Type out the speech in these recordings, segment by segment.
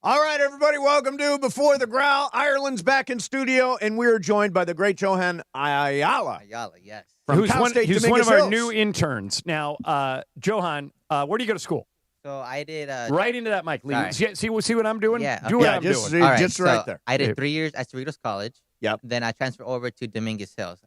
All right, everybody, welcome to Before the Growl. Ireland's back in studio, and we're joined by the great Johan Ayala. Ayala, yes. From Who's Cal State one of Dominguez our Hills. new interns. Now, Johan, where do you go to school? So I did... right into that mic, Lee. Sorry. See what I'm doing? Yeah, Do okay. what I'm just, doing. All right, just so right there. I did 3 years at Cerritos College. Yep. Then I transferred over to Dominguez Hills.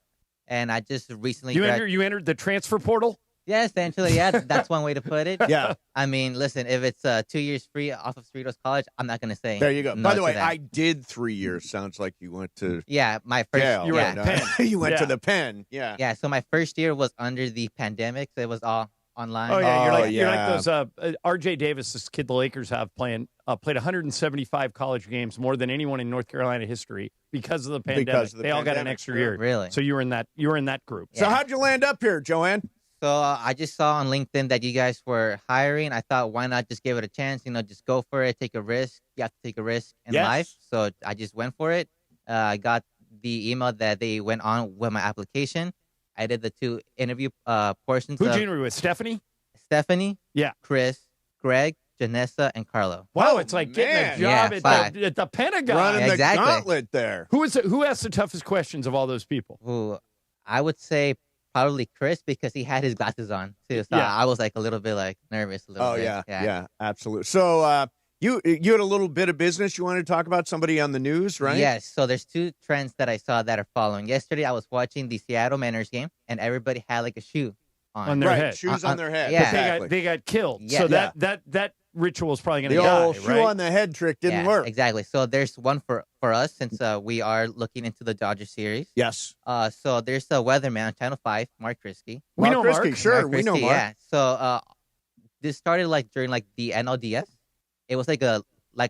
And I just recently... You entered the transfer portal? Yeah, essentially, yeah. That's one way to put it. Yeah. I mean, listen, if it's 2 years free off of Cerritos College, I'm not going to say There you go. no By the to way, that. I did 3 years. Sounds like you went to Yeah, my first... jail. You were yeah. at Penn. You went Yeah. to the pen. Yeah. Yeah, so my first year was under the pandemic, so it was all online. Oh, yeah. Oh, You're like yeah. those R.J. Davis, this kid the Lakers have played 175 college games, more than anyone in North Carolina history because of the pandemic. Because of the they all got an pandemic, extra sure. year. Really? So you were in that group. So Yeah. how'd you land up here, Joanne? So I just saw on LinkedIn that you guys were hiring. I thought, why not just give it a chance? Just go for it, take a risk. You have to take a risk in Yes. life. So I just went for it. I got the email that they went on with my application. I did the 2 interview portions Who'd of you interview with? Stephanie? Stephanie, Yeah. Chris, Greg, Janessa, and Carlo. Wow, Oh, it's like man. getting a job Yeah, at, five. the, at the Pentagon. Running exactly. the gauntlet there. Who asked the toughest questions of all those people? Who I would say probably Chris because he had his glasses on too. So Yeah. I was like a little bit like nervous. A little Oh, bit. yeah, absolutely. So you had a little bit of business you wanted to talk about, somebody on the news, right? Yes. So there's 2 trends that I saw that are following. Yesterday, I was watching the Seattle Mariners game, and everybody had like a shoe On their right, head. shoes on their head. yeah. Exactly. They got killed. Yeah. So Yeah. that ritual is probably going The to die, old shoe right? on the head trick didn't Yeah, work. Exactly. So there's one for us since we are looking into the Dodger series. Yes. So there's a weatherman on Channel 5, Mark Krisky. We know Krisky, Mark. sure, Mark we know Krisky, Mark. Yeah. So this started like during like the NLDS. It was like a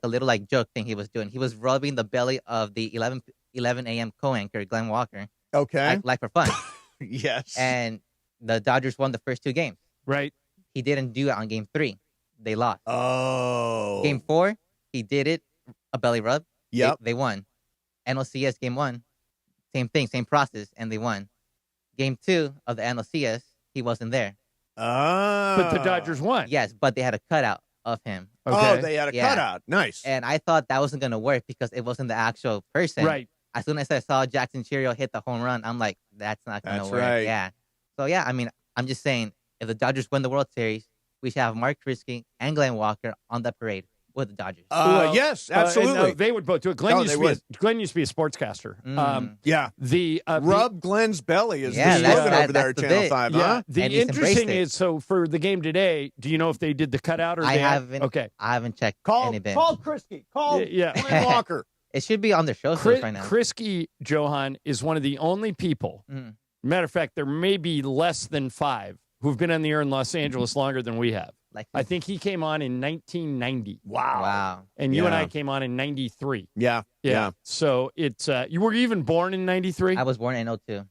little like joke thing he was doing. He was rubbing the belly of the 11 a.m. co-anchor Glenn Walker, Okay. like for fun. Yes. And the Dodgers won the first 2 games. Right. He didn't do it on game 3. They lost. Oh. Game 4, he did it, a belly rub. Yep. They won. NLCS game 1, same thing, same process, and they won. Game 2 of the NLCS, he wasn't there. Oh. But the Dodgers won. Yes, but they had a cutout of him. Okay. Oh, they had a Yeah. cutout. Nice. And I thought that wasn't going to work because it wasn't the actual person. Right. As soon as I saw Jackson Cheerio hit the home run, I'm like, that's not going to That's work. right. Yeah. So, yeah, I mean, I'm just saying, if the Dodgers win the World Series, we should have Mark Krisky and Glenn Walker on the parade with the Dodgers. Well, yes, and, absolutely. they would both do it. Glenn Oh, used they to be would. Glenn used to be a sportscaster. Yeah. The Rub Glenn's belly is Yeah, the that's- slogan that- over there at that's the Channel bit. 5, yeah. huh? The And he's interesting embraced it. is, so for the game today, do you know if they did the cutout or I they haven't. Okay. I haven't checked Call any bit. Krisky. Call Yeah. Glenn Walker. It should be on their show Chris, right now. Krisky, Johan, is one of the only people. Mhm. Matter of fact, there may be less than 5 who've been on the air in Los Angeles longer than we have. Like, I think he came on in 1990, Wow. and you and Yeah. I came on in 93. Yeah. Yeah. So it's you were even born in 93? I was born in 02.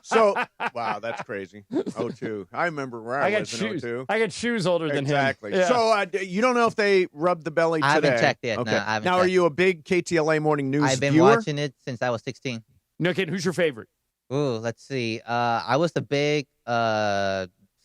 So, wow, that's crazy. 02. I remember where I I got was in shoes. 02. I got shoes older than him. Exactly. Yeah. So you don't know if they rubbed the belly today? I haven't checked yet. Okay. No, I haven't now, are checked. you a big KTLA Morning News I've been viewer? watching it since I was 16. No kid, who's your favorite? Ooh, let's see. I was the big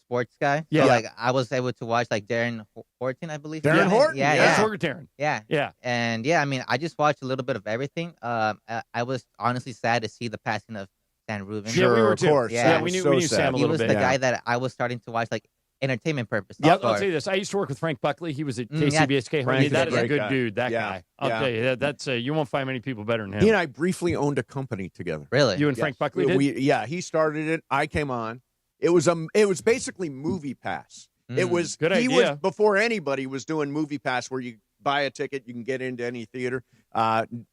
sports guy. Yeah. So, like, I was able to watch, like, Darren Horton, I believe. Darren Horton? Yeah, Yeah. That's yeah. Organ. Yeah. Yeah. And, yeah, I mean, I just watched a little bit of everything. I was honestly sad to see the passing of Stan Ruben. Sure, Yeah, we were of too. course. Yeah, That we was knew- so we knew sad. Sam a He little was bit. the Yeah. guy that I was starting to watch, like, entertainment purposes. I'll tell you this. I used to work with Frank Buckley. He was at KCBSK. Frank is That a is a great good guy. dude, that Yeah. guy. I'll Yeah. tell you. That's you won't find many people better than him. He and I briefly owned a company together. Really? You and Yes. Frank Buckley did? Yeah, he started it. I came on. It was basically Movie Pass. It was Good he idea. was before anybody was doing Movie Pass, where you buy a ticket, you can get into any theater.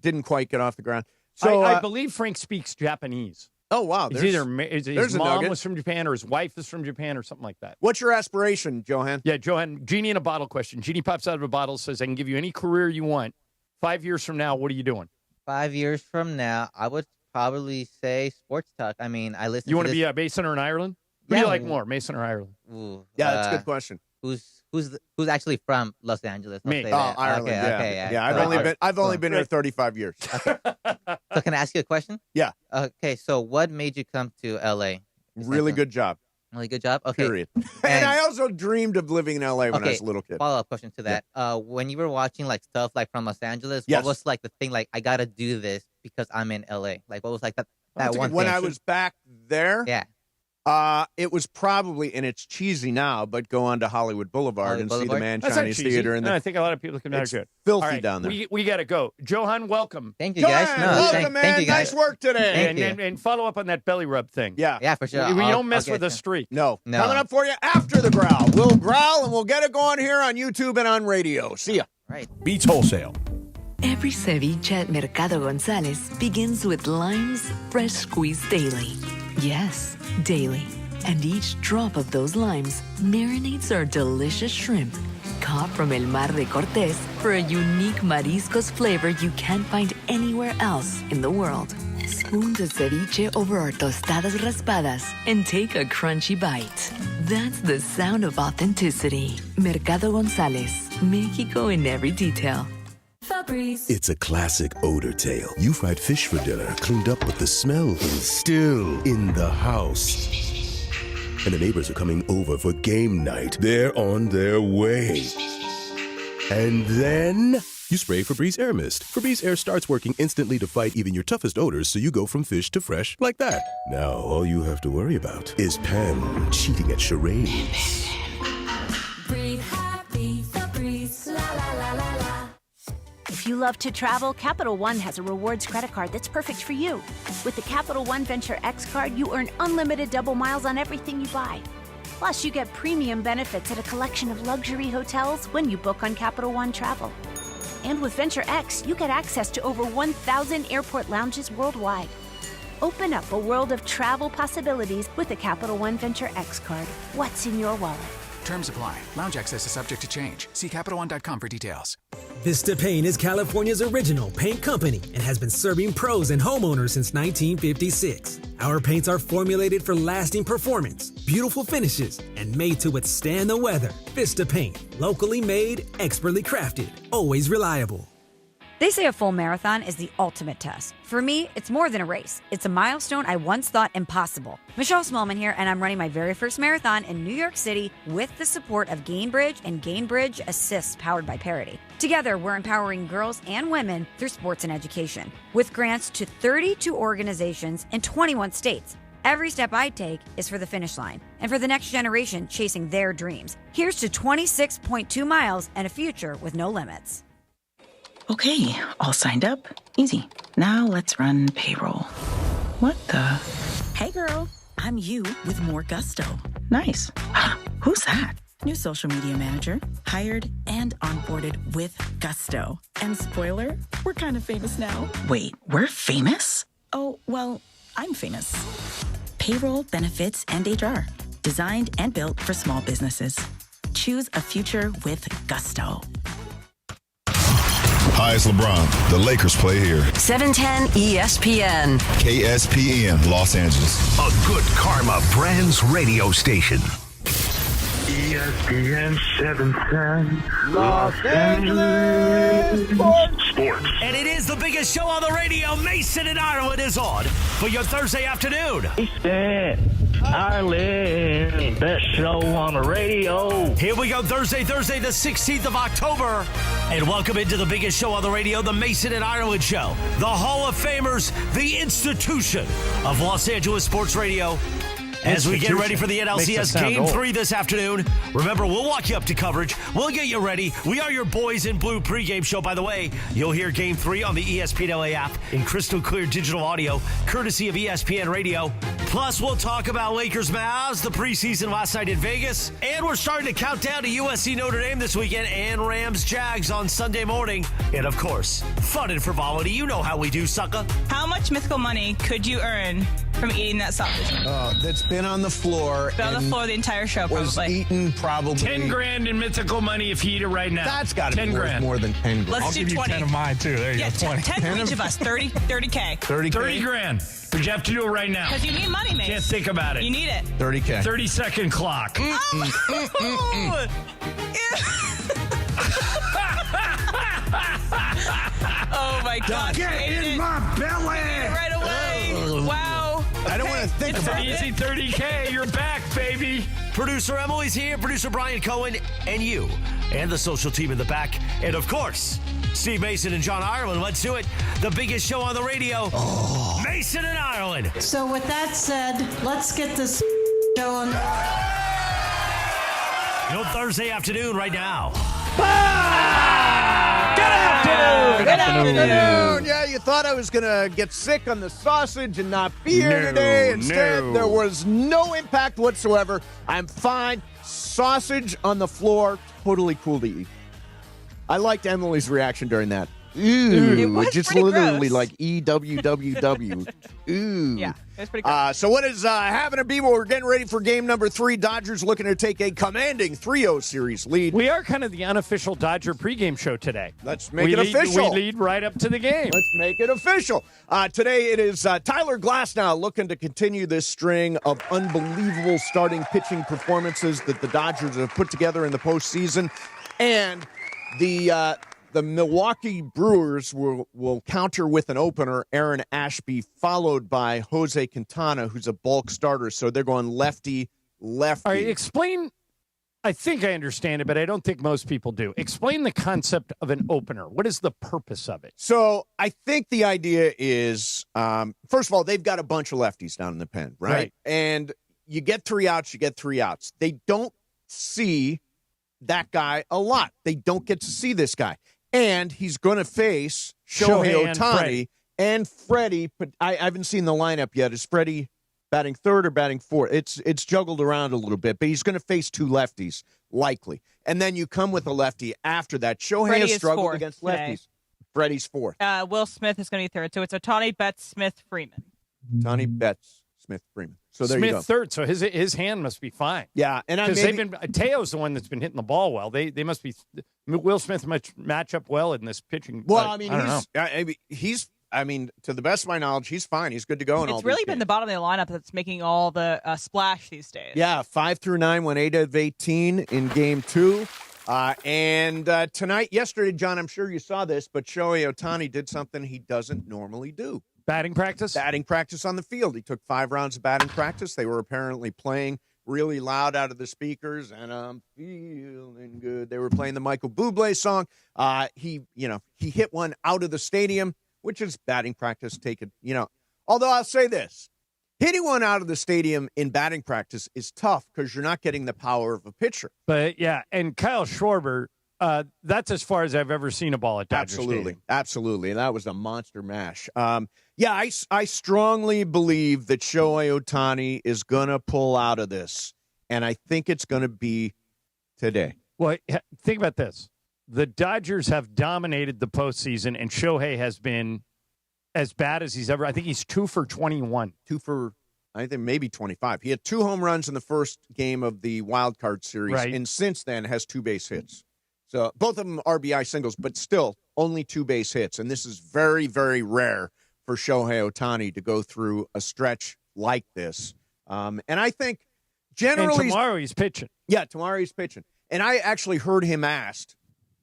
Didn't quite get off the ground. So I believe Frank speaks Japanese. oh wow, It's there's- either his there's a mom nugget. was from Japan or his wife is from Japan or something like that. What's your aspiration, Johan? Yeah, Johan, Genie in a bottle question. Genie pops out of a bottle, says, I can give you any career you want. 5 years from now, what are you doing? 5 years from now, I would probably say sports talk. I mean, I listen You to want to this- be a Mason or in Ireland? Who do Yeah. you like more, Mason or Ireland? Ooh, Yeah, that's a good question. Who's actually from Los Angeles? I'll Me. say Oh, that. Ireland. Okay, yeah, okay, yeah. So- I've only been here 35 years. So can I ask you a question? Yeah. Okay, so what made you come to LA? Really good job. Really good job. Okay. Period. And I also dreamed of living in LA when I was a little kid. Follow-up question to that. When you were watching like stuff like from Los Angeles, Yes. what was like the thing like I gotta do this because I'm in LA? Like what was like that one when thing? I was back there, Yeah. it was probably, and it's cheesy now, but go on to Hollywood Boulevard and see the Man That's not Chinese cheesy. Theater. And No, I think a lot of people can it's do it. filthy All right, down there. We got to go. Johan, welcome. Thank you guys. Johan, No, welcome, man. thank you guys. Nice work today. Thank you. And follow up on that belly rub thing. Yeah. Yeah, for sure. We I'll don't mess get with a you. streak. No. No. Coming up for you after the growl. We'll growl and we'll get it going here on YouTube and on radio. See ya. Right. Beats Wholesale. Every ceviche at Mercado Gonzalez begins with limes fresh squeezed daily. Yes, daily. And each drop of those limes marinates our delicious shrimp, caught from El Mar de Cortés for a unique mariscos flavor you can't find anywhere else in the world. Spoon the ceviche over our tostadas raspadas and take a crunchy bite. That's the sound of authenticity. Mercado Gonzalez, Mexico in every detail. It's a classic odor tale. You fried fish for dinner, cleaned up, but the smell is still in the house. And the neighbors are coming over for game night. They're on their way. And then you spray Febreze Air Mist. Febreze Air starts working instantly to fight even your toughest odors, so you go from fish to fresh like that. Now all you have to worry about is Pam cheating at charades. Breathe happy, Febreze, la la la la la. If you love to travel, Capital One has a rewards credit card that's perfect for you. With the Capital One Venture X card, you earn unlimited double miles on everything you buy. Plus, you get premium benefits at a collection of luxury hotels when you book on Capital One Travel. And with Venture X, you get access to over 1,000 airport lounges worldwide. Open up a world of travel possibilities with the Capital One Venture X card. What's in your wallet? Terms apply. Lounge access is subject to change. See CapitalOne.com for details. Vista Paint is California's original paint company and has been serving pros and homeowners since 1956. Our paints are formulated for lasting performance, beautiful finishes, and made to withstand the weather. Vista Paint, locally made, expertly crafted, always reliable. They say a full marathon is the ultimate test. For me, it's more than a race. It's a milestone I once thought impossible. Michelle Smallman here, and I'm running my very first marathon in New York City with the support of Gainbridge and Gainbridge Assists powered by Parity. Together, we're empowering girls and women through sports and education. With grants to 32 organizations in 21 states. Every step I take is for the finish line and for the next generation chasing their dreams. Here's to 26.2 miles and a future with no limits. Okay, all signed up. Easy. Now let's run payroll. What the? Hey girl, I'm you with more gusto. Nice. Who's that? New social media manager, hired and onboarded with gusto. And spoiler, we're kind of famous now. Wait, we're famous? Oh, well, I'm famous. Payroll, benefits, and HR. Designed and built for small businesses. Choose a future with gusto. Hi, it's LeBron. The Lakers play here. 710 ESPN. KSPN, Los Angeles. A good karma brands radio station. ESPN 710 Los Angeles Sports. And it is the biggest show on the radio. Mason and Ireland is on for your Thursday afternoon. Ireland, best show on the radio. Here we go, Thursday, the 16th of October. And welcome into the biggest show on the radio, the Mason and Ireland Show. The Hall of Famers, the institution of Los Angeles sports radio. As we get ready for the NLCS Game 3 this afternoon, remember, we'll walk you up to coverage. We'll get you ready. We are your Boys in Blue pregame show. By the way, you'll hear Game 3 on the ESPN LA app in crystal clear digital audio, courtesy of ESPN Radio. Plus, we'll talk about Lakers Mavs, the preseason last night in Vegas. And we're starting to count down to USC Notre Dame this weekend and Rams Jags on Sunday morning. And, of course, fun and frivolity. You know how we do, sucker. How much mythical money could you earn from eating that sausage? That's been on the floor. Been on the floor the entire show, probably. Was eaten probably. 10 grand in mythical money if you eat it right now. That's got to be grand. more than 10 grand. Let's I'll do give 20. you 10 of mine, too. There you go, 20. 10 for each of us. 30K. 30 grand. But you have to do it right now. Because you need money, mate. Can't think about it. You need it. 30K. 30-second clock. Oh, my God. Get in my belly. Right away. Wow. I don't want to think It's about an it. easy 30K. You're back, baby. Producer Emily's here, producer Brian Cohen, and you, and the social team in the back. And of course, Steve Mason and John Ireland. Let's do it. The biggest show on the radio, Mason and Ireland. So with that said, let's get this going. No Thursday afternoon right now. Good afternoon. Yeah, you thought I was going to get sick on the sausage and not be here today. Instead, there was no impact whatsoever. I'm fine. Sausage on the floor, totally cool to eat. I liked Emily's reaction during that. Ooh, It was just pretty literally gross. like EWWW. Ooh. Yeah, it was pretty gross. So what is happening to be? Well, we're getting ready for game number 3. Dodgers looking to take a commanding 3-0 series lead. We are kind of the unofficial Dodger pregame show today. Let's make it official. We lead right up to the game. Let's make it official. Today it is Tyler Glasnow looking to continue this string of unbelievable starting pitching performances that the Dodgers have put together in the postseason. And the Milwaukee Brewers will counter with an opener, Aaron Ashby, followed by Jose Quintana, who's a bulk starter. So they're going lefty. All right, explain. I think I understand it, but I don't think most people do. Explain the concept of an opener. What is the purpose of it? So I think the idea is, first of all, they've got a bunch of lefties down in the pen, right? And you get 3 outs, you get 3 outs. They don't see that guy a lot. They don't get to see this guy. And he's going to face Shohei Ohtani and Freddie. But I haven't seen the lineup yet. Is Freddie batting third or batting fourth? It's juggled around a little bit, but he's going to face 2 lefties, likely. And then you come with a lefty after that. Shohei Freddie has is struggled fourth against today. lefties. Freddie's fourth. Will Smith is going to be third. So it's Ohtani, Betts, Smith, Freeman. Ohtani, Betts, Smith, Freeman. So there Smith you go. third, so his hand must be fine. Yeah, and because they've been Teo's the one that's been hitting the ball well. They must be. Will Smith match up well in this pitching. Well, I don't know. he's to the best of my knowledge, he's fine. He's good to go in all It's really these been games. the bottom of the lineup that's making all the splash these days. Yeah, 5 through 9 went 8 of 18 in game 2. And tonight, yesterday, John, I'm sure you saw this, but Shohei Ohtani did something he doesn't normally do. Batting practice? Batting practice on the field. He took 5 rounds of batting practice. They were apparently playing really loud out of the speakers, and I'm feeling good. They were playing the Michael Bublé song. He hit one out of the stadium, which is batting practice. Although I'll say this. Hitting one out of the stadium in batting practice is tough because you're not getting the power of a pitcher. But, yeah, and Kyle Schwarber, that's as far as I've ever seen a ball at Dodger Stadium. Absolutely. And that was a monster mash. I strongly believe that Shohei Ohtani is going to pull out of this, and I think it's going to be today. Well, think about this. The Dodgers have dominated the postseason, and Shohei has been as bad as he's ever. I think he's 2 for 21. I think maybe 25. He had 2 home runs in the first game of the wild card series, and since then has 2 base hits. So both of them RBI singles, but still only 2 base hits. And this is very, very rare for Shohei Ohtani to go through a stretch like this. And I think generally... And tomorrow he's pitching. Yeah, tomorrow he's pitching. And I actually heard him asked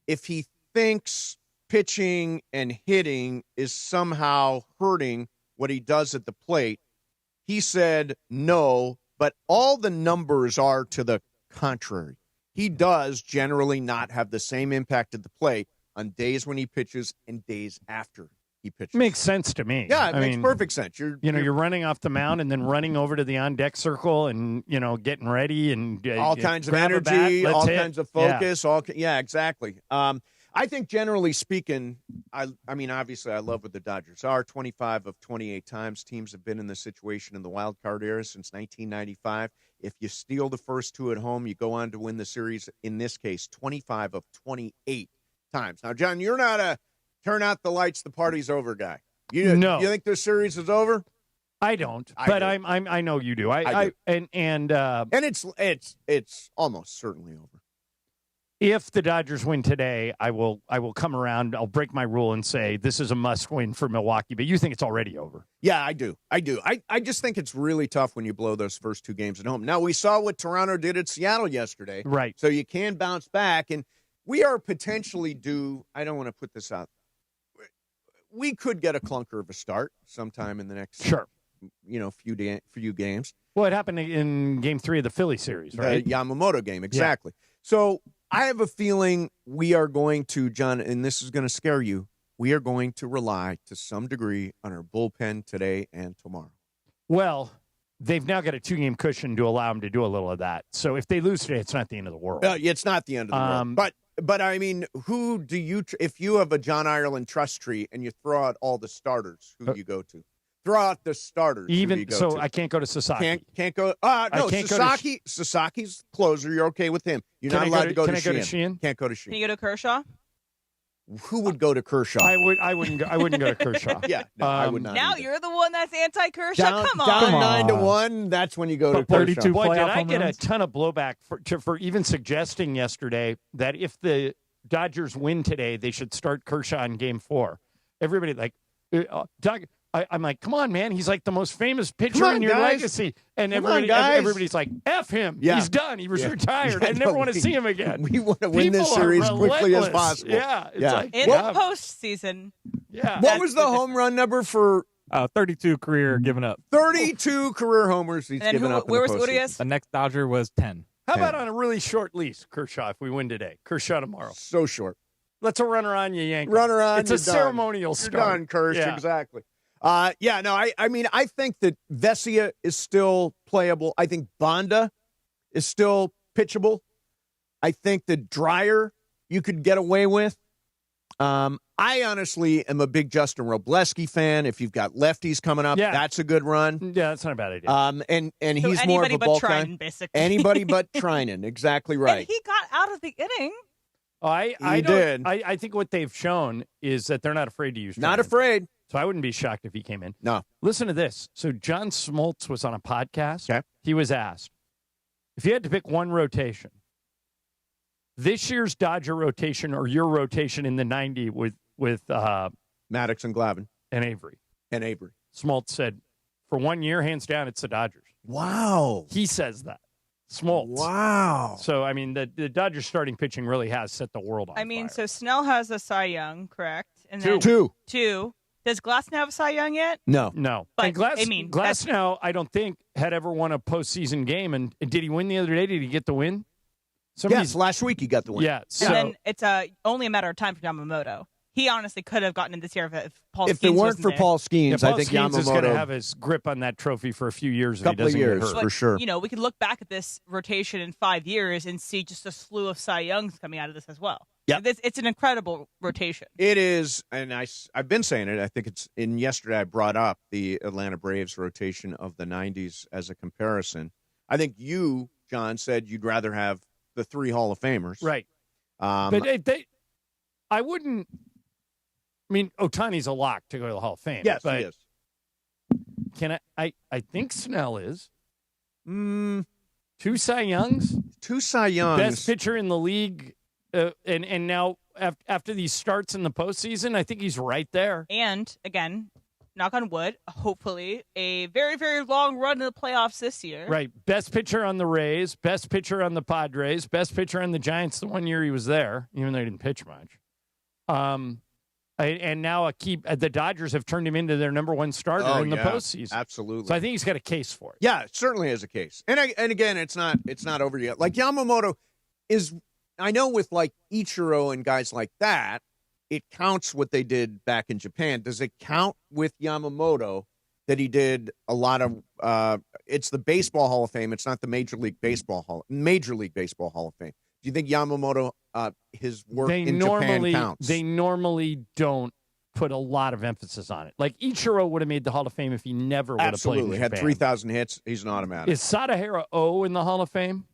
if he thinks pitching and hitting is somehow hurting what he does at the plate. He said no, but all the numbers are to the contrary. He does generally not have the same impact at the plate on days when he pitches and days after he pitches. Makes sense to me. Yeah, it makes perfect sense. You're running off the mound and then running over to the on-deck circle and, getting ready and all kinds of energy, all kinds of focus. Yeah, exactly. I think generally speaking, I mean, obviously I love what the Dodgers are. 25 of 28 times teams have been in this situation in the wild card era since 1995. If you steal the first 2 at home, you go on to win the series, in this case, 25 of 28 times. Now, John, you're not a turn out the lights, the party's over guy. No. You think this series is over? I don't, I know you do. I do. And it's almost certainly over. If the Dodgers win today, I will come around. I'll break my rule and say this is a must win for Milwaukee. But you think it's already over? Yeah, I do. I just think it's really tough when you blow those first 2 games at home. Now, we saw what Toronto did at Seattle yesterday. Right. So you can bounce back. And we are potentially due, I don't want to put this out. We could get a clunker of a start sometime in the next few games. Well, it happened in Game 3 of the Philly series, right? The Yamamoto game, exactly. Yeah. So I have a feeling we are going to, John, and this is going to scare you, we are going to rely to some degree on our bullpen today and tomorrow. Well, they've now got a 2-game cushion to allow them to do a little of that. So if they lose today, it's not the end of the world. It's not the end of the world. But I mean, who do you if you have a John Ireland trust tree and you throw out all the starters, who do you go to? Throw out the starters. Even so, I can't go to Sasaki. Can't go. No, Sasaki. Sasaki's closer. You're okay with him. You're not allowed to go to Sheehan. Can't go to Sheehan. Can you go to Kershaw? Who would go to Kershaw? I wouldn't go to Kershaw. Yeah, no, I would not. Now either. You're the one that's anti-Kershaw. Come on. Down 9-1. That's when you go to 32 Kershaw. Boy, did I get a ton of blowback for even suggesting yesterday that if the Dodgers win today, they should start Kershaw in Game 4. Everybody Doug. I'm like, come on, man. He's like the most famous pitcher in your legacy. And everybody's like, F him. Yeah. He's done. He was retired. I never want to see him again. We want to win this series quickly as possible. Yeah. It's like, in the postseason. Yeah. What was the home run number for 32 career given up. 32 career homers he's given up. Where was Urias? The next Dodger was 10. How about on a really short lease, Kershaw, if we win today? Kershaw tomorrow. So short. Let's a runner on you, Yankee. Runner on. It's a ceremonial start. You're done, Kersh. Yeah. Exactly. I mean, I think that Vesia is still playable. I think Banda is still pitchable. I think that Dreyer you could get away with. I honestly am a big Justin Robleski fan. If you've got lefties coming up, that's a good run. Yeah, that's not a bad idea. And he's more of a bulk guy. Basically. Anybody but Trinan. Exactly right. And he got out of the inning. I did. I think what they've shown is that they're not afraid to use Trinan. Not afraid. So I wouldn't be shocked if he came in. No. Listen to this. So John Smoltz was on a podcast. Okay. He was asked, if you had to pick one rotation, this year's Dodger rotation or your rotation in the 90 with Maddox and Glavine. And Avery. Smoltz said, for 1 year, hands down, it's the Dodgers. Wow. He says that. Smoltz. Wow. So, I mean, the Dodgers starting pitching really has set the world on fire. So Snell has a Cy Young, correct? And Two. Does Glasnow have a Cy Young yet? No. But, and Glasnow, I don't think, had ever won a postseason game. And did he win the other day? Did he get the win? Yes, last week he got the win. Yeah. So, and then it's only a matter of time for Yamamoto. He honestly could have gotten in this year if Paul Skeens If it weren't for there. Paul Skeens, I think Skeens Yamamoto is going to have his grip on that trophy for a few years. Couple of years, get hurt. for sure. You know, we could look back at this rotation in 5 years and see just a slew of Cy Youngs coming out of this as well. Yeah, it's an incredible rotation. It is, and I've been saying it. I think it's in yesterday. I brought up the Atlanta Braves rotation of the '90s as a comparison. I think you, John, said you'd rather have the 3 Hall of Famers, right? But I wouldn't. I mean, Ohtani's a lock to go to the Hall of Fame. Yes, but he is. Can I think Snell is. 2 Cy Youngs. 2 Cy Youngs. Best pitcher in the league. And now after these starts in the postseason, I think he's right there. And again, knock on wood, hopefully a very, very long run in the playoffs this year. Right. Best pitcher on the Rays, best pitcher on the Padres, best pitcher on the Giants the 1 year he was there, even though he didn't pitch much. And now the Dodgers have turned him into their number 1 starter in the postseason. Absolutely. So I think he's got a case for it. Yeah, it certainly has a case. And again, it's not over yet. Like Yamamoto is. I know with like Ichiro and guys like that, it counts what they did back in Japan. Does it count with Yamamoto that he did a lot of? It's the Baseball Hall of Fame. It's not the Major League Baseball Hall of Fame. Do you think Yamamoto, his work in Japan counts? They normally don't put a lot of emphasis on it. Like Ichiro would have made the Hall of Fame if he never would have played in Japan. Had 3,000 hits. He's an automatic. Is Sadahara O in the Hall of Fame?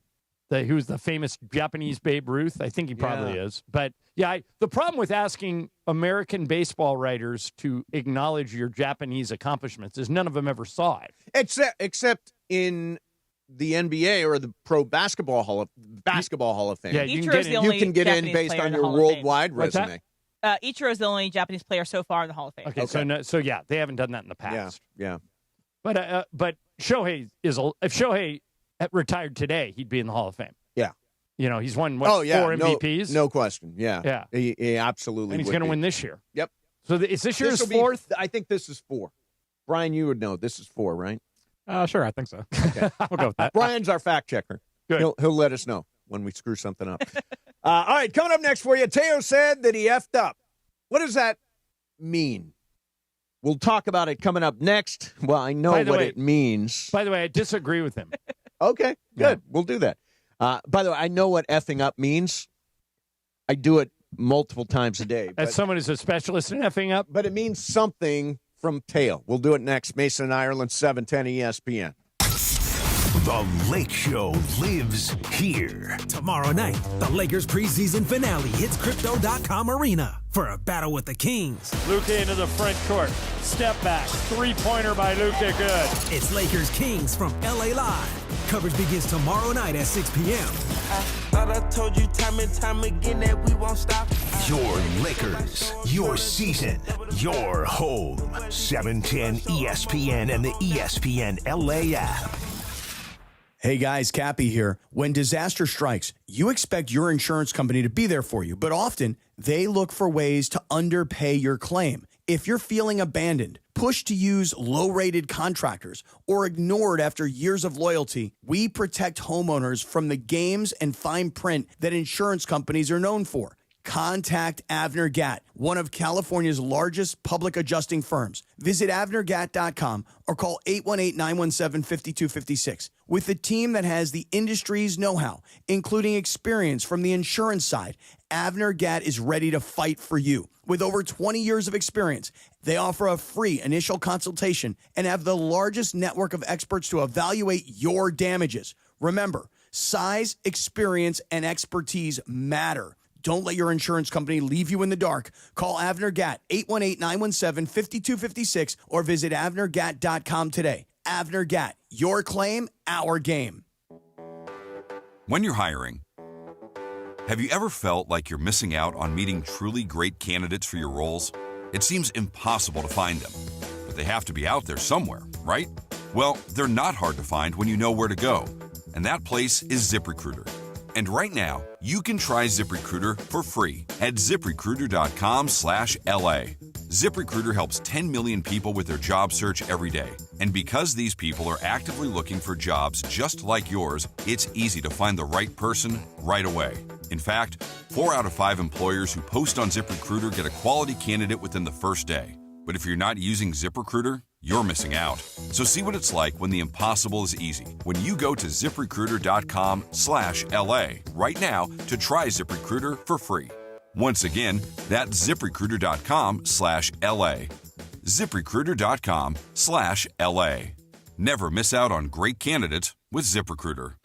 Who's the famous Japanese Babe Ruth? I think he probably is. But, the problem with asking American baseball writers to acknowledge your Japanese accomplishments is none of them ever saw it. Except in the NBA or the Pro Basketball Hall of Fame. Yeah, you can get in based on your worldwide resume. Ichiro is the only Japanese player so far in the Hall of Fame. Okay. So they haven't done that in the past. Yeah. But Shohei if Shohei retired today, he'd be in the Hall of Fame. Yeah. You know, he's won 4 MVPs. No question. Yeah. Yeah. He absolutely And he's going to win this year. Yep. So is this year's 4th? I think this is 4. Brian, you would know. This is 4, right? Sure, I think so. Okay. We'll go with that. Brian's our fact checker. Good. He'll let us know when we screw something up. All right, coming up next for you, Teo said that he effed up. What does that mean? We'll talk about it coming up next. Well, I know what it means. By the way, I disagree with him. Okay, good. We'll do that. By the way, I know what effing up means. I do it multiple times a day. As someone who's a specialist in effing up? But it means something from Teo. We'll do it next. Mason and Ireland, 710 ESPN. The Lake Show lives here. Tomorrow night, the Lakers preseason finale hits Crypto.com Arena for a battle with the Kings. Luka into the front court. Step back. Three-pointer by Luka. Good. It's Lakers Kings from LA Live. Coverage begins tomorrow night at 6 p.m. I thought I told you time and time again that we won't stop. Your Lakers, your season, your home. 710 ESPN and the ESPN LA app. Hey guys, Cappy here. When disaster strikes, you expect your insurance company to be there for you, but often they look for ways to underpay your claim. If you're feeling abandoned, pushed to use low-rated contractors, or ignored after years of loyalty, we protect homeowners from the games and fine print that insurance companies are known for. Contact Avner Gatt, one of California's largest public adjusting firms. Visit avnergatt.com or call 818-917-5256. With a team that has the industry's know-how, including experience from the insurance side, Avner Gatt is ready to fight for you. With over 20 years of experience, they offer a free initial consultation and have the largest network of experts to evaluate your damages. Remember, size, experience, and expertise matter. Don't let your insurance company leave you in the dark. Call Avner Gatt, 818-917-5256, or visit avnergatt.com today. Avner Gatt, your claim, our game. When you're hiring, have you ever felt like you're missing out on meeting truly great candidates for your roles? It seems impossible to find them, but they have to be out there somewhere, right? Well, they're not hard to find when you know where to go, and that place is ZipRecruiter. And right now, you can try ZipRecruiter for free at ZipRecruiter.com/LA. ZipRecruiter helps 10 million people with their job search every day. And because these people are actively looking for jobs just like yours, it's easy to find the right person right away. In fact, 4 out of 5 employers who post on ZipRecruiter get a quality candidate within the first day. But if you're not using ZipRecruiter, you're missing out. So see what it's like when the impossible is easy. When you go to ZipRecruiter.com/LA right now to try ZipRecruiter for free. Once again, that's ZipRecruiter.com/LA. ZipRecruiter.com/LA. Never miss out on great candidates with ZipRecruiter.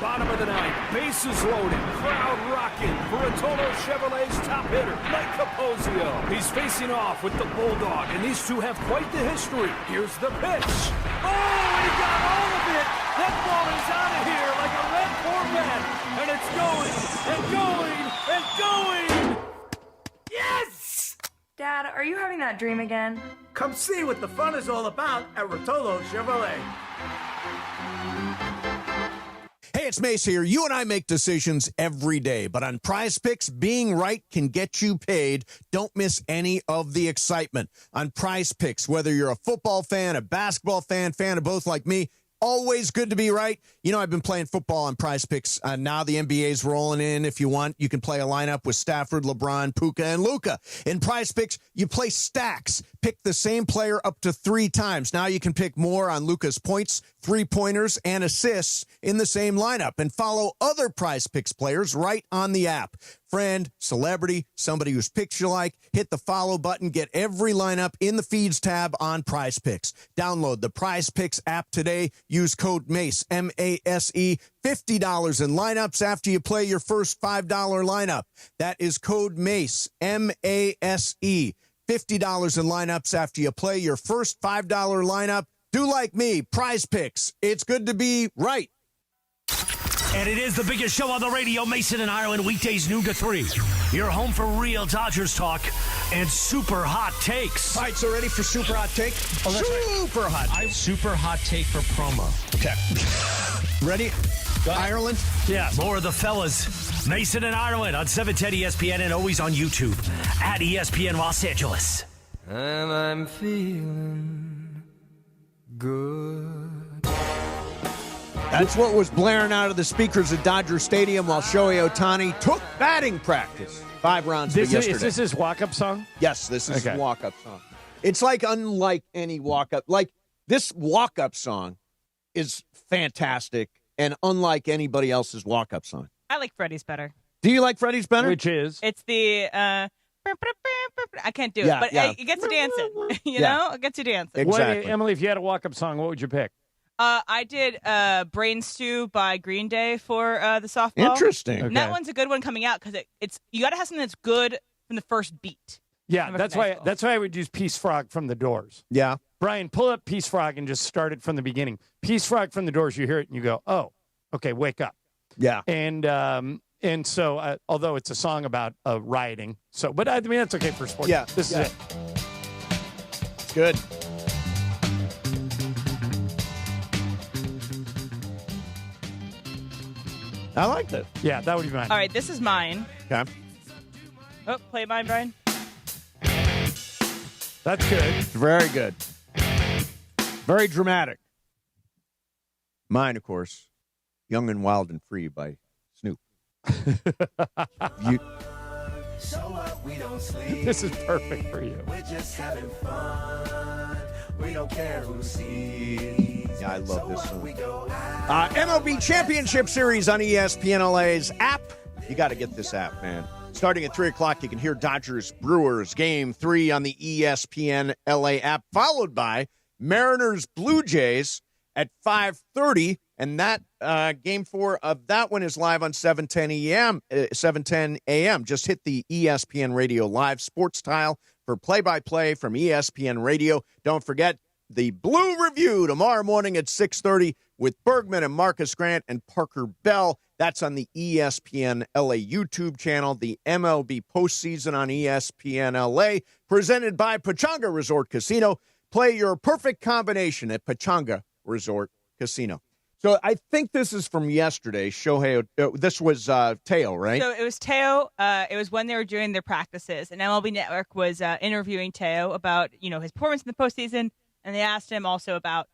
Bottom of the ninth, bases loaded, crowd rocking for Rotolo Chevrolet's top hitter, Mike Capozio. He's facing off with the Bulldog, and these two have quite the history. Here's the pitch. Oh, and he got all of it. That ball is out of here like a red Corvette, and it's going and going and going. Yes! Dad, are you having that dream again? Come see what the fun is all about at Rotolo Chevrolet. Hey, it's Mace here. You and I make decisions every day, but on Prize Picks, being right can get you paid. Don't miss any of the excitement on Prize Picks. Whether you're a football fan, a basketball fan of both like me, always good to be right. You know, I've been playing football on Prize Picks. Now the NBA's rolling in. If you want, you can play a lineup with Stafford, LeBron, Puka, and Luka. In Prize Picks, you play stacks. Pick the same player up to 3 times. Now you can pick more on Luka's points, 3-pointers, and assists in the same lineup. And follow other Prize Picks players right on the app. Friend, celebrity, somebody whose picks you like, hit the follow button. Get every lineup in the feeds tab on Prize Picks. Download the Prize Picks app today. Use code MACE, M-A-S-E, $50 in lineups after you play your first $5 lineup. That is code MACE, M-A-S-E, $50 in lineups after you play your first $5 lineup. Do like me, Prize Picks. It's good to be right. And it is the biggest show on the radio, Mason and Ireland, weekdays noon to 3. You're home for real Dodgers talk and super hot takes. All right, so ready for super hot take? Oh, that's super hot take. Super hot take for promo. Okay. Ready? Ireland? Yeah, more of the fellas. Mason and Ireland on 710 ESPN and always on YouTube at ESPN Los Angeles. And I'm feeling good. That's what was blaring out of the speakers at Dodger Stadium while Shohei Ohtani took batting practice. 5 rounds yesterday. Is this his walk-up song? Yes, this is his walk-up song. It's like unlike any walk-up. Like, this walk-up song is fantastic and unlike anybody else's walk-up song. I like Freddie's better. Do you like Freddie's better? Which is? It's the I can't do it, but it gets you dancing. You know? It gets you dancing. Exactly. Emily, if you had a walk-up song, what would you pick? I did Brain Stew by Green Day for the softball. Interesting. And that one's a good one coming out because it's you got to have something that's good from the first beat. Yeah, that's why I would use Peace Frog from the Doors. Yeah. Brian, pull up Peace Frog and just start it from the beginning. Peace Frog from the Doors, you hear it and you go, oh, okay, wake up. Yeah. And so, although it's a song about rioting, but I mean, that's okay for sports. Yeah. This is it. It's good. I like that. Yeah, that would be mine. All right, this is mine. Okay. Oh, play mine, Brian. That's good. Very good. Very dramatic. Mine, of course, Young and Wild and Free by Snoop. This is perfect for you. We're just having fun. We don't care who sees. Yeah, I love this song. MLB Championship Series on ESPN LA's app. You got to get this app, man. Starting at 3 o'clock, you can hear Dodgers Brewers Game 3 on the ESPN LA app, followed by Mariners Blue Jays at 5:30. And that Game 4 of that one is live on 7:10 a.m. Just hit the ESPN Radio Live sports tile for play-by-play from ESPN Radio. Don't forget the Blue Review tomorrow morning at 6:30 with Bergman and Marcus Grant and Parker Bell. That's on the ESPN LA YouTube channel. The MLB Postseason on ESPN LA, presented by Pechanga Resort Casino. Play your perfect combination at Pechanga Resort Casino. So I think this is from yesterday. Shohei, this was Teo, right? So it was Teo. It was when they were doing their practices, and MLB Network was interviewing Teo about his performance in the postseason, and they asked him also about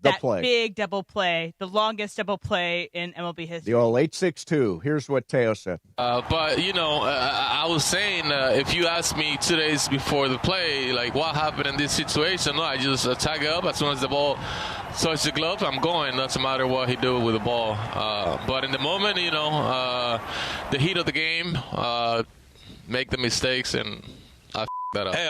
that big double play, the longest double play in MLB history. The old 862. Here's what Teo said. But, I was saying, if you ask me 2 days before the play, like, what happened in this situation, no, I just tag up as soon as the ball touches the glove, I'm going. Doesn't matter what he do with the ball. But in the moment, the heat of the game, make the mistakes, and I that up. Hey,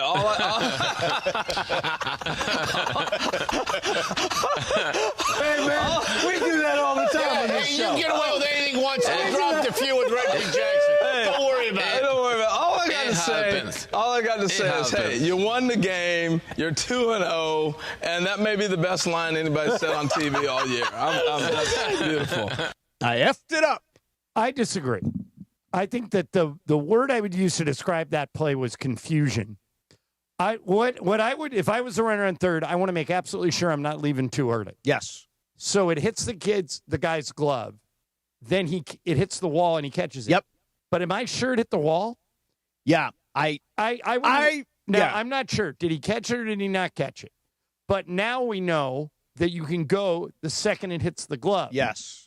hey, man, we do that all the time on this show. You get away with anything once. I dropped a few with Reggie Jackson. Don't worry about it. Don't worry about it. All I got to say is, hey, you won the game. You're 2-0, and that may be the best line anybody said on TV all year. That's beautiful. I effed it up. I disagree. I think that the word I would use to describe that play was confusion. What I would, if I was the runner on third, I want to make absolutely sure I'm not leaving too early. Yes. So it hits the guy's glove, then it hits the wall and he catches it. Yep. But am I sure it hit the wall? Yeah. I'm not sure. Did he catch it or did he not catch it? But now we know that you can go the second it hits the glove. Yes.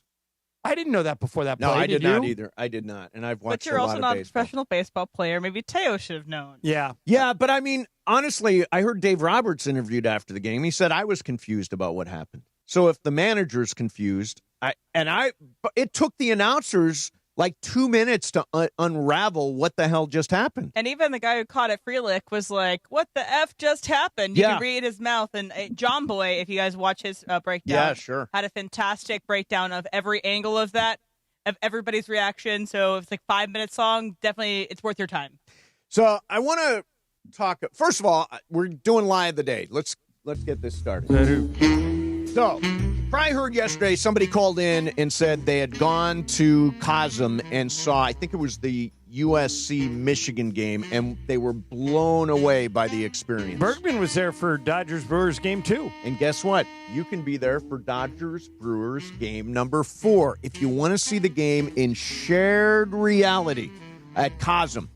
I didn't know that before that play. No, I did you? not either. I did not. And I've watched But you're a also lot not of a baseball. professional baseball player. Maybe Teo should have known. Yeah. Yeah, but I mean, honestly, I heard Dave Roberts interviewed after the game. He said, I was confused about what happened. So if the manager's confused, it took the announcers like 2 minutes to unravel what the hell just happened. And even the guy who caught it, Frelick, was like, what the F just happened? You can read his mouth. And John Boy, if you guys watch his breakdown, had a fantastic breakdown of every angle of that, of everybody's reaction. So if it's like 5 minutes long, definitely it's worth your time. So I want to talk. First of all, we're doing Lie of the Day. Let's get this started. So, probably heard yesterday somebody called in and said they had gone to Cosm and saw, I think it was the USC-Michigan game, and they were blown away by the experience. Bergman was there for Dodgers-Brewers Game 2. And guess what? You can be there for Dodgers-Brewers Game number 4 if you want to see the game in shared reality at Cosm.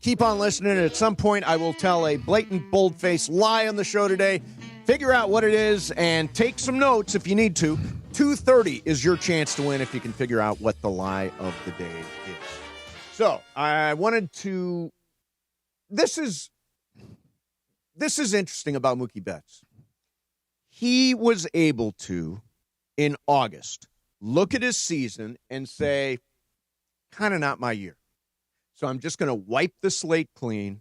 Keep on listening. At some point, I will tell a blatant, bold-faced lie on the show today. Figure out what it is and take some notes if you need to. 2:30 is your chance to win if you can figure out what the lie of the day is. So I wanted to. This is interesting about Mookie Betts. He was able to, in August, look at his season and say, kind of not my year. So I'm just going to wipe the slate clean.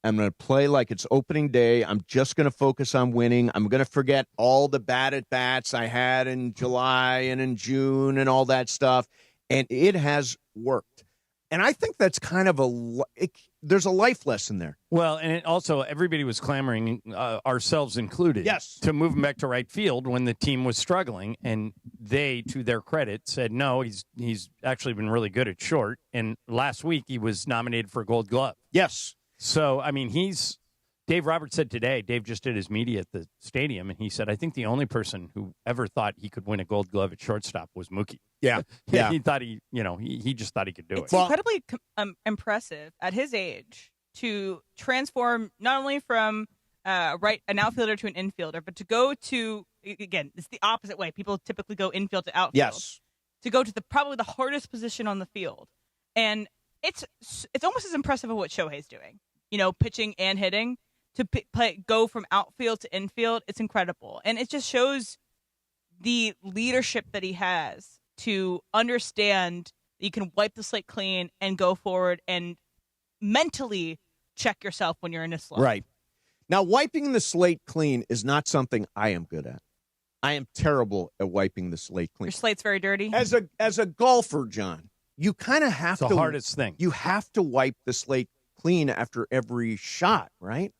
I'm going to play like it's opening day. I'm just going to focus on winning. I'm going to forget all the bad at-bats I had in July and in June and all that stuff. And it has worked. And I think that's kind of there's a life lesson there. Well, and also everybody was clamoring, ourselves included, yes, to move him back to right field when the team was struggling. And they, to their credit, said, no, he's actually been really good at short. And last week he was nominated for a Gold Glove. Yes. So, I mean, Dave Roberts said today, Dave just did his media at the stadium, and he said, I think the only person who ever thought he could win a Gold Glove at shortstop was Mookie. Yeah. He thought he just thought he could do it's it. incredibly impressive at his age to transform not only from an outfielder to an infielder, but to go to, again, it's the opposite way. People typically go infield to outfield. Yes. To go to probably the hardest position on the field. And it's almost as impressive as what Shohei's doing. Pitching and hitting. To go from outfield to infield, it's incredible. And it just shows the leadership that he has to understand that you can wipe the slate clean and go forward and mentally check yourself when you're in a slump. Right. Now, wiping the slate clean is not something I am good at. I am terrible at wiping the slate clean. Your slate's very dirty? As a golfer, John, you kind of have it's the hardest thing. You have to wipe the slate clean after every shot, right?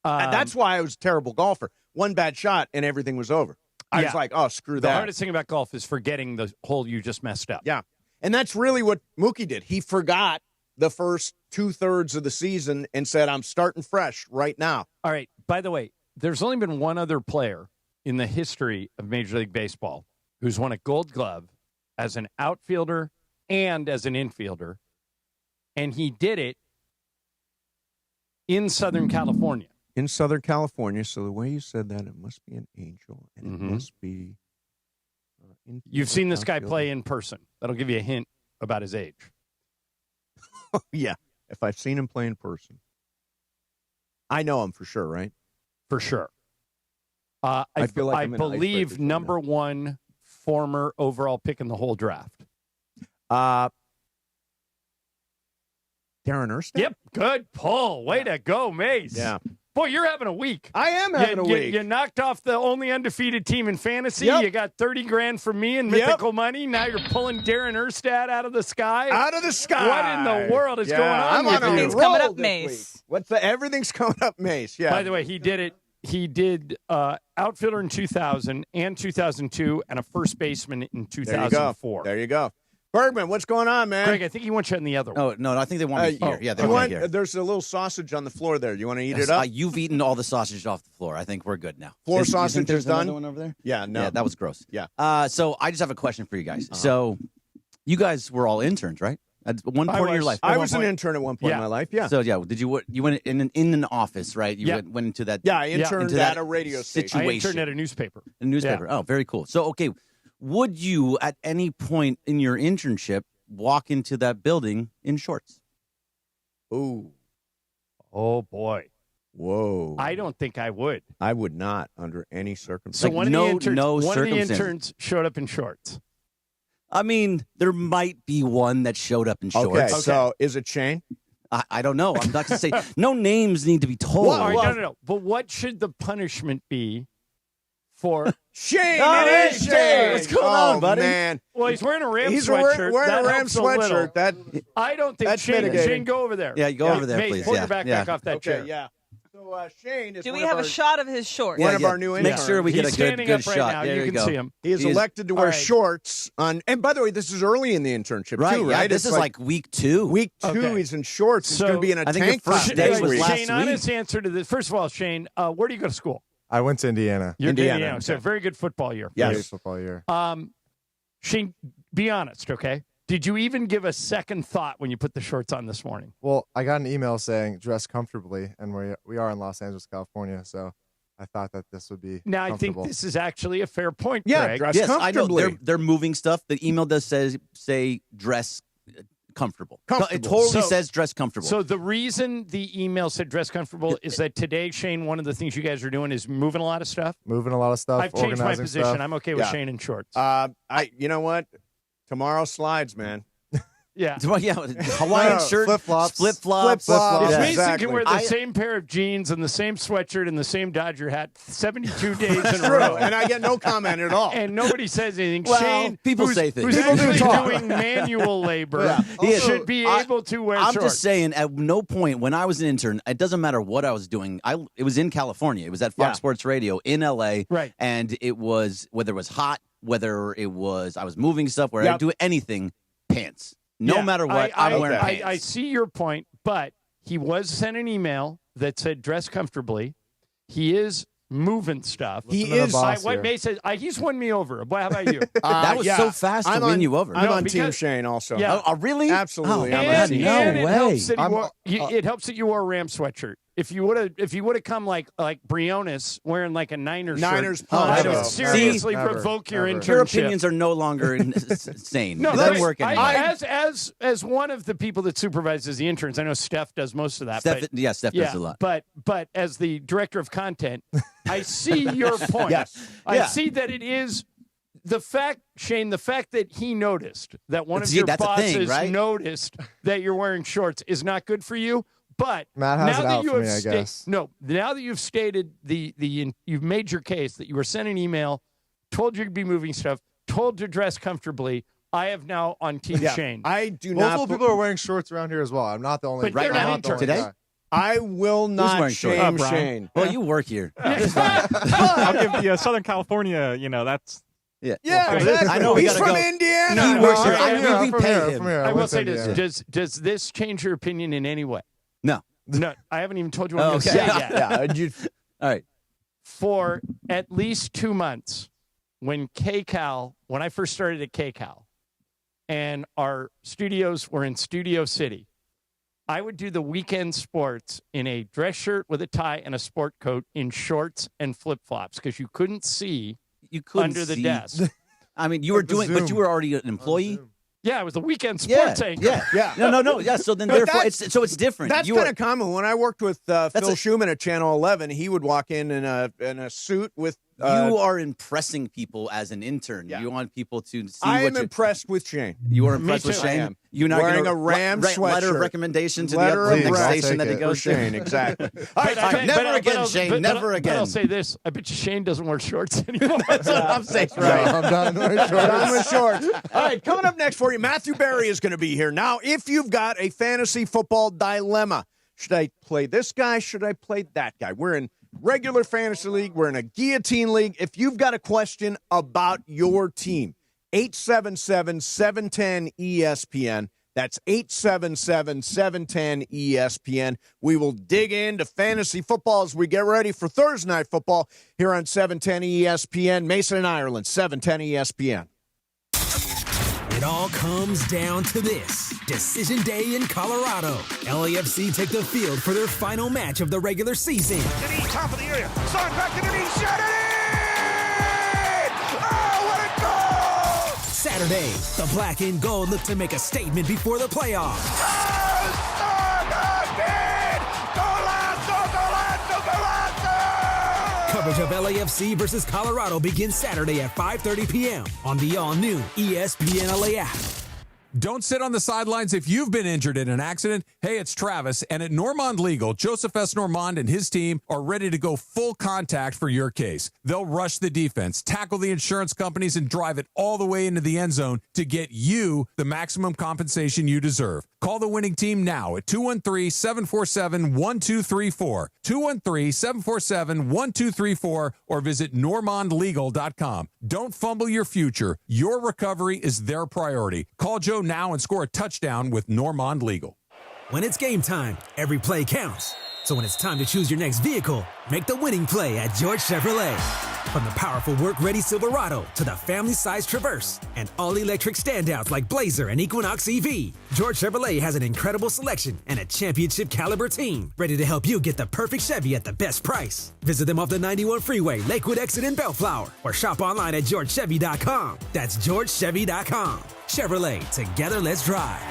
That's why I was a terrible golfer. One bad shot and everything was over. I was like, oh, screw that. The hardest thing about golf is forgetting the hole you just messed up. Yeah. And that's really what Mookie did. He forgot the first 2/3 of the season and said, I'm starting fresh right now. All right. By the way, there's only been one other player in the history of Major League Baseball who's won a Gold Glove as an outfielder and as an infielder. And he did it in Southern California. In Southern California, so the way you said that, it must be an Angel, and it must be... You've seen this guy play in person. That'll give you a hint about his age. Oh, yeah, if I've seen him play in person. I know him for sure, right? For sure. I feel like I believe number one former overall pick in the whole draft. Darren Erstad? Yep, good pull. Way to go, Mace. Yeah. Boy, you're having a week. I am having a week. You knocked off the only undefeated team in fantasy. Yep. You got $30,000 from me in mythical money. Now you're pulling Darren Erstad out of the sky. Out of the sky. What in the world is going on with you? Everything's coming up, Mace. Everything's coming up, Mace. Yeah. By the way, he did it. He did outfielder in 2000 and 2002 and a first baseman in 2004. There you go. Bergman, what's going on, man? Greg, I think he wants you in the other one. Oh, no, I think they want me here. Yeah, they want me here. There's a little sausage on the floor there. You want to eat it up? You've eaten all the sausage off the floor. I think we're good now. Floor sausage is done? Another one over there? Yeah, no. Yeah, that was gross. Yeah. So I just have a question for you guys. So you guys were all interns, right? At one point in your life. I was an intern at one point in my life, yeah. So, did you went in an office, right? You went into that. Yeah, I interned at a radio station. I interned at a newspaper. A newspaper. Oh, very cool. So, okay, would you at any point in your internship walk into that building in shorts? Ooh. Oh, boy. Whoa. I don't think I would. I would not under any circumstance. So one of the interns showed up in shorts. I mean, there might be one that showed up in shorts. Okay, so is it Shane? I don't know. I'm not going to say. No names need to be told. No. But what should the punishment be for Shane? It is Shane. What's going on, buddy? Man. Well, he's wearing a Rams He's sweatshirt. wearing a Rams sweatshirt. I don't think Shane, go over there. Yeah, you go over there, Mate, please. Pull your back off that chair. Yeah. So Shane is Do we have a shot of his shorts? One of our new interns. Make sure we get He's a good standing up shot. right now. There you can see him. He is elected to wear shorts on. And by the way, this is early in the internship, right? too, Yeah, right? this is like week 2. Week 2, he's in shorts. He's going to be in a tank top first day was last Shane, honest answer to this. First of all, Shane, where do you go to school? I went to Indiana. You're Indiana. So very good football year. Yes. Great football year. Shane, be honest, okay? Did you even give a second thought when you put the shorts on this morning? Well, I got an email saying dress comfortably, and we are in Los Angeles, California, so I thought that this would be Now, I think this is actually a fair point, Greg. Dress yes, comfortably. I know they're moving stuff. The email does say dress comfortable. It totally says dress comfortable. So the reason the email said dress comfortable is that today, Shane, one of the things you guys are doing is moving a lot of stuff. I've changed my position. Stuff. I'm okay with Shane in shorts. You know what? Tomorrow slides, man. Yeah. Hawaiian shirt, flip-flops. Flip-flops. Mason can wear the same pair of jeans and the same sweatshirt and the same Dodger hat 72 days in a row. And I get no comment at all. And nobody says anything. Well, Shane, people say things. who's actually doing manual labor, should be able to wear shorts. I'm just saying, at no point when I was an intern, it doesn't matter what I was doing. It was in California. It was at Fox Sports Radio in L.A. Right. And it was, whether it was hot, whether it was I was moving stuff, where I'd do anything, pants. No matter what, I'm wearing pants. I see your point, but he was sent an email that said dress comfortably. He is moving stuff. He is. What May says, he's won me over. Boy, how about you? That was so fast to win you over. I'm on Team Shane also. Yeah. Really? Absolutely. It helps that you wore a Ram sweatshirt. If you would have come like Briones wearing like a Niners shirt, I would seriously provoke your internship. Your opinions are no longer insane. No, it doesn't work anymore. As one of the people that supervises the interns, I know Steph does most of that. Steph does a lot. But as the director of content, I see your point. I see that it is the fact, Shane, that he noticed that one of your bosses noticed that you're wearing shorts is not good for you. But Matt has it out for me, I guess. Now that you've stated you've made your case that you were sent an email, told you to be moving stuff, told to dress comfortably. I have now on Team Shane. I do not. Multiple people are wearing shorts around here as well. I'm not the only. But they're not today. I will not shame Shane. Well, you work here. I'll give the Southern California. That's. Yeah, exactly. I know he's from Indiana. He works here. I'm we pay him. I will say this: does this change your opinion in any way? No, I haven't even told you what I'm going to say yet. All right. For at least 2 months, when I first started at KCAL, and our studios were in Studio City, I would do the weekend sports in a dress shirt with a tie and a sport coat in shorts and flip-flops because you couldn't see under the desk. I mean, you were doing, but you were already an employee. Yeah, it was the weekend sports anchor. Yeah. No. Yeah. So then, therefore, it's different. That's kind of common. When I worked with Phil Schumann at Channel 11, he would walk in a suit with. You are impressing people as an intern. You want people to see. I am impressed with Shane. You are impressed with Shane. You're not wearing a Ram sweatshirt. Letter of recommendation to the upcoming station that he goes to. Shane, exactly. Never again, Shane. Never again. But I'll say this: I bet you Shane doesn't wear shorts anymore. That's what I'm saying. Right. I'm done with shorts. All right, coming up next for you, Matthew Berry is going to be here. Now, if you've got a fantasy football dilemma, should I play this guy? Should I play that guy? We're in regular fantasy league. We're in a guillotine league. If you've got a question about your team, 877-710-ESPN. That's 877-710-ESPN. We will dig into fantasy football as we get ready for Thursday Night Football here on 710 ESPN. Mason and Ireland, 710 ESPN. It all comes down to this. Decision Day in Colorado. LAFC take the field for their final match of the regular season. The knee, top of the area. Son back to the knee, shot it in! Oh, what a goal! Saturday, the black and gold look to make a statement before the playoffs. Coverage of LAFC versus Colorado begins Saturday at 5:30 p.m. on the all-new ESPN LA app. Don't sit on the sidelines if you've been injured in an accident. Hey, it's Travis, and at Normand Legal, Joseph S. Normand and his team are ready to go full contact for your case. They'll rush the defense, tackle the insurance companies, and drive it all the way into the end zone to get you the maximum compensation you deserve. Call the winning team now at 213-747-1234, 213-747-1234, or visit normandlegal.com. Don't fumble your future. Your recovery is their priority. Call Joe now and score a touchdown with Normand Legal. When it's game time, every play counts. So when it's time to choose your next vehicle, make the winning play at George Chevrolet. From the powerful work-ready Silverado to the family-sized Traverse and all-electric standouts like Blazer and Equinox EV, George Chevrolet has an incredible selection and a championship-caliber team ready to help you get the perfect Chevy at the best price. Visit them off the 91 Freeway, Lakewood Exit in Bellflower, or shop online at georgechevy.com. That's georgechevy.com. Chevrolet, together let's drive.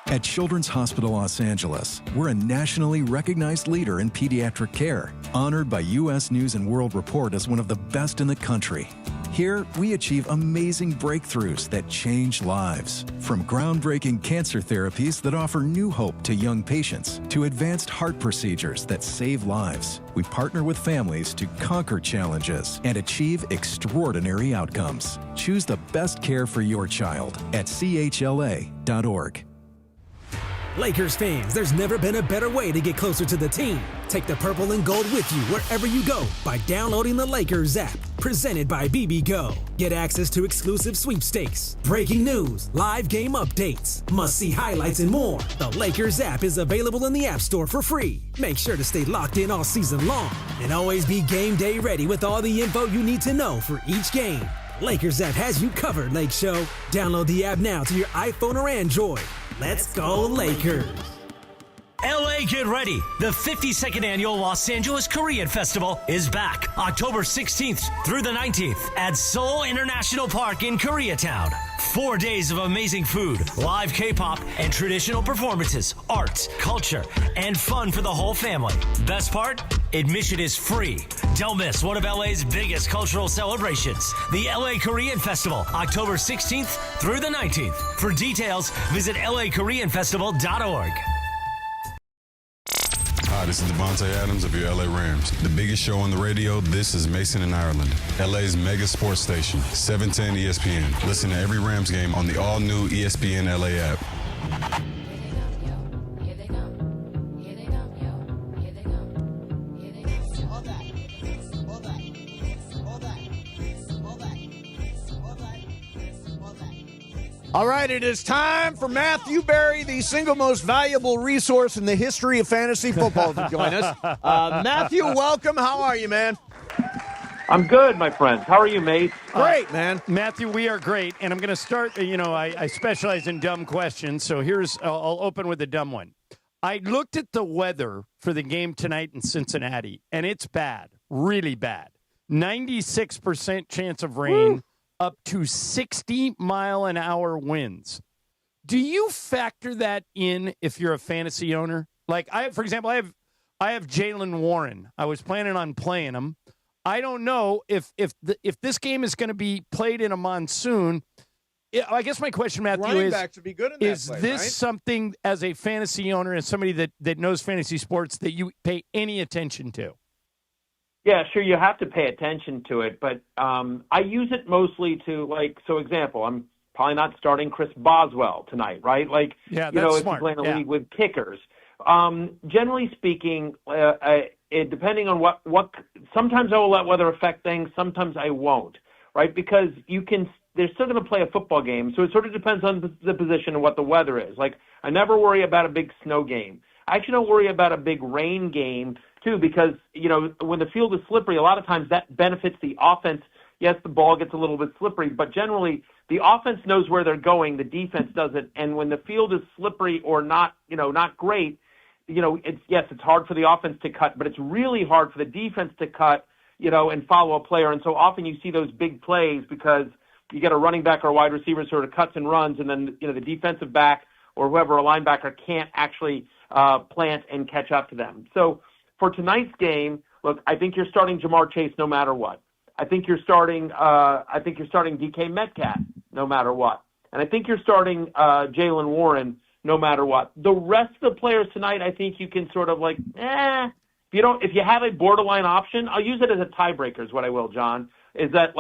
At Children's Hospital Los Angeles, we're a nationally recognized leader in pediatric care, honored by U.S. News & World Report as one of the best in the country. Here, we achieve amazing breakthroughs that change lives. From groundbreaking cancer therapies that offer new hope to young patients, to advanced heart procedures that save lives, we partner with families to conquer challenges and achieve extraordinary outcomes. Choose the best care for your child at chla.org. Lakers fans, there's never been a better way to get closer to the team. Take the purple and gold with you wherever you go by downloading the Lakers app. Presented by BBGO. Get access to exclusive sweepstakes, breaking news, live game updates, must-see highlights, and more. The Lakers app is available in the App Store for free. Make sure to stay locked in all season long and always be game day ready with all the info you need to know for each game. Lakers app has you covered, Lake Show. Download the app now to your iPhone or Android. Let's go Lakers. LA, get ready. The 52nd annual Los Angeles Korean Festival is back October 16th through the 19th at Seoul International Park in Koreatown. 4 days of amazing food, live K-pop, and traditional performances, arts, culture, and fun for the whole family. Best part? Admission is free. Don't miss one of LA's biggest cultural celebrations, the LA Korean Festival, October 16th through the 19th. For details, visit lakoreanfestival.org. Hi, this is Devontae Adams of your LA Rams. The biggest show on the radio, this is Mason in Ireland. LA's mega sports station, 710 ESPN. Listen to every Rams game on the all-new ESPN LA app. All right, it is time for Matthew Berry, the single most valuable resource in the history of fantasy football, to join us. Matthew, welcome. How are you, man? I'm good, my friends. How are you, mate? Great, man. Matthew, we are great. And I'm going to start, I specialize in dumb questions, so I'll open with a dumb one. I looked at the weather for the game tonight in Cincinnati, and it's bad, really bad. 96% chance of rain. Woo. Up to 60-mile-an-hour winds. Do you factor that in if you're a fantasy owner? Like, for example, I have Jaylen Warren. I was planning on playing him. I don't know if this game is going to be played in a monsoon. I guess my question, Matthew, running backs would be good in that is play, this right? something as a fantasy owner, as somebody that knows fantasy sports, that you pay any attention to? Yeah, sure, you have to pay attention to it, but I use it mostly to, example, I'm probably not starting Chris Boswell tonight, right? That's if smart. you're playing a league with kickers. Generally speaking, depending on what, sometimes I will let weather affect things, sometimes I won't, right? Because they're still going to play a football game, so it sort of depends on the position and what the weather is. I never worry about a big snow game. I actually don't worry about a big rain game, too, because, when the field is slippery, a lot of times that benefits the offense. Yes, the ball gets a little bit slippery, but generally the offense knows where they're going, the defense doesn't. And when the field is slippery or not great, it's hard for the offense to cut, but it's really hard for the defense to cut, and follow a player. And so often you see those big plays because you get a running back or a wide receiver sort of cuts and runs, and then, the defensive back or whoever, a linebacker, can't actually plant and catch up to them. So for tonight's game, look, I think you're starting Jamar Chase no matter what. I think you're starting DK Metcalf no matter what. And I think you're starting Jaylen Warren no matter what. The rest of the players tonight, I think you can sort of if you have a borderline option, I'll use it as a tiebreaker is what I will, John, is that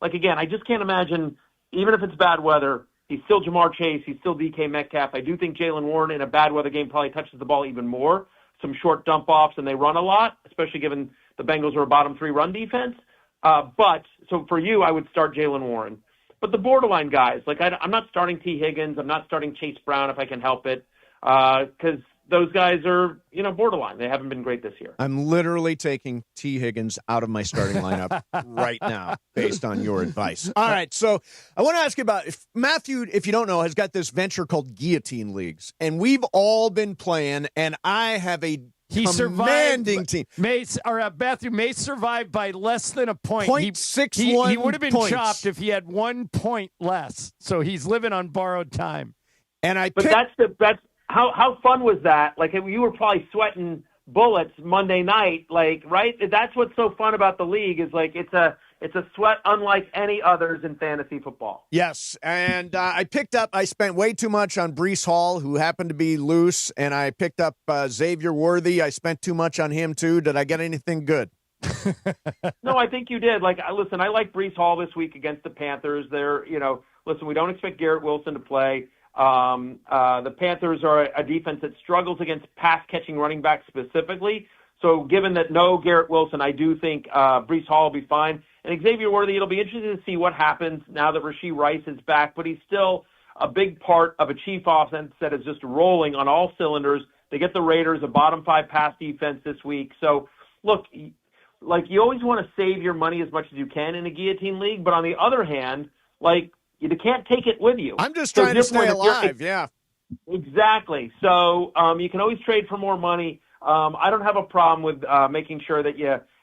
again, I just can't imagine, even if it's bad weather, he's still Jamar Chase, he's still DK Metcalf. I do think Jaylen Warren in a bad weather game probably touches the ball even more. Some short dump offs, and they run a lot, especially given the Bengals are a bottom 3 run defense. So for you, I would start Jaylen Warren. But the borderline guys, I'm not starting T. Higgins. I'm not starting Chase Brown if I can help it. Because, those guys are, borderline. They haven't been great this year. I'm literally taking T. Higgins out of my starting lineup right now based on your advice. All right, so I want to ask you about Matthew, if you don't know, has got this venture called Guillotine Leagues, and we've all been playing, and I have a commanding team. Matthew May survived by less than a point. 0.61 He would have been points. chopped if he had 1 point less. So he's living on borrowed time. And that's how fun was that? Like, you were probably sweating bullets Monday night, like, right? That's what's so fun about the league is like it's a sweat unlike any others in fantasy football. Yes, and I spent way too much on Breece Hall, who happened to be loose, and I picked up Xavier Worthy. I spent too much on him, too. Did I get anything good? No, I think you did. Like, listen, I like Breece Hall this week against the Panthers. Listen, we don't expect Garrett Wilson to play. The Panthers are a defense that struggles against pass-catching running backs specifically. So given that no Garrett Wilson, I do think Breece Hall will be fine. And Xavier Worthy, it'll be interesting to see what happens now that Rashee Rice is back. But he's still a big part of a Chief offense that is just rolling on all cylinders. They get the Raiders, a bottom 5 pass defense this week. So, look, like, you always want to save your money as much as you can in a guillotine league. But on the other hand, like, you can't take it with you. I'm just trying to stay alive, yeah. Exactly. So you can always trade for more money. I don't have a problem with making sure that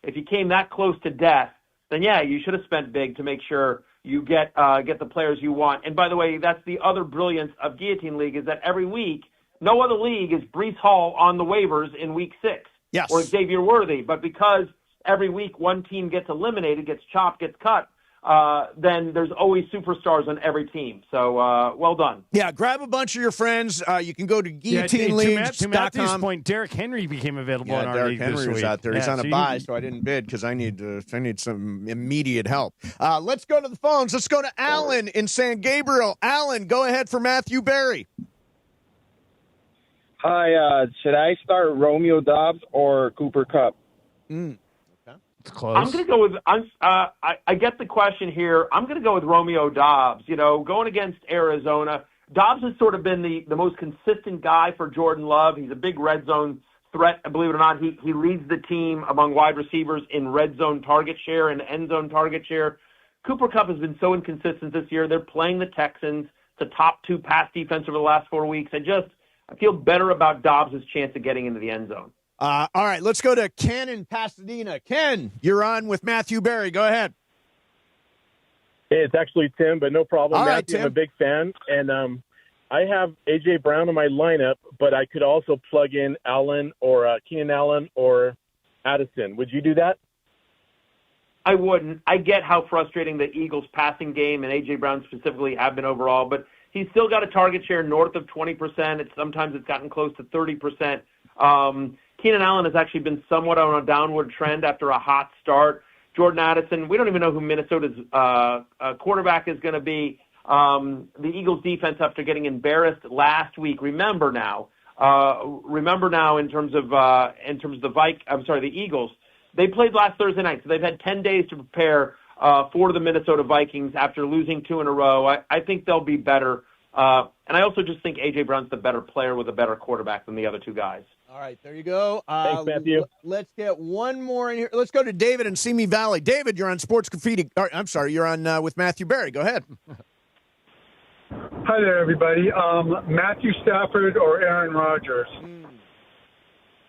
if you came that close to death, then, yeah, you should have spent big to make sure you get the players you want. And, by the way, that's the other brilliance of Guillotine League is that every week, no other league is Breece Hall on the waivers in Week 6 or Xavier Worthy. But because every week one team gets eliminated, gets chopped, gets cut, then there's always superstars on every team. So, well done. Yeah, grab a bunch of your friends. You can go to guillotineleagues.com. To Matthew's point, Derrick Henry became available in our league Derrick Henry this was week. out there. He's on a bye, so I didn't bid because I need some immediate help. Let's go to the phones. Let's go to Alan in San Gabriel. Alan, go ahead for Matthew Berry. Hi, should I start Romeo Doubs or Cooper Kupp? It's close. I'm going to go with I get the question here. I'm going to go with Romeo Doubs. Going against Arizona, Doubs has sort of been the most consistent guy for Jordan Love. He's a big red zone threat. Believe it or not, he leads the team among wide receivers in red zone target share and end zone target share. Cooper Kupp has been so inconsistent this year. They're playing the Texans, the top 2 pass defense over the last 4 weeks. I feel better about Dobbs' chance of getting into the end zone. All right, let's go to Ken in Pasadena. Ken, you're on with Matthew Berry. Go ahead. Hey, it's actually Tim, but no problem. All right, Matthew, Tim. I'm a big fan, and I have A.J. Brown in my lineup, but I could also plug in Allen or Keenan Allen or Addison. Would you do that? I wouldn't. I get how frustrating the Eagles' passing game and A.J. Brown specifically have been overall, but he's still got a target share north of 20%. Sometimes it's gotten close to 30%. Keenan Allen has actually been somewhat on a downward trend after a hot start. Jordan Addison, we don't even know who Minnesota's quarterback is going to be. The Eagles' defense, after getting embarrassed last week, remember now in terms of the Eagles, they played last Thursday night, so they've had 10 days to prepare for the Minnesota Vikings after losing 2 in a row. I think they'll be better. And I also just think A.J. Brown's the better player with a better quarterback than the other 2 guys. All right, there you go. Thanks, Matthew. Let's get one more in here. Let's go to David in Simi Valley. David, you're on Sports Graffiti. I'm sorry, you're on with Matthew Berry. Go ahead. Hi there, everybody. Matthew Stafford or Aaron Rodgers?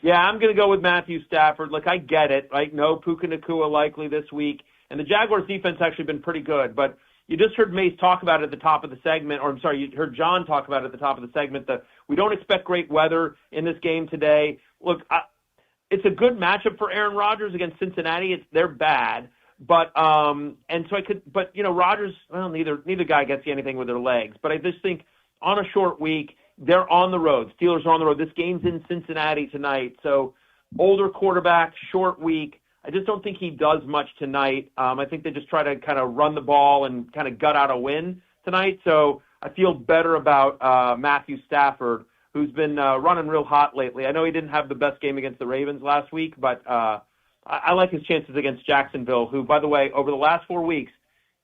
Yeah, I'm going to go with Matthew Stafford. Look, I get it, right? No Puka Nacua likely this week. And the Jaguars' defense has actually been pretty good. But you just heard Mace talk about it at the top of the segment, or I'm sorry, you heard John talk about it at the top of the segment, that we don't expect great weather in this game today. Look, it's a good matchup for Aaron Rodgers against Cincinnati. They're bad. But Rodgers, well, neither guy gets you anything with their legs. But I just think on a short week, they're on the road. Steelers are on the road. This game's in Cincinnati tonight. So older quarterback, short week. I just don't think he does much tonight. I think they just try to kind of run the ball and kind of gut out a win tonight. So I feel better about Matthew Stafford, who's been running real hot lately. I know he didn't have the best game against the Ravens last week, but I like his chances against Jacksonville, who, by the way, over the last 4 weeks,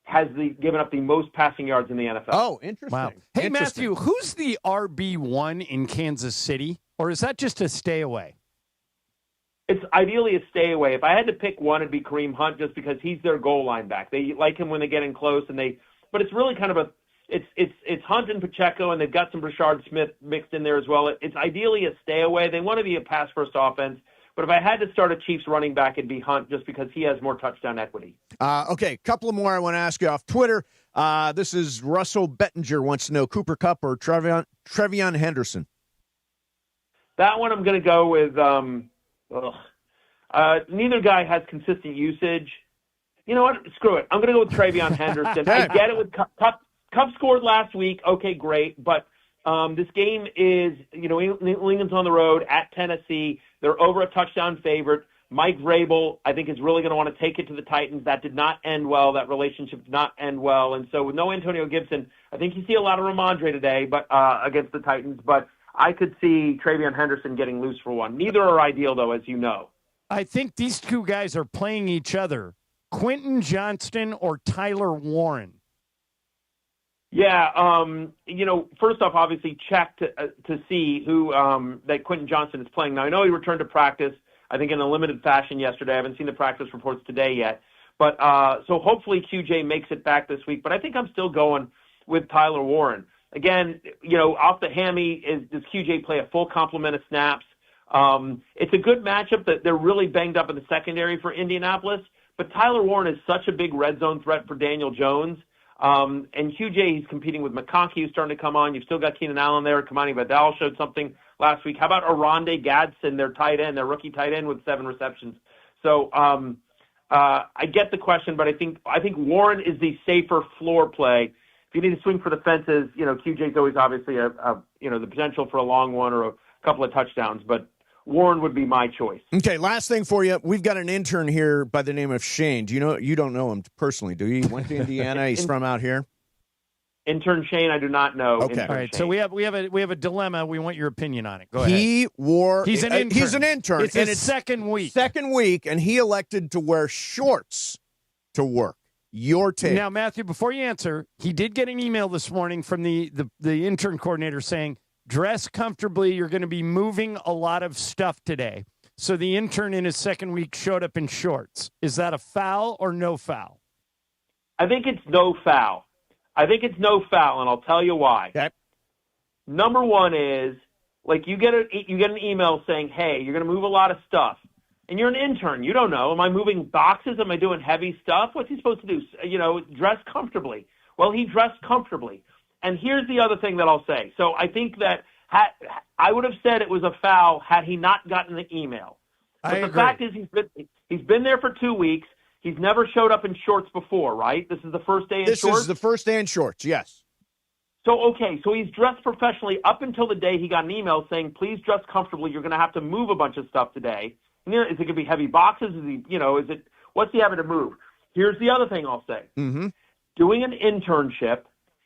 has given up the most passing yards in the NFL. Oh, interesting. Wow. Hey, Matthew, who's the RB1 in Kansas City? Or is that just a stay away? It's ideally a stay away. If I had to pick one, it'd be Kareem Hunt, just because he's their goal line back. They like him when they get in close, but it's really kind of it's Hunt and Pacheco, and they've got some Rashard Smith mixed in there as well. It's ideally a stay away. They want to be a pass first offense, but if I had to start a Chiefs running back, it'd be Hunt, just because he has more touchdown equity. Okay, a couple of more I want to ask you off Twitter. This is Russell Bettinger wants to know Cooper Kupp or Trevion Henderson. That one I'm going to go with. Neither guy has consistent usage. You know what? Screw it. I'm going to go with Trevion Henderson. I get it with Kupp. Kupp scored last week. Okay, great. But this game is, New England's on the road at Tennessee. They're over a touchdown favorite. Mike Vrabel, I think, is really going to want to take it to the Titans. That did not end well. That relationship did not end well. And so with no Antonio Gibson, I think you see a lot of Ramondre today, but against the Titans. But I could see Trevion Henderson getting loose for one. Neither are ideal, though, as you know. I think these two guys are playing each other. Quentin Johnston or Tyler Warren? Yeah, first off, obviously check to see who that Quentin Johnston is playing. Now, I know he returned to practice, I think, in a limited fashion yesterday. I haven't seen the practice reports today yet. But so hopefully QJ makes it back this week. But I think I'm still going with Tyler Warren. Again, off the hammy, does QJ play a full complement of snaps? It's a good matchup that they're really banged up in the secondary for Indianapolis. But Tyler Warren is such a big red zone threat for Daniel Jones. And QJ, he's competing with McConkey, who's starting to come on. You've still got Keenan Allen there. Kamani Vidal showed something last week. How about Aronde Gadsden, their tight end, their rookie tight end with 7 receptions? So I get the question, but I think Warren is the safer floor play. If you need to swing for the fences, QJ's always obviously the potential for a long one or a couple of touchdowns, but Warren would be my choice. Okay, last thing for you. We've got an intern here by the name of Shane. You don't know him personally, do you? He went to Indiana. He's from out here. Intern Shane, I do not know. Okay. All right. So we have a dilemma. We want your opinion on it. Go ahead. He's an intern. He's an intern. It's his second week. Second week, and he elected to wear shorts to work. Your take. Now, Matthew, before you answer, he did get an email this morning from the intern coordinator saying, dress comfortably. You're going to be moving a lot of stuff today. So the intern in his second week showed up in shorts. Is that a foul or no foul? I think it's no foul. And I'll tell you why. Okay. Number one is, you get an email saying, hey, you're going to move a lot of stuff. And you're an intern. You don't know. Am I moving boxes? Am I doing heavy stuff? What's he supposed to do? Dress comfortably. Well, he dressed comfortably. And here's the other thing that I'll say. So I think that I would have said it was a foul had he not gotten the email. But the fact is he's been there for 2 weeks. He's never showed up in shorts before, right? This is the first day in shorts? This is the first day in shorts, yes. So he's dressed professionally up until the day he got an email saying, please dress comfortably. You're going to have to move a bunch of stuff today. Is it going to be heavy boxes? What's he having to move? Here's the other thing I'll say. Mm-hmm. Doing an internship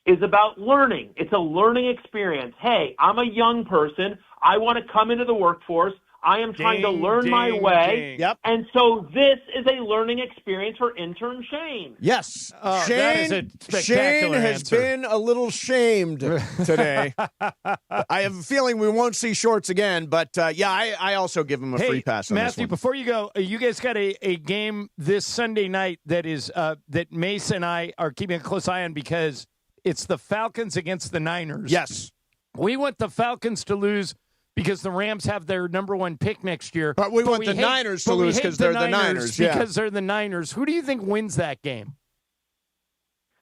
is about learning. It's a learning experience. Hey, I'm a young person. I want to come into the workforce. I am trying to learn my way. Yep. And so this is a learning experience for intern Shane. Yes. Shane has been a little shamed today. I have a feeling we won't see shorts again, but I also give him a free pass on Matthew, this one. before you go, you guys got a game this Sunday night that is that Mace and I are keeping a close eye on because it's the Falcons against the Niners. Yes. We want the Falcons to lose because the Rams have their number 1 pick next year. But we want the Niners to lose because they're the Niners. Because they're the Niners. Who do you think wins that game?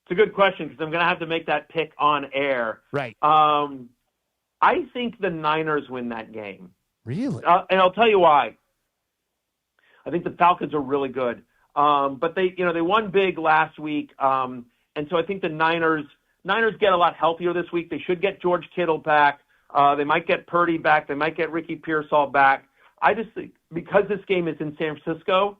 It's a good question because I'm going to have to make that pick on air. Right. I think the Niners win that game. Really? And I'll tell you why. I think the Falcons are really good. But they won big last week. And so I think the Niners get a lot healthier this week. They should get George Kittle back. They might get Purdy back. They might get Ricky Pearsall back. I just think because this game is in San Francisco,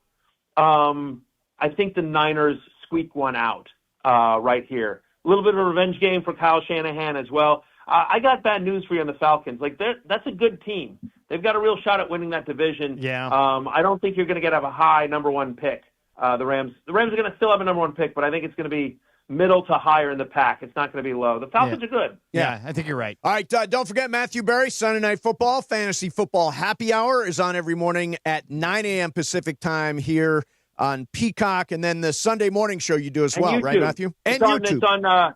I think the Niners squeak one out right here. A little bit of a revenge game for Kyle Shanahan as well. I got bad news for you on the Falcons. That's a good team. They've got a real shot at winning that division. Yeah. I don't think you're going to have a high number 1 pick. The Rams are going to still have a number 1 pick, but I think it's going to be middle to higher in the pack. It's not going to be low. The Falcons are good. Yeah, I think you're right. All right, don't forget Matthew Berry, Sunday Night Football, Fantasy Football Happy Hour is on every morning at 9 a.m. Pacific time here on Peacock, and then the Sunday morning show you do as well, YouTube. right, Matthew? And YouTube.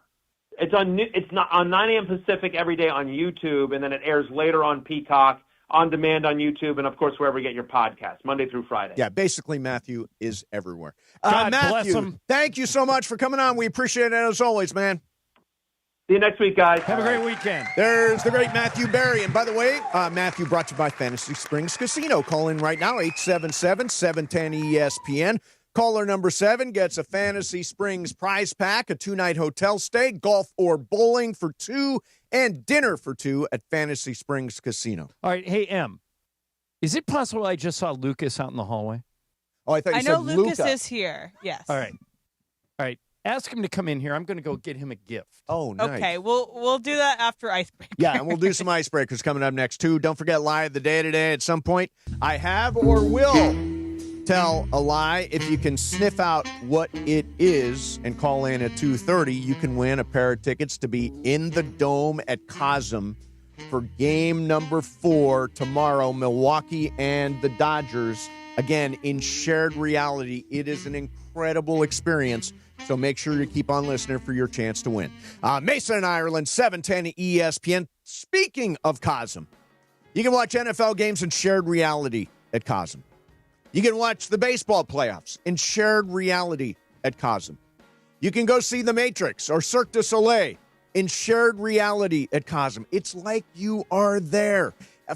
It's not on 9 a.m. Pacific every day on YouTube, and then it airs later on Peacock, on demand on YouTube, and of course wherever you get your podcasts, Monday through Friday. Yeah, basically Matthew is everywhere. God Matthew, bless him. Thank you so much for coming on. We appreciate it as always, man. See you next week, guys. Have a great weekend. There's the great Matthew Berry. And by the way, Matthew brought to you by Fantasy Springs Casino. Call in right now, 877-710-ESPN. Caller number 7 gets a Fantasy Springs prize pack, a 2-night hotel stay, golf or bowling for 2, and dinner for 2 at Fantasy Springs Casino. All right. Hey, M, is it possible I just saw Lucas out in the hallway? Oh, I thought you said know Lucas Luca. is here. Yes. All right. Ask him to come in here. I'm going to go get him a gift. Oh, nice. Okay, we'll do that after Icebreaker. Yeah, and we'll do some icebreakers coming up next, too. Don't forget Lie of the Day today at some point. I have or will tell a lie. If you can sniff out what it is and call in at 2:30, you can win a pair of tickets to be in the Dome at Cosm for game number 4 tomorrow, Milwaukee and the Dodgers. Again, in shared reality, it is an incredible experience. So make sure you keep on listening for your chance to win. Mason and Ireland, 710 ESPN. Speaking of Cosm, you can watch NFL games in shared reality at Cosm. You can watch the baseball playoffs in shared reality at Cosm. You can go see The Matrix or Cirque du Soleil in shared reality at Cosm. It's like you are there.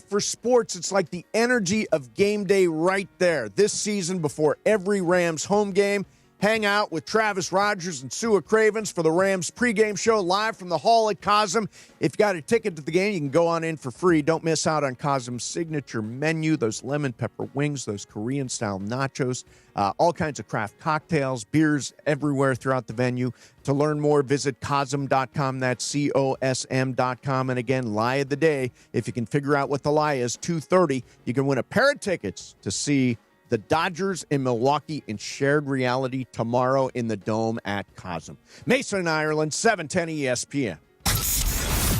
For sports, it's like the energy of game day right there. This season, before every Rams home game, hang out with Travis Rogers and Sua Cravens for the Rams pregame show live from the hall at Cosm. If you got a ticket to the game, you can go on in for free. Don't miss out on Cosm's signature menu, those lemon pepper wings, those Korean-style nachos, all kinds of craft cocktails, beers everywhere throughout the venue. To learn more, visit Cosm.com. That's COSM.com. And again, lie of the day. If you can figure out what the lie is, 2:30, you can win a pair of tickets to see the Dodgers in Milwaukee in shared reality tomorrow in the Dome at Cosm. Mason and Ireland, 710 ESPN.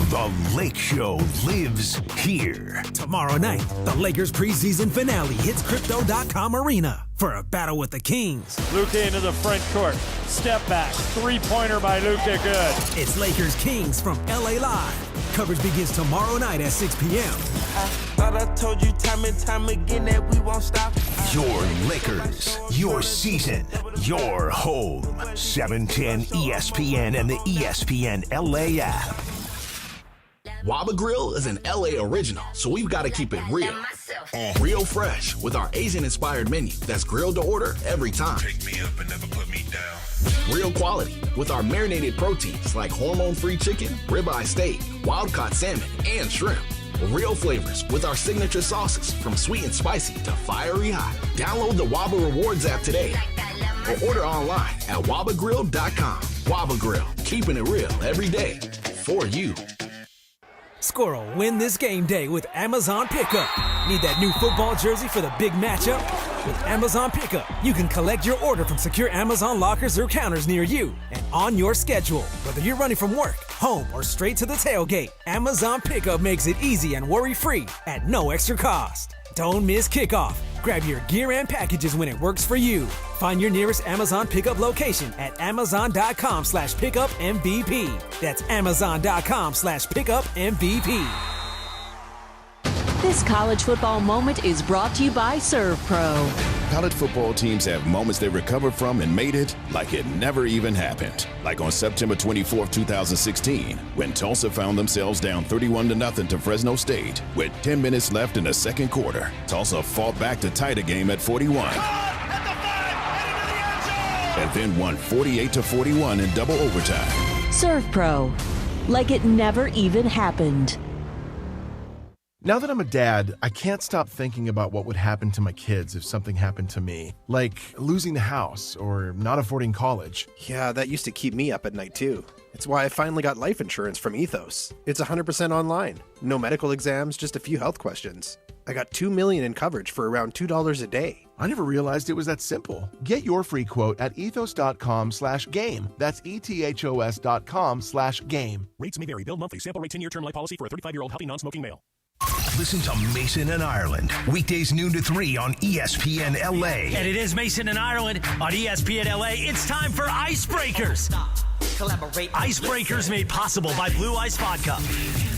The Lake Show lives here. Tomorrow night, the Lakers preseason finale hits Crypto.com Arena for a battle with the Kings. Luka into the front court. Step back. 3-pointer by Luka. Good. It's Lakers Kings from LA Live. Coverage begins tomorrow night at 6 p.m. I thought I told you time and time again that we won't stop. Your Lakers, your season, your home. 710 ESPN and the ESPN LA app. Waba Grill is an LA original, so we've got to keep it real. Real fresh with our Asian-inspired menu that's grilled to order every time. Pick me up and never put me down. Real quality with our marinated proteins like hormone-free chicken, ribeye steak, wild-caught salmon, and shrimp. Real flavors with our signature sauces from sweet and spicy to fiery hot. Download the Waba Rewards app today or order online at wabagrill.com. Waba Grill, keeping it real every day for you. Score a win this game day with Amazon Pickup. Need that new football jersey for the big matchup? With Amazon Pickup, you can collect your order from secure Amazon lockers or counters near you and on your schedule. Whether you're running from work, home, or straight to the tailgate, Amazon Pickup makes it easy and worry-free at no extra cost. Don't miss kickoff. Grab your gear and packages when it works for you. Find your nearest Amazon Pickup location at amazon.com/pickupmvp. That's amazon.com/pickupmvp. This college football moment is brought to you by Serve Pro. College football teams have moments they recovered from and made it like it never even happened. Like on September 24th, 2016, when Tulsa found themselves down 31-0 to Fresno State. With 10 minutes left in the second quarter, Tulsa fought back to tie the game at 41. And then won 48-41 in double overtime. Serve Pro. Like it never even happened. Now that I'm a dad, I can't stop thinking about what would happen to my kids if something happened to me. Like losing the house or not affording college. Yeah, that used to keep me up at night too. It's why I finally got life insurance from Ethos. It's 100% online. No medical exams, just a few health questions. I got $2 million in coverage for around $2 a day. I never realized it was that simple. Get your free quote at ethos.com/game. That's ethos.com/game. Rates may vary. Bill monthly. Sample rate 10-year term life policy for a 35-year-old healthy non-smoking male. Listen to Mason and Ireland, weekdays noon to 3 on ESPN LA. And it is Mason and Ireland on ESPN LA. It's time for Icebreakers. Icebreakers made possible by Blue Ice Vodka,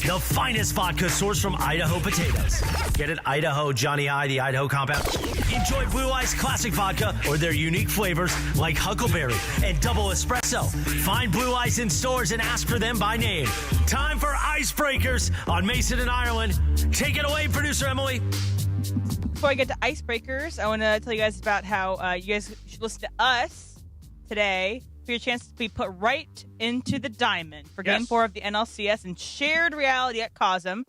the finest vodka sourced from Idaho potatoes. Get it? Idaho, Johnny I, the Idaho compound. Enjoy Blue Ice Classic Vodka or their unique flavors like Huckleberry and Double Espresso. Find Blue Ice in stores and ask for them by name. Time for Icebreakers on Mason and Ireland. Take it away, producer Emily. Before I get to Icebreakers, I want to tell you guys about how you guys should listen to us today for your chance to be put right into the diamond for Game 4 of the NLCS and shared reality at Cosm.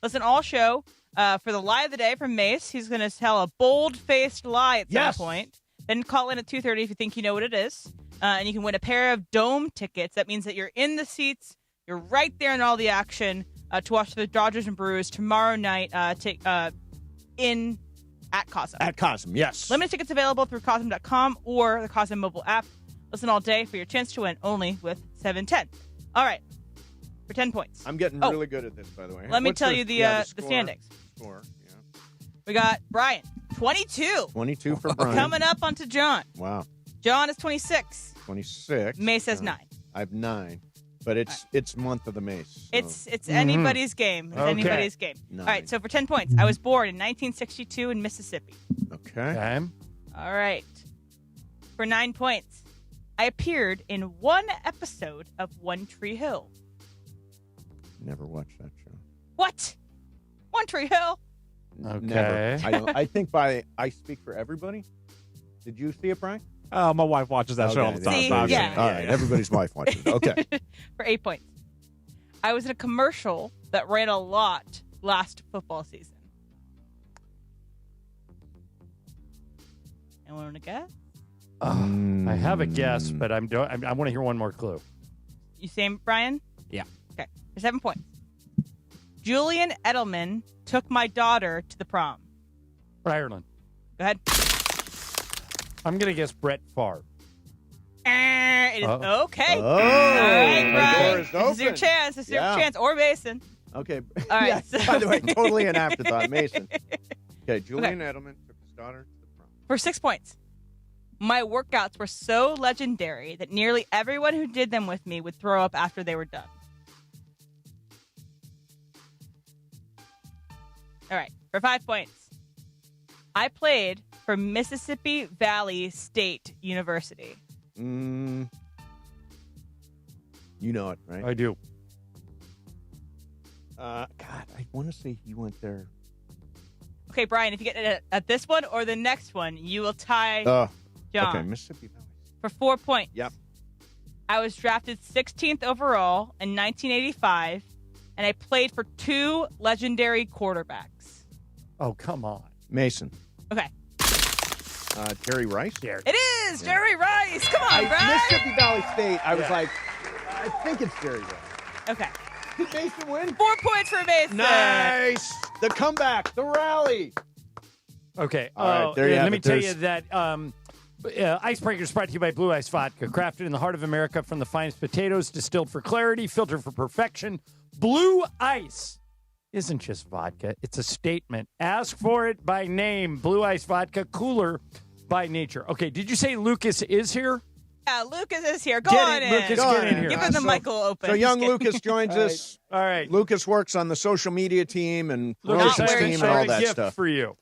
Listen all show for the lie of the day from Mace. He's going to tell a bold-faced lie at some point. Then call in at 2:30 if you think you know what it is. And you can win a pair of dome tickets. That means that you're in the seats. You're right there in all the action to watch the Dodgers and Brewers tomorrow night at Cosm. At Cosm, yes. Limited tickets available through Cosm.com or the Cosm mobile app. Listen all day for your chance to win only with 710. All right. For 10 points. I'm getting really good at this, by the way. Let me tell you the standings. Score, yeah. We got Brian, 22. 22 for Brian. Coming up onto John. Wow. John is 26. 26. Mace has 9. I have 9. But it's month of the Mace. So. It's anybody's game. It's anybody's game. 9. All right, so for 10 points, I was born in 1962 in Mississippi. Okay. All right. For 9 points, I appeared in one episode of One Tree Hill. Never watched that show. What? One Tree Hill? Okay. Never. I think I speak for everybody. Did you see it, Brian? My wife watches that show all the time. See, All right, everybody's wife watches it. Okay. For 8 points. I was in a commercial that ran a lot last football season. Anyone want to guess? I have a guess, but I want to hear one more clue. You same, Brian? Yeah. Okay. For 7 points. Julian Edelman took my daughter to the prom. Ireland. Go ahead. I'm going to guess Brett Favre. It is okay. Oh, all right, Brian. the door is This is your open. chance. This is your chance. Or Mason. Okay. All right. Yeah, So by the way, totally an afterthought, Mason. Okay, Julian Edelman took his daughter to the prom. For 6 points. My workouts were so legendary that nearly everyone who did them with me would throw up after they were done. All right. For 5 points. I played for Mississippi Valley State University. You know it, right? I do. God, I want to say he went there. Okay, Brian, if you get it at this one or the next one, you will tie John. Okay, Mississippi Valley. For 4 points. Yep. I was drafted 16th overall in 1985, and I played for 2 legendary quarterbacks. Oh, come on. Mason. Okay. Jerry Rice? It is Jerry Rice. Come on, Brian. Mississippi Valley State. I was like, I think it's Jerry Rice. Okay. Did Mason win? 4 points for Mason. Nice. The comeback. The rally. Okay. All right, there you have let me it. tell you that Icebreakers is brought to you by Blue Ice Vodka, crafted in the heart of America from the finest potatoes, distilled for clarity, filtered for perfection. Blue Ice isn't just vodka. It's a statement. Ask for it by name. Blue Ice Vodka, cooler by nature. Okay, did you say Lucas is here? Yeah, Lucas is here. Go on in. Lucas, get in here. Give him the Michael open. So young Lucas joins us. All right. Lucas works on the social media team and Lucas, promotions team and I all have a that gift stuff. for you.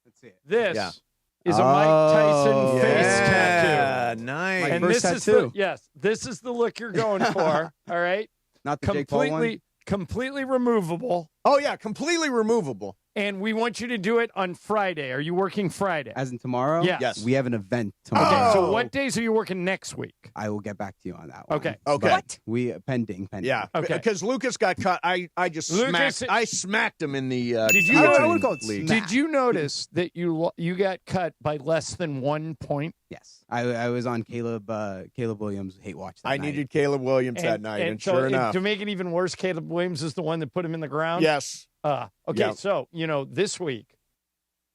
Let's see it. This is a Mike Tyson face tattoo. Nice. And first this tattoo. this is the look you're going for. All right. Not the Jake Paul one? Completely removable. Oh, yeah, completely removable. And we want you to do it on Friday. Are you working Friday? As in tomorrow? Yes. We have an event tomorrow. Okay, so what days are you working next week? I will get back to you on that one. Okay. Okay. What? We pending. Yeah. Okay. Because Lucas got cut. I just smacked him in the Did you I wouldn't call it league. smack. Did you notice that you got cut by less than 1 point? Yes. I was on Caleb Williams' hate watch that I night. needed Caleb Williams that night, and so sure enough. to make it even worse, Caleb Williams is the one that put him in the ground? Yes. Okay, Yep. so, this week,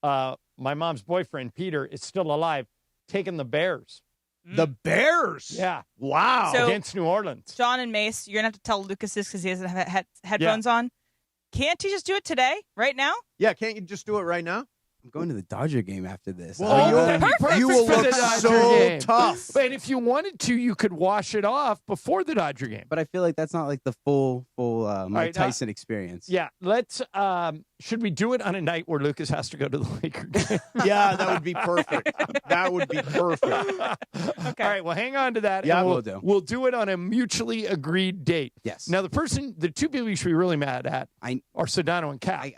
my mom's boyfriend, Peter, is still alive, taking the Bears. The Bears? Yeah. Wow. So, against New Orleans. John and Mace, you're going to have to tell Lucas this because he doesn't have headphones on. Can't he just do it today, right now? Yeah, can't you just do it right now? I'm going to the Dodger game after this. Well, you will look so tough. And if you wanted to, you could wash it off before the Dodger game. But I feel like that's not like the full Mike Tyson experience. Yeah, let's. Should we do it on a night where Lucas has to go to the Lakers game? Yeah, that would be perfect. That would be perfect. Okay. All right, well, hang on to that. Yeah, and we'll do. We'll do it on a mutually agreed date. Yes. Now, the two people you should be really mad at are Sedano and Cap.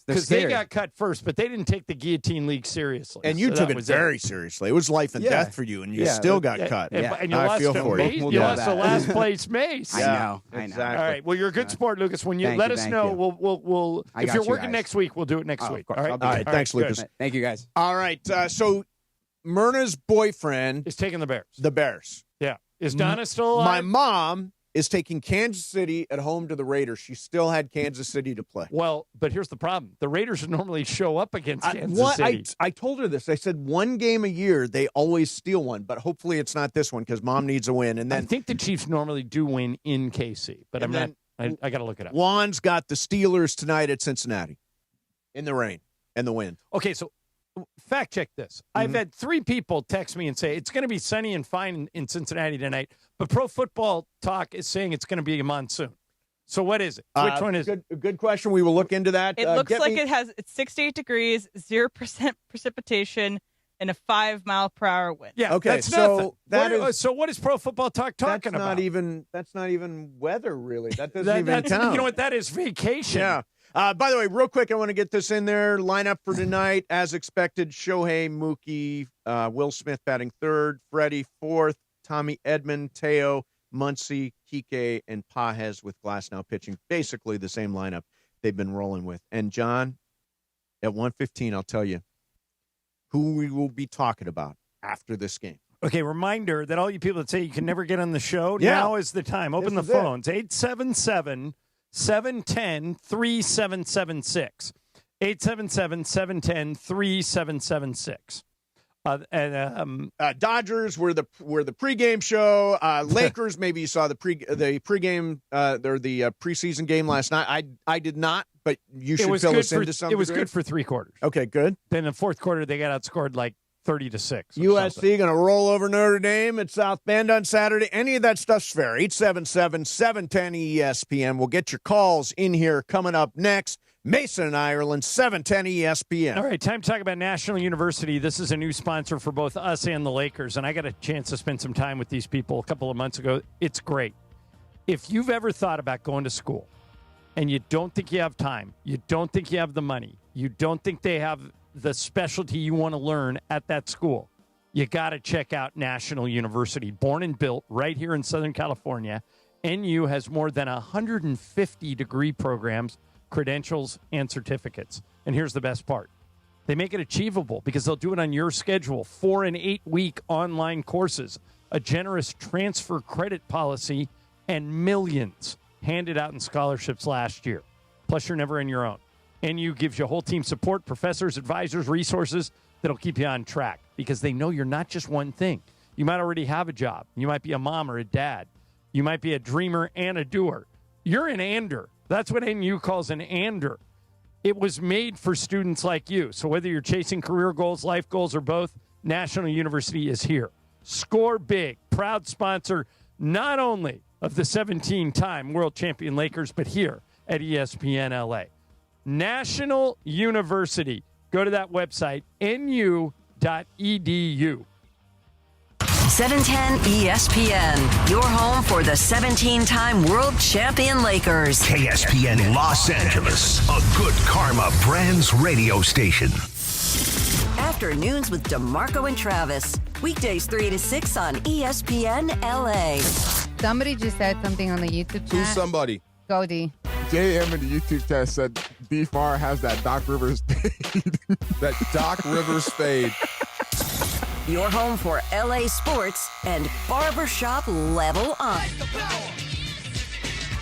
Because they got cut first, but they didn't take the Guillotine League seriously. And you took it very seriously. It was life and death for you, and you still got cut. And you I lost feel to for Mace. you. You lost to last place Mace. I know. Exactly. All right. Well, you're a good sport, Lucas. When you let us know, we'll if you're working next week, we'll do it next week. All right. All right. Thanks, Lucas. Good. Thank you, guys. All right. So Myrna's boyfriend is taking the Bears. The Bears. Yeah. Is Donna still alive? My mom is taking Kansas City at home to the Raiders. She still had Kansas City to play. Well, but here's the problem. The Raiders normally show up against Kansas City. I told her this. I said one game a year, they always steal one, but hopefully it's not this one because Mom needs a win. And then I think the Chiefs normally do win in KC, but I'm not. I got to look it up. Juan's got the Steelers tonight at Cincinnati in the rain and the wind. Okay, so fact check this. I've had 3 people text me and say it's going to be sunny and fine in Cincinnati tonight, but Pro Football Talk is saying it's going to be a monsoon. So what is it? Which one is it? Good question. We will look into that. It looks like it's 68 degrees, 0% precipitation, and a 5-mile-per-hour wind. Yeah, okay, that's so nothing. So what is Pro Football Talk talking about? That's not even weather, really. That doesn't even count. You know what? That is vacation. Yeah. By the way, real quick, I want to get this in there. Lineup for tonight, as expected, Shohei, Mookie, Will Smith batting third, Freddie fourth, Tommy Edman, Teo, Muncy, Kike, and Pajes with Glasnow pitching. Basically the same lineup they've been rolling with. And, John, at 1:15, I'll tell you who we will be talking about after this game. Okay, reminder that all you people that say you can never get on the show, now is the time. Open the phones, 877-710-3776. 877-710-3776. Dodgers were the pregame show. Lakers, maybe you saw the pregame the preseason game last night. I did not, but you should fill us in to some It was degree. good for 3 quarters. Okay, good. Then in the fourth quarter, they got outscored like 30-6. USC going to roll over Notre Dame at South Bend on Saturday. Any of that stuff's fair. 877-710-ESPN. We'll get your calls in here coming up next. Mason and Ireland, 710 ESPN. All right, time to talk about National University. This is a new sponsor for both us and the Lakers, and I got a chance to spend some time with these people a couple of months ago. It's great. If you've ever thought about going to school and you don't think you have time, you don't think you have the money, you don't think they have the specialty you want to learn at that school, you got to check out National University. Born and built right here in Southern California, NU has more than 150 degree programs, credentials, and certificates. And here's the best part. They make it achievable because they'll do it on your schedule. 4 and 8 week online courses, a generous transfer credit policy, and millions handed out in scholarships last year. Plus, you're never on your own. NU gives you whole team support, professors, advisors, resources that'll keep you on track because they know you're not just one thing. You might already have a job. You might be a mom or a dad. You might be a dreamer and a doer. You're an ander. That's what NU calls an ander. It was made for students like you. So whether you're chasing career goals, life goals, or both, National University is here. Score big. Proud sponsor not only of the 17-time world champion Lakers, but here at ESPN LA. National University. Go to that website, nu.edu. 710 ESPN, your home for the 17-time world champion Lakers. KSPN Los Angeles, a Good Karma Brands radio station. Afternoons with DeMarco and Travis. Weekdays 3 to 6 on ESPN LA. Somebody just said something on the YouTube chat. Who's somebody? Goldie. JM in the YouTube chat said B-Far has that Doc Rivers fade. That Doc Rivers fade. Your home for LA sports and barbershop level up.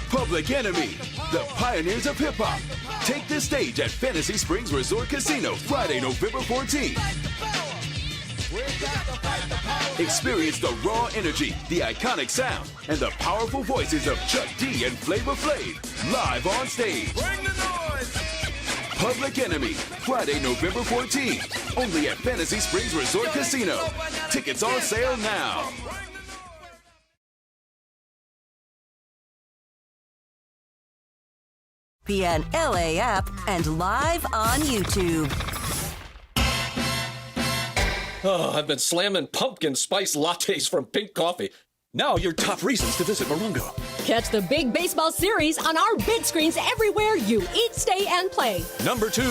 Public Enemy, the pioneers of hip-hop. Take the stage at Fantasy Springs Resort Casino Friday, November 14th. Experience the raw energy, the iconic sound, and the powerful voices of Chuck D and Flavor Flav live on stage. Bring the noise! Public Enemy, Friday, November 14th. Only at Fantasy Springs Resort Casino. Tickets on sale now. ESPN LA app and live on YouTube. Oh, I've been slamming pumpkin spice lattes from Pink Coffee. Now your top reasons to visit Morongo. Catch the big baseball series on our big screens everywhere you eat, stay, and play. Number 2.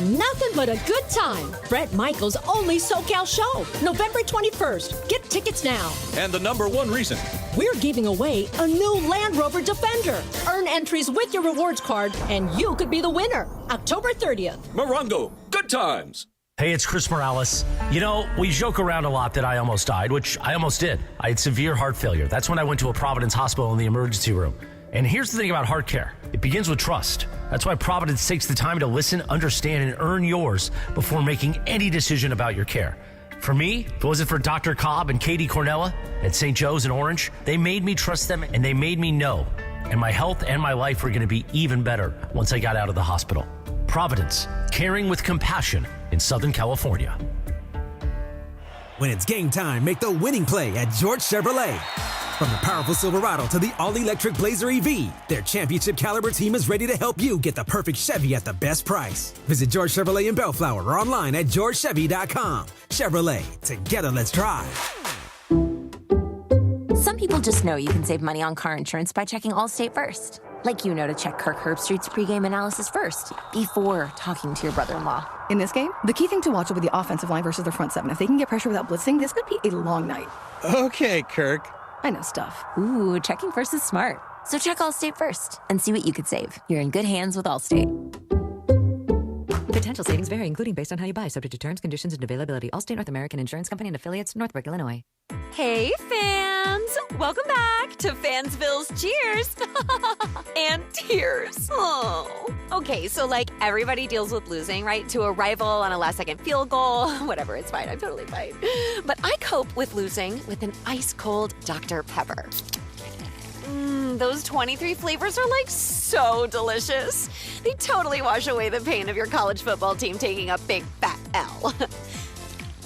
Nothing but a good time. Brett Michaels' only SoCal show, November 21st. Get tickets now. And the number 1 reason. We're giving away a new Land Rover Defender. Earn entries with your rewards card, and you could be the winner. October 30th. Morongo, good times. Hey, it's Chris Morales. You know, we joke around a lot that I almost died, which I almost did. I had severe heart failure. That's when I went to a Providence hospital in the emergency room. And here's the thing about heart care. It begins with trust. That's why Providence takes the time to listen, understand, and earn yours before making any decision about your care. For me, if it wasn't for Dr. Cobb and Katie Cornella at St. Joe's in Orange, they made me trust them and they made me know. And my health and my life were going to be even better once I got out of the hospital. Providence, caring with compassion in Southern California. When it's game time, make the winning play at George Chevrolet. From the powerful Silverado to the all-electric Blazer EV, their championship caliber team is ready to help you get the perfect Chevy at the best price. Visit George Chevrolet in Bellflower or online at georgechevy.com. Chevrolet, together let's drive. Some people just know you can save money on car insurance by checking Allstate first. Like you know to check Kirk Herbstreit's pregame analysis first, before talking to your brother-in-law. In this game, the key thing to watch will be the offensive line versus the front seven. If they can get pressure without blitzing, this could be a long night. Okay, Kirk. I know stuff. Ooh, checking first is smart. So check Allstate first and see what you could save. You're in good hands with Allstate. Potential savings vary, including based on how you buy, subject to terms, conditions, and availability. Allstate North American Insurance Company and affiliates, Northbrook, Illinois. Hey, fans! Welcome back to Fansville's Cheers and Tears. Oh. Okay, so like everybody deals with losing, right? To a rival on a last-second field goal. Whatever, it's fine. I'm totally fine. But I cope with losing with an ice-cold Dr. Pepper. Those 23 flavors are like so delicious. They totally wash away the pain of your college football team taking a big fat L.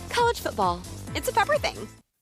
College football, it's a pepper thing.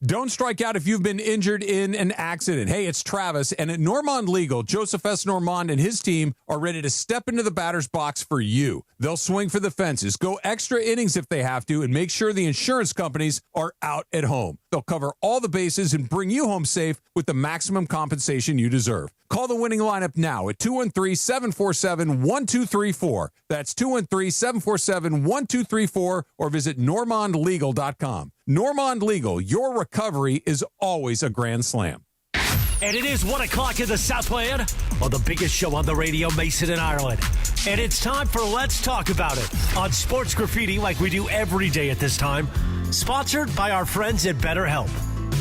Don't strike out if you've been injured in an accident. Hey, it's Travis, and at Normand Legal, Joseph S. Normand and his team are ready to step into the batter's box for you. They'll swing for the fences, go extra innings if they have to, and make sure the insurance companies are out at home. They'll cover all the bases and bring you home safe with the maximum compensation you deserve. Call the winning lineup now at 213-747-1234. That's 213-747-1234, or visit normandlegal.com. Normand Legal, your recovery is always a grand slam. And it is 1 o'clock in the Southland on the biggest show on the radio, Mason and Ireland. And it's time for Let's Talk About It on Sports Graffiti, like we do every day at this time. Sponsored by our friends at BetterHelp.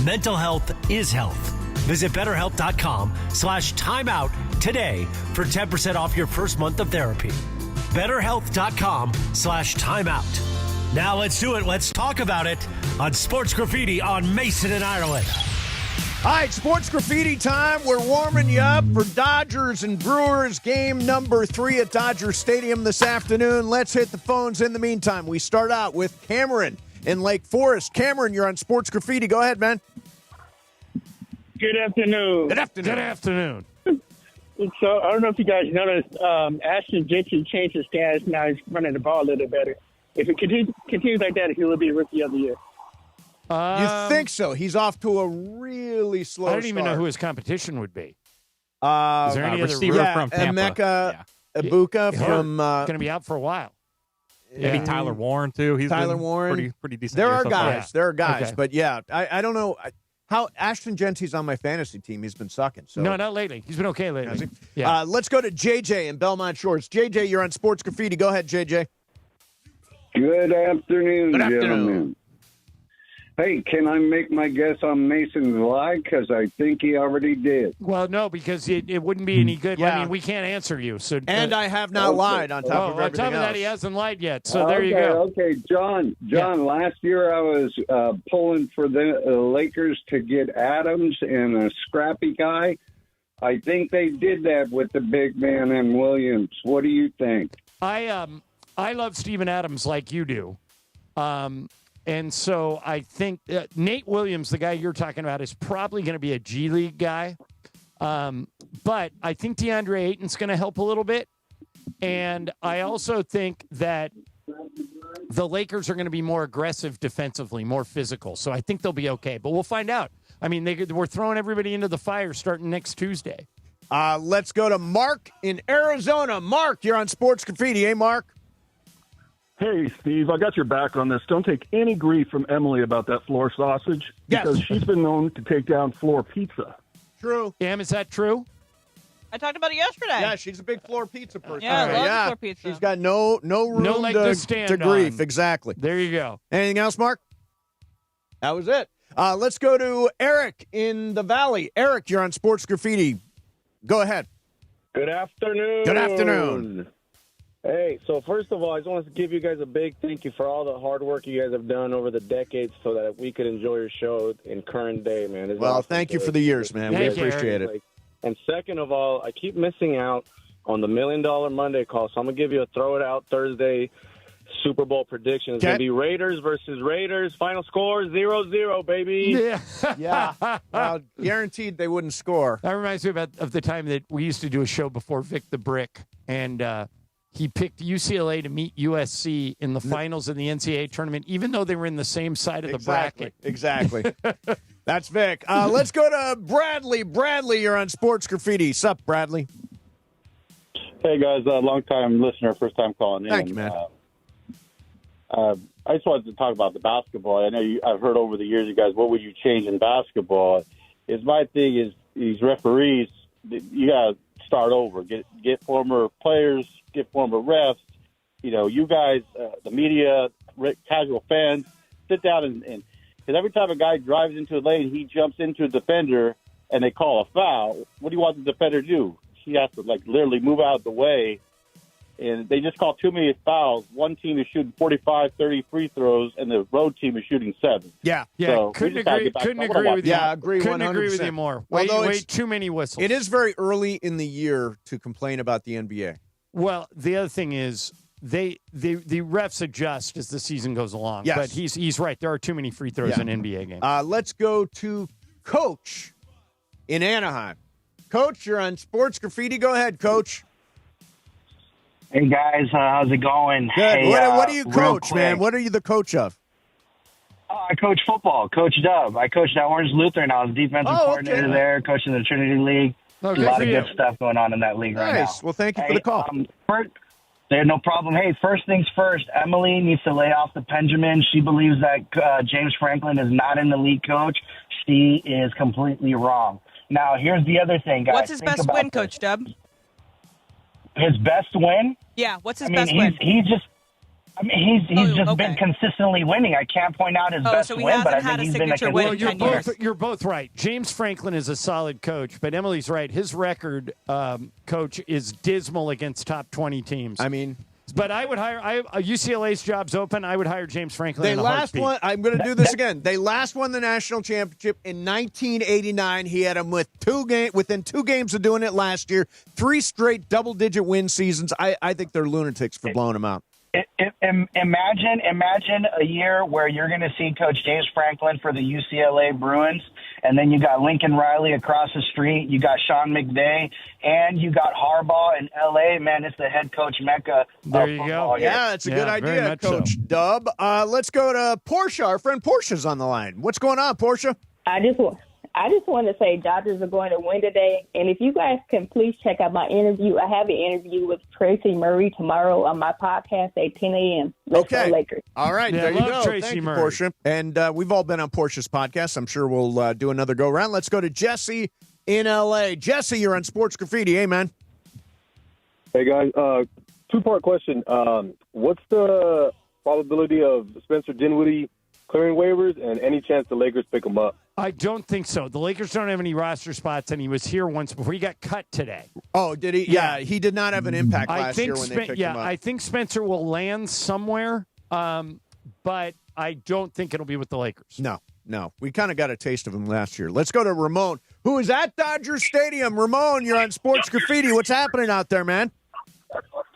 Mental health is health. Visit BetterHelp.com/timeout today for 10% off your first month of therapy. BetterHelp.com/timeout. Now let's do it. Let's talk about it on Sports Graffiti on Mason and Ireland. All right, Sports Graffiti time. We're warming you up for Dodgers and Brewers game number 3 at Dodger Stadium this afternoon. Let's hit the phones in the meantime. We start out with Cameron in Lake Forest. Cameron, you're on Sports Graffiti. Go ahead, man. Good afternoon. Good afternoon. Good afternoon. So, I don't know if you guys noticed, Ashton Jensen changed his stance. Now he's running the ball a little better. If it continues like that, he will be Rookie of the Year. You think so? He's off to a really slow start. I don't even know who his competition would be. Is there any receiver from Tampa? Emeka Ibuka from going to be out for a while. Maybe Tyler Warren too. He's Tyler Warren, pretty decent. There are guys. There are guys, Okay. but yeah, I don't know how Ashton Genty's on my fantasy team. He's been sucking. So No, not lately. He's been okay lately. Has he? Yeah. Let's go to JJ in Belmont Shores. JJ, you're on Sports Graffiti. Go ahead, JJ. Good afternoon, Good afternoon. gentlemen. Hey, can I make my guess on Mason's lie? Because I think he already did. Well, no, because it wouldn't be any good. Yeah. I mean, we can't answer you. So, and I have not lied on top of everything on top of that, he else. hasn't lied yet. So there you go. Okay, John. Last year I was pulling for the Lakers to get Adams and a scrappy guy. I think they did that with the big man and Williams. What do you think? I love Steven Adams like you do. And so I think Nate Williams, the guy you're talking about, is probably going to be a G League guy. But I think DeAndre Ayton's going to help a little bit. And I also think that the Lakers are going to be more aggressive defensively, more physical. So I think they'll be okay. But we'll find out. I mean, we're throwing everybody into the fire starting next Tuesday. Let's go to Mark in Arizona. Mark, you're on Sports Graffiti. Hey, Mark. Hey, Steve, I got your back on this. Don't take any grief from Emily about that floor sausage because she's been known to take down floor pizza. True. Damn, is that true? I talked about it yesterday. Yeah, she's a big floor pizza person. Yeah, I love floor pizza. She's got no room No leg to stand to grief. on. Exactly. There you go. Anything else, Mark? That was it. Let's go to Eric in the Valley. Eric, you're on Sports Graffiti. Go ahead. Good afternoon. Good afternoon. Hey, so first of all, I just wanted to give you guys a big thank you for all the hard work you guys have done over the decades so that we could enjoy your show in current day, man. It's awesome. Thank you for the years, man. We appreciate it. And second of all, I keep missing out on the $1 Million Monday call, so I'm going to give you a throw it out Thursday Super Bowl prediction. It's going to be Raiders versus Raiders. Final score 0-0, baby. Yeah. Well, guaranteed they wouldn't score. That reminds me of the time that we used to do a show before Vic the Brick, and he picked UCLA to meet USC in the finals in the NCAA tournament, even though they were in the same side of the bracket. Exactly. That's Vic. Let's go to Bradley. Bradley, you're on Sports Graffiti. Sup, Bradley? Hey, guys. Long-time listener, first-time calling in. Thank you, man. I just wanted to talk about the basketball. I know I've heard over the years, you guys, what would you change in basketball? My thing is these referees, you got to start over. Get former players, get former refs. You know, you guys, the media, casual fans, sit down and because every time a guy drives into a lane, he jumps into a defender and they call a foul. What do you want the defender to do? He has to literally move out of the way. And they just call too many fouls. One team is shooting 45, 30 free throws, and the road team is shooting 7. Yeah. So couldn't agree with you. Yeah, agree 100%. Couldn't agree with you more. Way too many whistles. It is very early in the year to complain about the NBA. Well, the other thing is the refs adjust as the season goes along. Yes. But he's right. There are too many free throws in NBA games. Let's go to Coach in Anaheim. Coach, you're on Sports Graffiti. Go ahead, Coach. Hey, guys. How's it going? Good. Hey, what do you coach, man? What are you the coach of? I coach football. Coach Dub. I coached at Orange Lutheran. I was defensive coordinator there, coaching the Trinity League. A lot of good stuff going on in that league right now. Nice. Well, thank you for the call. No problem. Hey, first things first, Emily needs to lay off the Benjamin. She believes that James Franklin is not an elite coach. She is completely wrong. Now, here's the other thing, guys. What's his best win, Coach Dub? His best win? Yeah, what's his best win? He's just been consistently winning. I can't point out his best win, but I think he's been a consistent winner. You're both right. James Franklin is a solid coach, but Emily's right. His record, coach, is dismal against top 20 teams. I mean, but I would hire UCLA's job's open. I would hire James Franklin. They in a last heartbeat. won. I'm going to do this again. They last won the national championship in 1989. He had them within 2 games of doing it last year. 3 straight double-digit win seasons. I think they're lunatics for blowing them out. Imagine a year where you're going to see Coach James Franklin for the UCLA Bruins, and then you got Lincoln Riley across the street, you got Sean McVay, and you got Harbaugh in LA. Man, it's the head coach mecca. There you go. Yeah, it's a good idea, Coach Dub. Let's go to Portia. Our friend Portia's on the line. What's going on, Portia? I just want to say Dodgers are going to win today. And if you guys can please check out my interview. I have an interview with Tracy Murray tomorrow on my podcast at 10 a.m. Let's go Lakers. All right. There you go. Thank you, Portia. And we've all been on Portia's podcast. I'm sure we'll do another go-around. Let's go to Jesse in L.A. Jesse, you're on Sports Graffiti. Hey, man. Hey, guys. 2-part question. What's the probability of Spencer Dinwiddie clearing waivers, and any chance the Lakers pick him up? I don't think so. The Lakers don't have any roster spots, and he was here once before. He got cut today. Oh, did he? Yeah, he did not have an impact last year when they picked him up. I think Spencer will land somewhere, but I don't think it'll be with the Lakers. No. We kind of got a taste of him last year. Let's go to Ramon, who is at Dodger Stadium. Ramon, you're on Sports Graffiti. What's happening out there, man?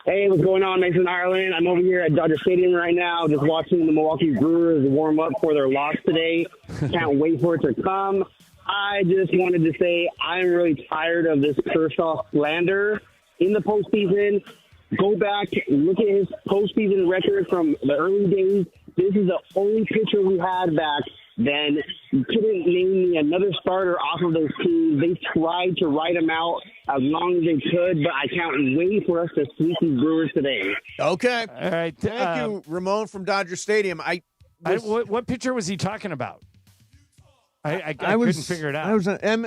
Hey, what's going on, Mason, Ireland? I'm over here at Dodger Stadium right now, just watching the Milwaukee Brewers warm up for their loss today. Can't wait for it to come. I just wanted to say I'm really tired of this Kershaw slander in the postseason. Go back, look at his postseason record from the early days. This is the only pitcher we had back then. You couldn't name me another starter off of those teams. They tried to write him out as long as they could, but I can't wait for us to sweep these Brewers today. Okay. All right. Thank you, Ramon from Dodger Stadium. What pitcher was he talking about? I couldn't figure it out.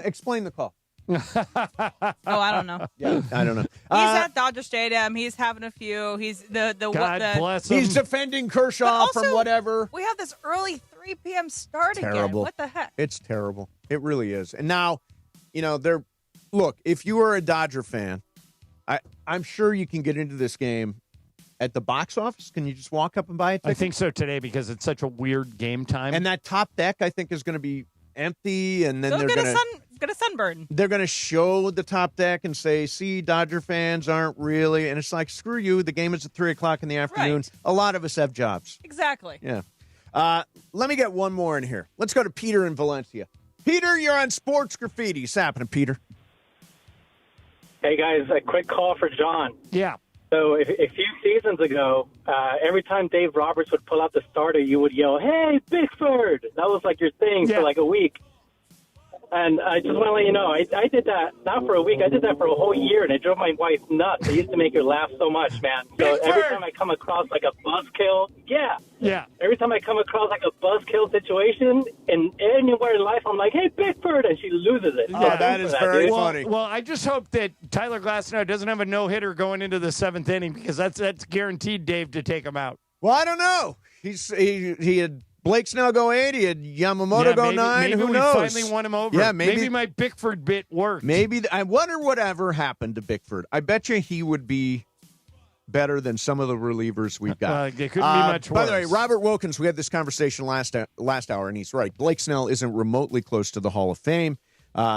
Explain the call. I don't know. Yeah, I don't know. He's at Dodger Stadium. He's having a few. He's God bless him. He's defending Kershaw from whatever. We have this early 3 p.m. start again. What the heck? It's terrible. It really is. And now, look, if you are a Dodger fan, I'm sure you can get into this game at the box office. Can you just walk up and buy a ticket? I think so today because it's such a weird game time. And that top deck, I think, is going to be empty, and then they're going to get a sunburn. They're going to show the top deck and say, see, Dodger fans aren't really, and it's like, screw you, the game is at 3 o'clock in the afternoon. Right. A lot of us have jobs. Exactly. Yeah. Let me get one more in here. Let's go to Peter in Valencia. Peter, you're on Sports Graffiti. What's happening, Peter? Hey, guys, a quick call for John. Yeah. So a few seasons ago, every time Dave Roberts would pull out the starter, you would yell, "Hey, Bickford!" That was like your thing for like a week. And I just want to let you know, I did that, not for a week, I did that for a whole year, and it drove my wife nuts. I used to make her laugh so much, man. So every time I come across like a buzzkill, every time I come across like a buzzkill situation, and anywhere in life, I'm like, "Hey, Bickford!" and she loses it. Oh, that is very funny. Well, I just hope that Tyler Glasnow doesn't have a no-hitter going into the 7th inning because that's guaranteed Dave to take him out. Well, I don't know. He had Blake Snell go 8. He had Yamamoto go 9. Maybe Who we knows? finally won him over. Yeah, maybe my Bickford bit worked. Maybe. I wonder whatever happened to Bickford. I bet you he would be better than some of the relievers we've got. It couldn't be much worse. By the way, Robert Wilkins, we had this conversation last hour, and he's right. Blake Snell isn't remotely close to the Hall of Fame.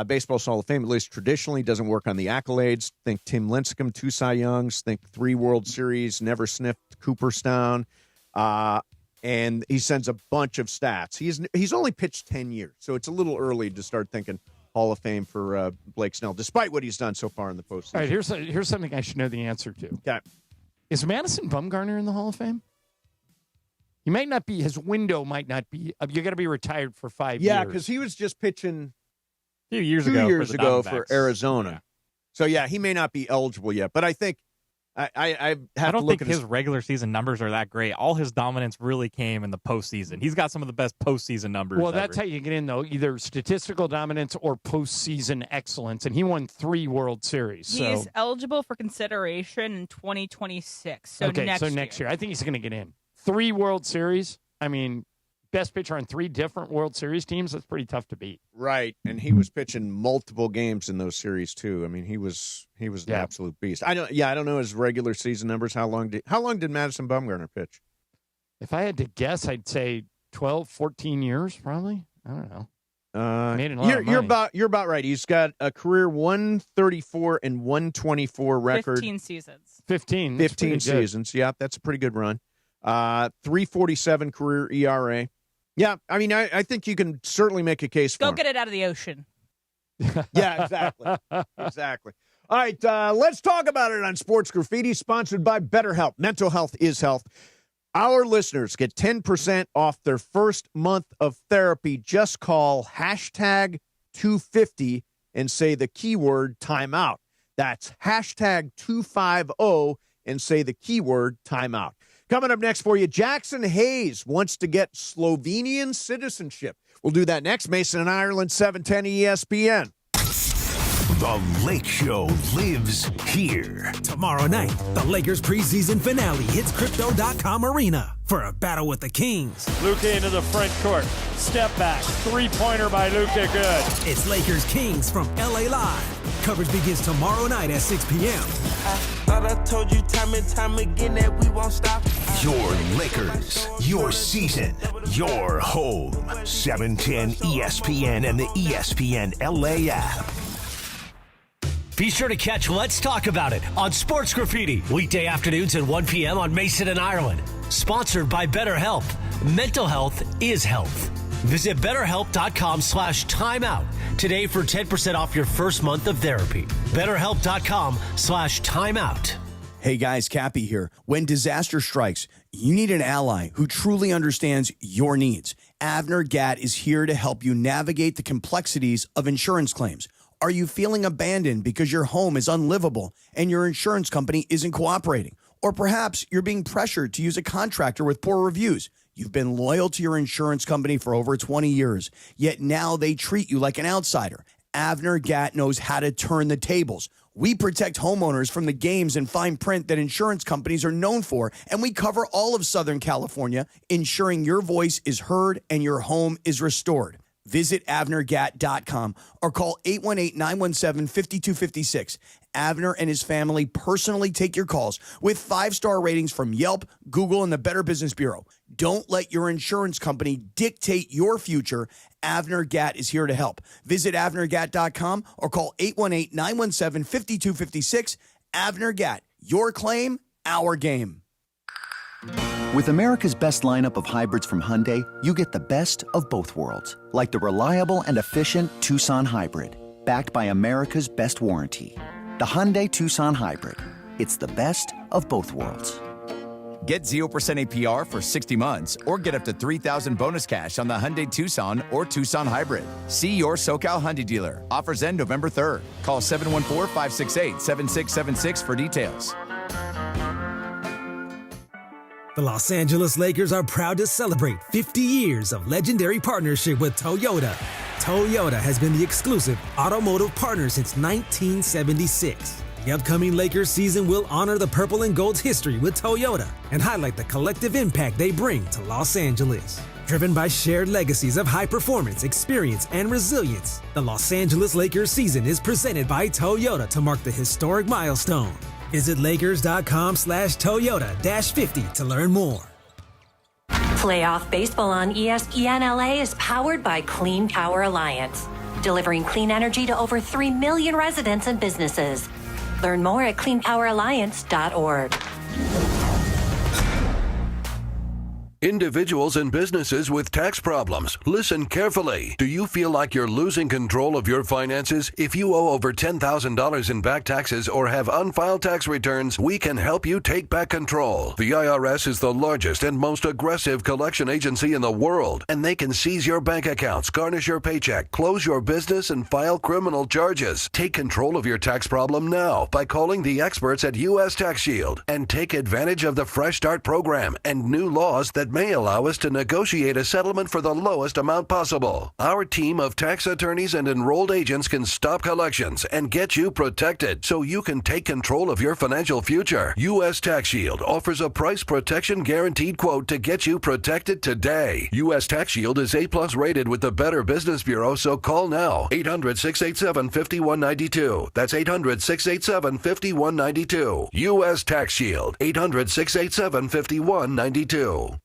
Baseball's Hall of Fame, at least traditionally, doesn't work on the accolades. Think Tim Lincecum, 2 Cy Youngs. Think 3 World Series, never sniffed Cooperstown. And he sends a bunch of stats. He's only pitched 10 years, so it's a little early to start thinking Hall of Fame for Blake Snell, despite what he's done so far in the postseason. All right, here's something I should know the answer to. Okay. Is Madison Bumgarner in the Hall of Fame? He might not be. His window might not be. You got to be retired for 5 years. Yeah, because he was just pitching a few years 2 ago years for the ago Diamondbacks. for Arizona. Yeah. So, yeah, he may not be eligible yet, but I think I don't think his regular season numbers are that great. All his dominance really came in the postseason. He's got some of the best postseason numbers. Well, that's how you get in, though, either statistical dominance or postseason excellence. And he won 3 World Series. He's eligible for consideration in 2026. So next year. I think he's going to get in. 3 World Series. I mean, best pitcher on 3 different World Series teams. That's pretty tough to beat. Right, and he was pitching multiple games in those series too. I mean, he was an absolute beast. I don't know his regular season numbers. How long did Madison Bumgarner pitch? If I had to guess, I'd say 12, 14 years, probably. I don't know. Made a lot of money. You're about right. He's got a career 134 and 124 record. 15 seasons. 15 seasons. Yeah, that's a pretty good run. 3.47 career ERA. Yeah, I mean, I think you can certainly make a case for him. Go get it out of the ocean. Yeah, exactly. Exactly. All right, let's talk about it on Sports Graffiti, sponsored by BetterHelp. Mental health is health. Our listeners get 10% off their first month of therapy. Just call #250 and say the keyword timeout. That's #250 and say the keyword timeout. Coming up next for you, Jackson Hayes wants to get Slovenian citizenship. We'll do that next. Mason and Ireland, 710 ESPN. The Lake Show lives here. Tomorrow night, the Lakers preseason finale hits Crypto.com Arena for a battle with the Kings. Luka into the front court. Step back. Three-pointer by Luka. Good. It's Lakers Kings from LA Live. Coverage begins tomorrow night at 6 p.m. Thought I told you time and time again that we won't stop. Your Lakers, your season, your home. 710 ESPN and the ESPN LA app. Be sure to catch Let's Talk About It on Sports Graffiti, weekday afternoons at 1 p.m. on Mason and Ireland. Sponsored by BetterHelp. Mental health is health. Visit BetterHelp.com/timeout today for 10% off your first month of therapy. BetterHelp.com/timeout. Hey guys, Cappy here. When disaster strikes, you need an ally who truly understands your needs. Avner Gatt is here to help you navigate the complexities of insurance claims. Are you feeling abandoned because your home is unlivable and your insurance company isn't cooperating? Or perhaps you're being pressured to use a contractor with poor reviews. You've been loyal to your insurance company for over 20 years, yet now they treat you like an outsider. Avner Gatt knows how to turn the tables. We protect homeowners from the games and fine print that insurance companies are known for, and we cover all of Southern California, ensuring your voice is heard and your home is restored. Visit AvnerGatt.com or call 818-917-5256. Avner and his family personally take your calls with 5-star ratings from Yelp, Google, and the Better Business Bureau. Don't let your insurance company dictate your future. Avner Gatt is here to help. Visit AvnerGatt.com or call 818-917-5256. Avner Gatt, your claim, our game. With America's best lineup of hybrids from Hyundai, you get the best of both worlds. Like the reliable and efficient Tucson Hybrid, backed by America's best warranty. The Hyundai Tucson Hybrid. It's the best of both worlds. Get 0% APR for 60 months or get up to $3,000 bonus cash on the Hyundai Tucson or Tucson Hybrid. See your SoCal Hyundai dealer. Offers end November 3rd. Call 714-568-7676 for details. The Los Angeles Lakers are proud to celebrate 50 years of legendary partnership with Toyota. Toyota has been the exclusive automotive partner since 1976. The upcoming Lakers season will honor the purple and gold's history with Toyota and highlight the collective impact they bring to Los Angeles. Driven by shared legacies of high performance, experience, and resilience, the Los Angeles Lakers season is presented by Toyota to mark the historic milestone. Visit Lakers.com/Toyota-50 to learn more. Playoff baseball on ESPN LA is powered by Clean Power Alliance, delivering clean energy to over 3 million residents and businesses. Learn more at cleanpoweralliance.org. Individuals and businesses with tax problems, listen carefully. Do you feel like you're losing control of your finances? If you owe over $10,000 in back taxes or have unfiled tax returns, we can help you take back control. The IRS is the largest and most aggressive collection agency in the world, and they can seize your bank accounts, garnish your paycheck, close your business, and file criminal charges. Take control of your tax problem now by calling the experts at U.S. Tax Shield and take advantage of the Fresh Start program and new laws that may allow us to negotiate a settlement for the lowest amount possible. Our team of tax attorneys and enrolled agents can stop collections and get you protected so you can take control of your financial future. U.S. Tax Shield offers a price protection guaranteed quote to get you protected today. U.S. Tax Shield is A+ rated with the Better Business Bureau, so call now. 800-687-5192. That's 800-687-5192. U.S. Tax Shield. 800-687-5192.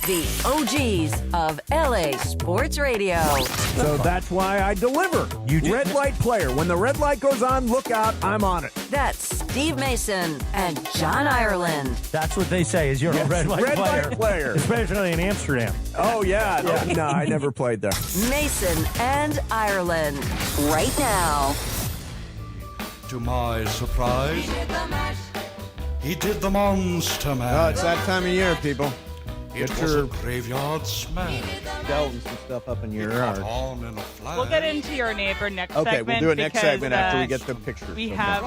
The OGs of LA Sports Radio. So that's why I deliver. Red light player. When the red light goes on, look out, I'm on it. That's Steve Mason and John Ireland. That's what they say is you're a red light player. Especially in Amsterdam. Oh, yeah. No, I never played there. Mason and Ireland. Right now. To my surprise, he did the monster mash. Oh, it's that time of year, people. It was a graveyard smash. Delving some stuff up in your yard. We'll get into your neighbor next segment. Okay, we'll do it next segment after we get the pictures. We have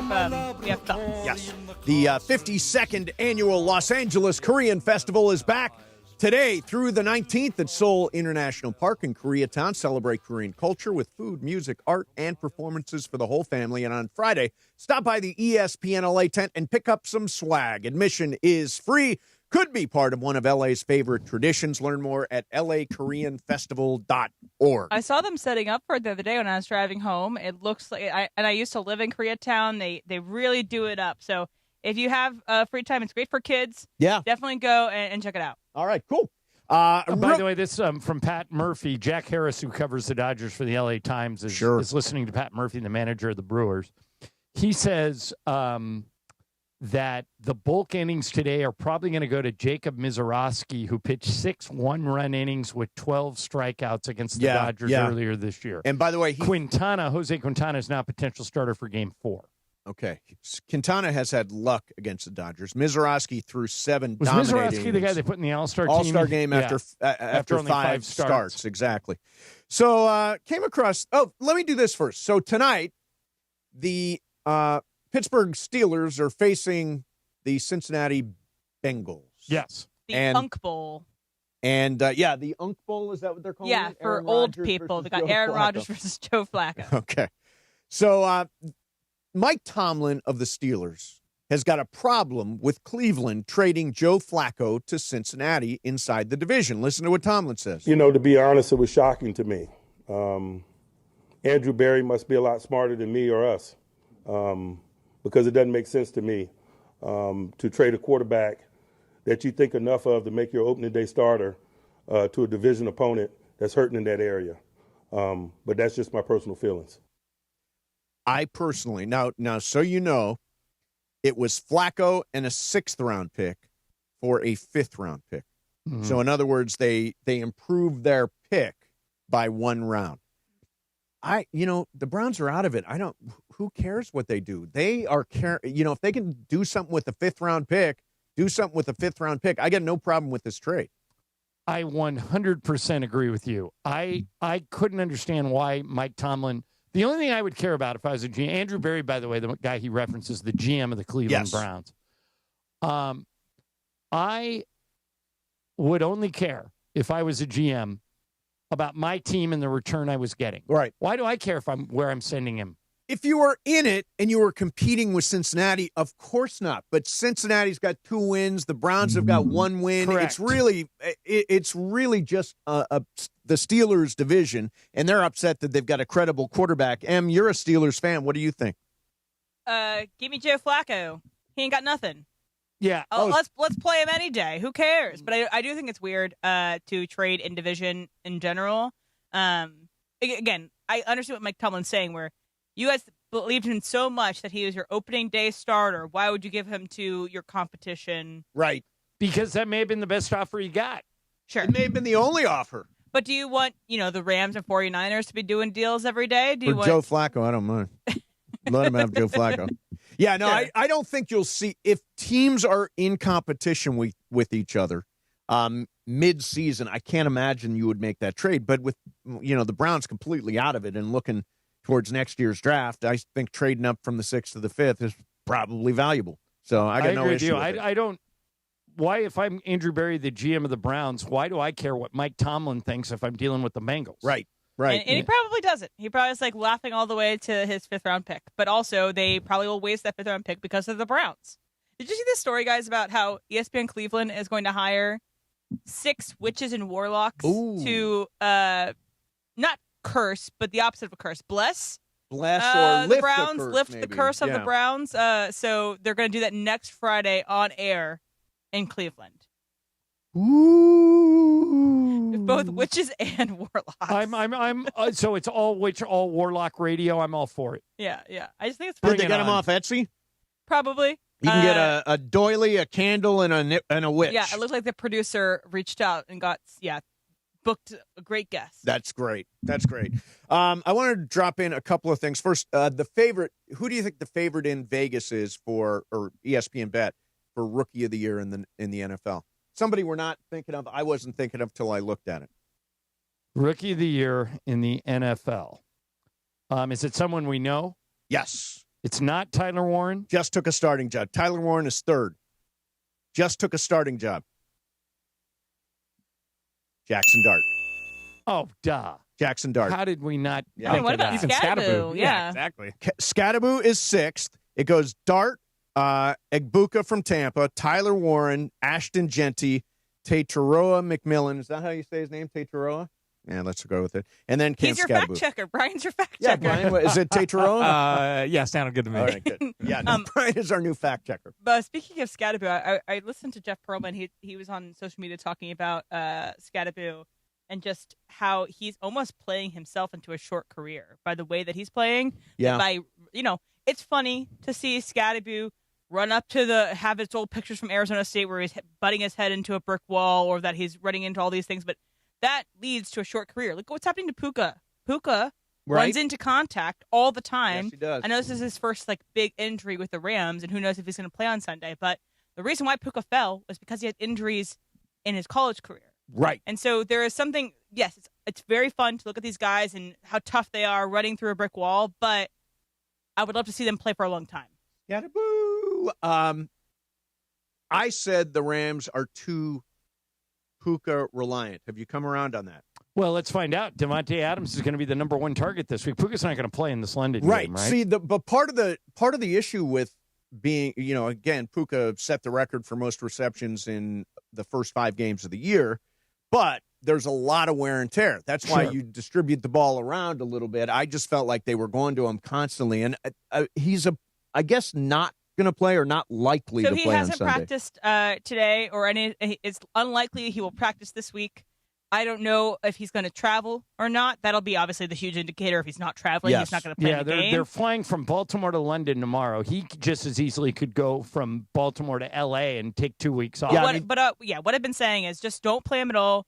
films. Yes. The 52nd annual Los Angeles Korean Festival is back. Today through the 19th at Seoul International Park in Koreatown, celebrate Korean culture with food, music, art, and performances for the whole family. And on Friday, stop by the ESPN LA tent and pick up some swag. Admission is free. Could be part of one of LA's favorite traditions. Learn more at lakoreanfestival.org. I saw them setting up for it the other day when I was driving home. It looks like, I used to live in Koreatown. They really do it up. So if you have free time, it's great for kids. Yeah. Definitely go and check it out. All right, cool. By the way, this from Pat Murphy. Jack Harris, who covers the Dodgers for the LA Times, is listening to Pat Murphy, the manager of the Brewers. He says that the bulk innings today are probably going to go to Jacob Mizorowski, who pitched 6 one-run innings with 12 strikeouts against the Dodgers earlier this year. And by the way, Jose Quintana is now a potential starter for Game 4. Okay. Quintana has had luck against the Dodgers. Mizorowski threw 7 Was dominating Mizorowski the guy they put in the All-Star team? All-Star game after only 5 starts. Exactly. So came across – let me do this first. So tonight, the Pittsburgh Steelers are facing the Cincinnati Bengals. Yes. The Unk Bowl. And, the Unk Bowl, is that what they're calling it? Yeah, for old people. They got Aaron Rodgers versus Joe Flacco. Okay. So Mike Tomlin of the Steelers has got a problem with Cleveland trading Joe Flacco to Cincinnati inside the division. Listen to what Tomlin says. You know, to be honest, it was shocking to me. Andrew Berry must be a lot smarter than me or us because it doesn't make sense to me to trade a quarterback that you think enough of to make your opening day starter to a division opponent that's hurting in that area. But that's just my personal feelings. I personally, now, so you know, it was Flacco and a 6th-round pick for a 5th-round pick. Mm-hmm. So, in other words, they improved their pick by 1 round. The Browns are out of it. Who cares what they do? They are, if they can do something with the 5th-round pick, do something with the 5th-round pick. I got no problem with this trade. I 100% agree with you. I couldn't understand why Mike Tomlin. The only thing I would care about if I was a GM, Andrew Berry, by the way, the guy he references, the GM of the Cleveland Browns. I would only care if I was a GM about my team and the return I was getting. Right. Why do I care where I'm sending him? If you were in it and you were competing with Cincinnati, of course not. But Cincinnati's got 2 wins. The Browns have got 1 win. Correct. It's really just the Steelers division, and they're upset that they've got a credible quarterback. Em, you're a Steelers fan. What do you think? Give me Joe Flacco. He ain't got nothing. Yeah. Let's play him any day. Who cares? But I do think it's weird to trade in division in general. Again, I understand what Mike Tomlin's saying, where you guys believed in so much that he was your opening day starter. Why would you give him to your competition? Right. Because that may have been the best offer you got. Sure. It may have been the only offer. But do you want, the Rams and 49ers to be doing deals every day? Do you want Joe Flacco? I don't mind. Let him have Joe Flacco. Yeah, no, sure. I don't think you'll see, if teams are in competition with each other mid-season, I can't imagine you would make that trade. But with, the Browns completely out of it and looking towards next year's draft, I think trading up from the 6th to the 5th is probably valuable. So I got no issue with it. I don't. Why, if I'm Andrew Berry, the GM of the Browns, why do I care what Mike Tomlin thinks if I'm dealing with the Bengals? Right. And he probably doesn't. He probably is laughing all the way to his 5th-round pick. But also, they probably will waste that 5th-round pick because of the Browns. Did you see this story, guys, about how ESPN Cleveland is going to hire 6 witches and warlocks to not curse, but the opposite of a curse, bless or the lift Browns, the curse, lift maybe. the curse of the Browns. So they're going to do that next Friday on air in Cleveland. Ooh. Both witches and warlocks. I'm so it's all witch, all warlock radio. I'm all for it. Yeah. I just think it's Did they get them off Etsy? Probably. You can get a doily, a candle, and a witch. Yeah, it looked like the producer reached out and got booked a great guest. That's great. I wanted to drop in a couple of things. First, the favorite. Who do you think the favorite in Vegas is or ESPN Bet for Rookie of the Year in the NFL? Somebody we're not thinking of. I wasn't thinking of till I looked at it. Rookie of the Year in the NFL. Is it someone we know? Yes. It's not Tyler Warren? Just took a starting job. Tyler Warren is 3rd. Just took a starting job. Jackson Dart. Oh, duh. Jackson Dart. How did we not Yeah. think what of about that? Scadaboo? Yeah. Exactly. Scadaboo is 6th. It goes Dart, Egbuka from Tampa, Tyler Warren, Ashton Genty, Tataroa McMillan. Is that how you say his name, Tataroa? Yeah, let's go with it. And then Cam He's your Scadaboo. fact checker. Brian's your fact Yeah, checker. Brian, is it Tataroa? Yeah, sounded good to me. All right, good. Yeah, no, Brian is our new fact checker. But speaking of Scadaboo, I listened to Jeff Pearlman. He was on social media talking about Scadaboo and just how he's almost playing himself into a short career by the way that he's playing. Yeah. By, it's funny to see Scadaboo run up to have his old pictures from Arizona State where he's butting his head into a brick wall or that he's running into all these things. But that leads to a short career. Look what's happening to Puka. Puka runs into contact all the time. Yes, he does. I know this is his first big injury with the Rams, and who knows if he's going to play on Sunday. But the reason why Puka fell was because he had injuries in his college career. Right. And so there is something, yes, it's very fun to look at these guys and how tough they are running through a brick wall, but I would love to see them play for a long time. Scadaboo. I said the Rams are too Puka reliant. Have you come around on that? Well, let's find out. Davante Adams is going to be the number 1 target this week. Puka's not going to play in this London game, right? See, but part of the issue with being, again, Puka set the record for most receptions in the first 5 games of the year, but there's a lot of wear and tear. That's why you distribute the ball around a little bit. I just felt like they were going to him constantly, and he's I guess not going to play or not likely to play on Sunday. So he hasn't practiced today, it's unlikely he will practice this week. I don't know if he's going to travel or not. That'll be obviously the huge indicator. If he's not traveling, he's not going to play the game. They're flying from Baltimore to London tomorrow. He just as easily could go from Baltimore to L.A. and take 2 weeks off. What I've been saying is just don't play him at all.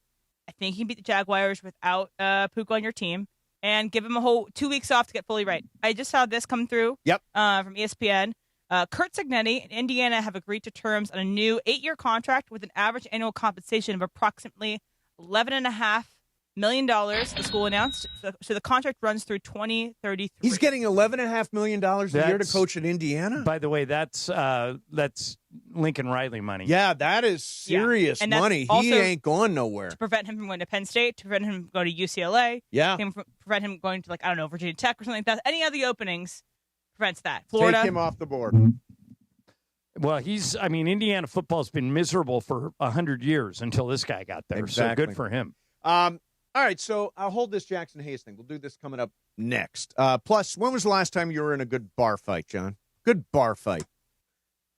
I think he can beat the Jaguars without Puka on your team, and give him a whole 2 weeks off to get fully right. I just saw this come through from ESPN. Kurt Cignetti and Indiana have agreed to terms on a new 8-year contract with an average annual compensation of approximately $11.5 million, the school announced. So the contract runs through 2033. He's getting $11.5 million a year to coach at Indiana? By the way, that's Lincoln Riley money. Yeah, that is serious money. He ain't going nowhere. To prevent him from going to Penn State, to prevent him from going to UCLA, prevent him going to, Virginia Tech or something like that. Any of the openings prevents that. Florida. Take him off the board. Well, Indiana football's been miserable for 100 years until this guy got there. Exactly. So good for him. All right, so I'll hold this Jackson Hayes thing. We'll do this coming up next. Plus, when was the last time you were in a good bar fight, John? Good bar fight.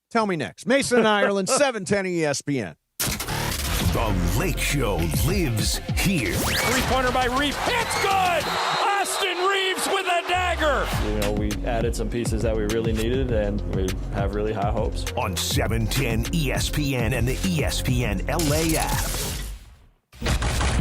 Tell me next. Mason, Ireland, 710 ESPN. The Lake Show lives here. 3-pointer by Reeves. It's good! Austin Reeves with a dagger! We added some pieces that we really needed, and we have really high hopes. On 710 ESPN and the ESPN LA app.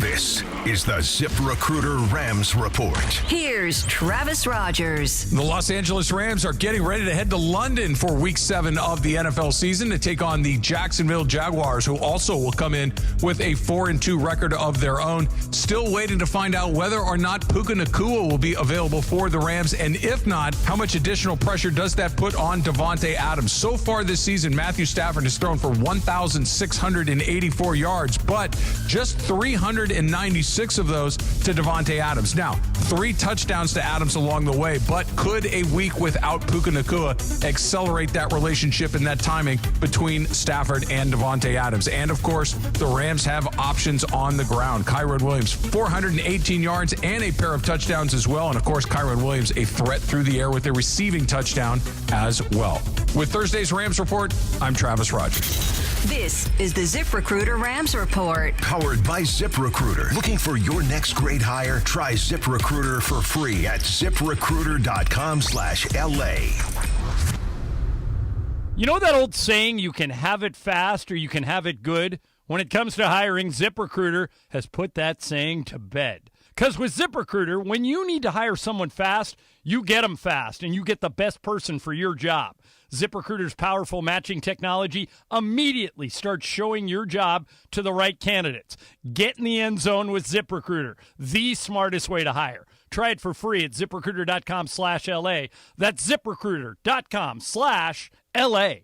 This is the ZipRecruiter Rams Report. Here's Travis Rogers. The Los Angeles Rams are getting ready to head to London for Week 7 of the NFL season to take on the Jacksonville Jaguars, who also will come in with a 4-2 record of their own. Still waiting to find out whether or not Puka Nacua will be available for the Rams, and if not, how much additional pressure does that put on Davante Adams? So far this season, Matthew Stafford has thrown for 1,684 yards, but just 396 of those to Davante Adams. Now, 3 touchdowns to Adams along the way, but could a week without Puka Nacua accelerate that relationship and that timing between Stafford and Davante Adams? And, of course, the Rams have options on the ground. Kyron Williams, 418 yards and a pair of touchdowns as well. And, of course, Kyron Williams, a threat through the air with a receiving touchdown as well. With Thursday's Rams Report, I'm Travis Rogers. This is the ZipRecruiter Rams Report. Powered by ZipRecruiter. Looking for your next great hire? Try ZipRecruiter for free at ZipRecruiter.com/LA. You know that old saying, you can have it fast or you can have it good? When it comes to hiring, ZipRecruiter has put that saying to bed. Because with ZipRecruiter, when you need to hire someone fast, you get them fast and you get the best person for your job. ZipRecruiter's powerful matching technology immediately starts showing your job to the right candidates. Get in the end zone with ZipRecruiter, the smartest way to hire. Try it for free at ZipRecruiter.com/LA. That's ZipRecruiter.com/LA.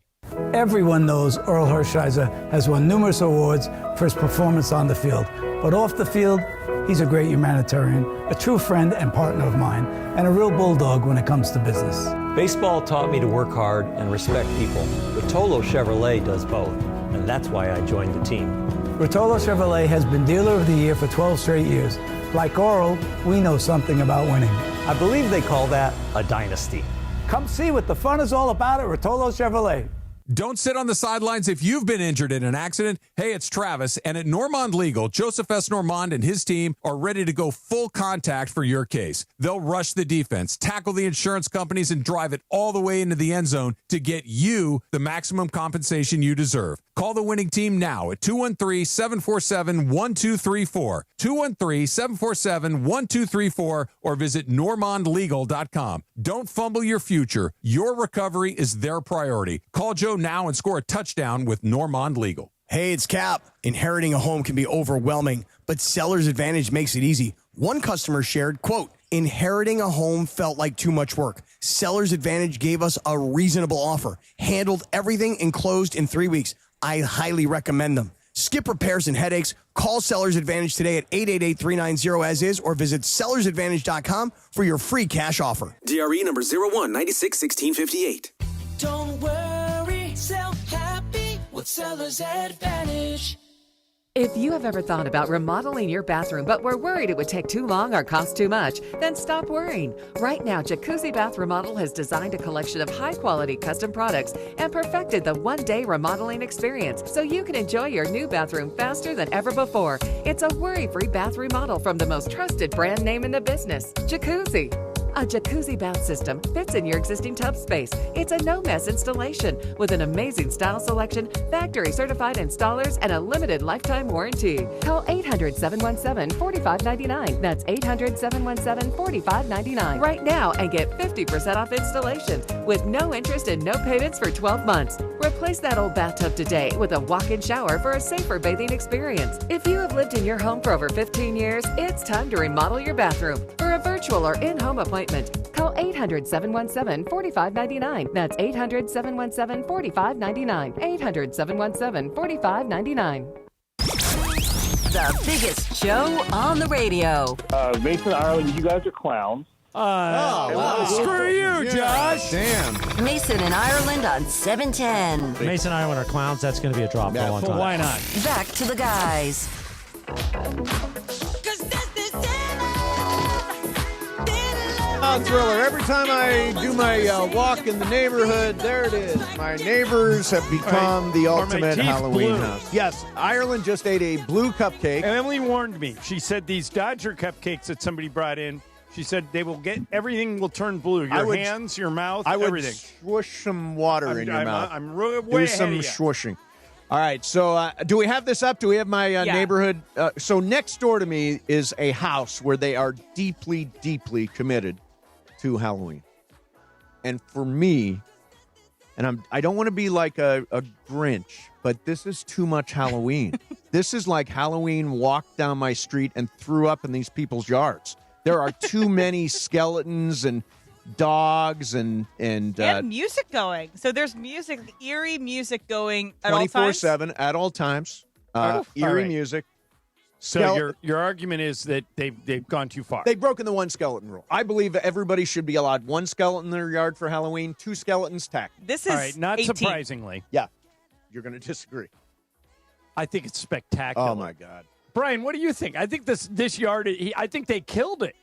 Everyone knows Earl Hershiser has won numerous awards for his performance on the field. But off the field, he's a great humanitarian, a true friend and partner of mine, and a real bulldog when it comes to business. Baseball taught me to work hard and respect people. Rotolo Chevrolet does both, and that's why I joined the team. Rotolo Chevrolet has been Dealer of the Year for 12 straight years. Like Earl, we know something about winning. I believe they call that a dynasty. Come see what the fun is all about at Rotolo Chevrolet. Don't sit on the sidelines if you've been injured in an accident. Hey, it's Travis, and at Normand Legal, Joseph S. Normand and his team are ready to go full contact for your case. They'll rush the defense, tackle the insurance companies, and drive it all the way into the end zone to get you the maximum compensation you deserve. Call the winning team now at 213-747-1234, 213-747-1234, or visit normandlegal.com. Don't fumble your future. Your recovery is their priority. Call Joe now and score a touchdown with Normand Legal. Hey, it's Cap. Inheriting a home can be overwhelming, but Seller's Advantage makes it easy. One customer shared, quote, inheriting a home felt like too much work. Seller's Advantage gave us a reasonable offer, handled everything, and closed in 3 weeks. I highly recommend them. Skip repairs and headaches. Call Seller's Advantage today at 888-390-AS-IS or visit sellersadvantage.com for your free cash offer. DRE number 01961658. Don't worry, sell happy with Seller's Advantage. If you have ever thought about remodeling your bathroom but were worried it would take too long or cost too much, then stop worrying. Right now, Jacuzzi Bath Remodel has designed a collection of high-quality custom products and perfected the one-day remodeling experience so you can enjoy your new bathroom faster than ever before. It's a worry-free bath remodel from the most trusted brand name in the business, Jacuzzi. A jacuzzi bath system fits in your existing tub space. It's a no-mess installation with an amazing style selection, factory-certified installers, and a limited lifetime warranty. Call 800-717-4599. That's 800-717-4599 right now and get 50% off installation with no interest and no payments for 12 months. Replace that old bathtub today with a walk-in shower for a safer bathing experience. If you have lived in your home for over 15 years, it's time to remodel your bathroom. For a virtual or in-home appointment, call 800-717-4599. That's 800-717-4599. 800-717-4599. The biggest show on the radio. Mason, Ireland, you guys are clowns. Screw you, Josh. Damn. Mason and Ireland on 710. Mason and Ireland are clowns. That's going to be a drop for a long time. Why not? Back to the guys. Thriller. Every time I do my walk in the neighborhood, there it is. My neighbors have become the ultimate Halloween blue. house. Yes, Ireland just ate a blue cupcake. And Emily warned me. She said these Dodger cupcakes that somebody brought in, she said they will get, everything will turn blue. Your hands, your mouth, everything. Swoosh some water in your mouth. I'm way do ahead some of you. swooshing. All right, so do we have this up? Do we have my neighborhood? So next door to me is a house where they are deeply, deeply committed to Halloween. And for me, and I don't want to be like a Grinch, but this is too much Halloween. This is like Halloween walked down my street and threw up in these people's yards. There are too many skeletons and dogs and music going. So there's music, eerie music going at all times. 24/7 at all times. Eerie music. So your argument is that they've gone too far. They've broken the one skeleton rule. I believe everybody should be allowed one skeleton in their yard for Halloween, 2 skeletons tacked. This is all right, not 18. surprisingly. Yeah. You're going to disagree. I think it's spectacular. Oh, my God. Brian, what do you think? I think this yard, I think they killed it.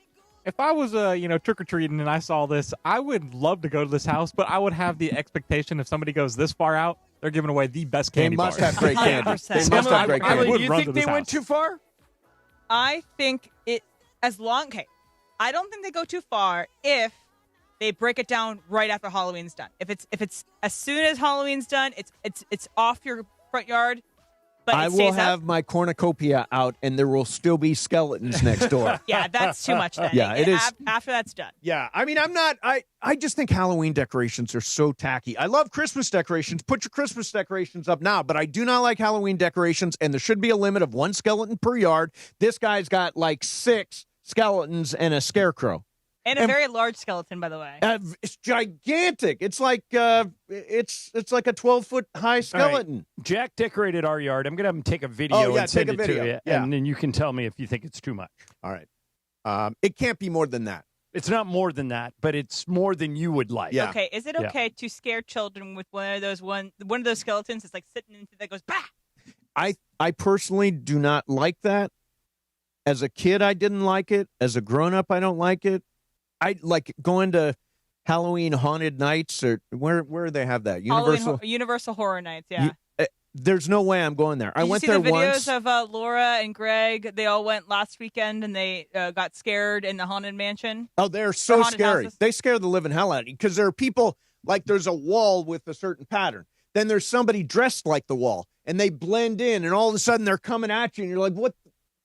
If I was trick-or-treating and I saw this, I would love to go to this house, but I would have the expectation if somebody goes this far out, they're giving away the best candy bars. bars. They must have great candy. They must have great candy. Do you think they went too far? I think I don't think they go too far if they break it down right after Halloween's done. If it's as soon as Halloween's done, it's off your front yard. But I will have my cornucopia out, and there will still be skeletons next door. Yeah, that's too much then. Yeah, it is. After that's done. Yeah, I mean, I just think Halloween decorations are so tacky. I love Christmas decorations. Put your Christmas decorations up now, but I do not like Halloween decorations, and there should be a limit of 1 skeleton per yard. This guy's got like 6 skeletons and a scarecrow. And a very large skeleton, by the way. It's gigantic. It's like it's like a 12-foot high skeleton. Right. Jack decorated our yard. I'm gonna have him take a video and send it to you, and then you can tell me if you think it's too much. All right. It can't be more than that. It's not more than that, but it's more than you would like. Yeah. Okay, is it okay to scare children with one of those skeletons that's like sitting into that goes bah? I personally do not like that. As a kid, I didn't like it. As a grown-up, I don't like it. I like going to Halloween Haunted Nights or where do they have that? Universal Horror Nights, yeah. There's no way I'm going there. I went there once. Did you see the videos of Laura and Greg? They all went last weekend and they got scared in the Haunted Mansion. Oh, they're so scary. Houses. They scare the living hell out of you because there are people, like there's a wall with a certain pattern. Then there's somebody dressed like the wall and they blend in and all of a sudden they're coming at you and you're like, what?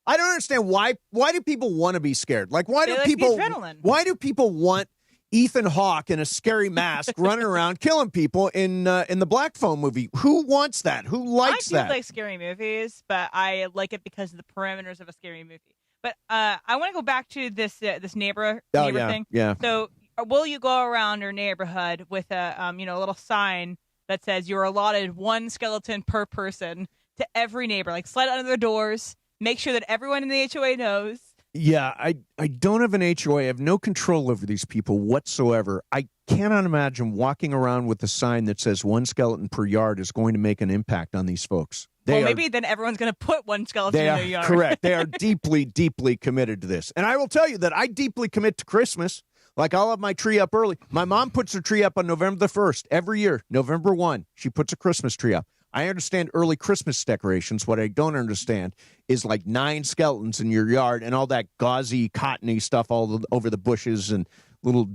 I don't understand why do people want to be scared? Like why do people want Ethan Hawke in a scary mask running around killing people in the Black Phone movie? Who wants that? Who likes that? I do like scary movies, but I like it because of the parameters of a scary movie. But I want to go back to this neighbor thing. Yeah. So will you go around your neighborhood with a little sign that says you're allotted one skeleton per person to every neighbor, like slide under their doors? Make sure that everyone in the HOA knows. Yeah, I don't have an HOA. I have no control over these people whatsoever. I cannot imagine walking around with a sign that says one skeleton per yard is going to make an impact on these folks. Maybe then everyone's going to put one skeleton in their yard. Correct. They are deeply, deeply committed to this. And I will tell you that I deeply commit to Christmas. Like, I'll have my tree up early. My mom puts her tree up on November the 1st. Every year, November 1, she puts a Christmas tree up. I understand early Christmas decorations. What I don't understand is like 9 skeletons in your yard and all that gauzy, cottony stuff all over the bushes and little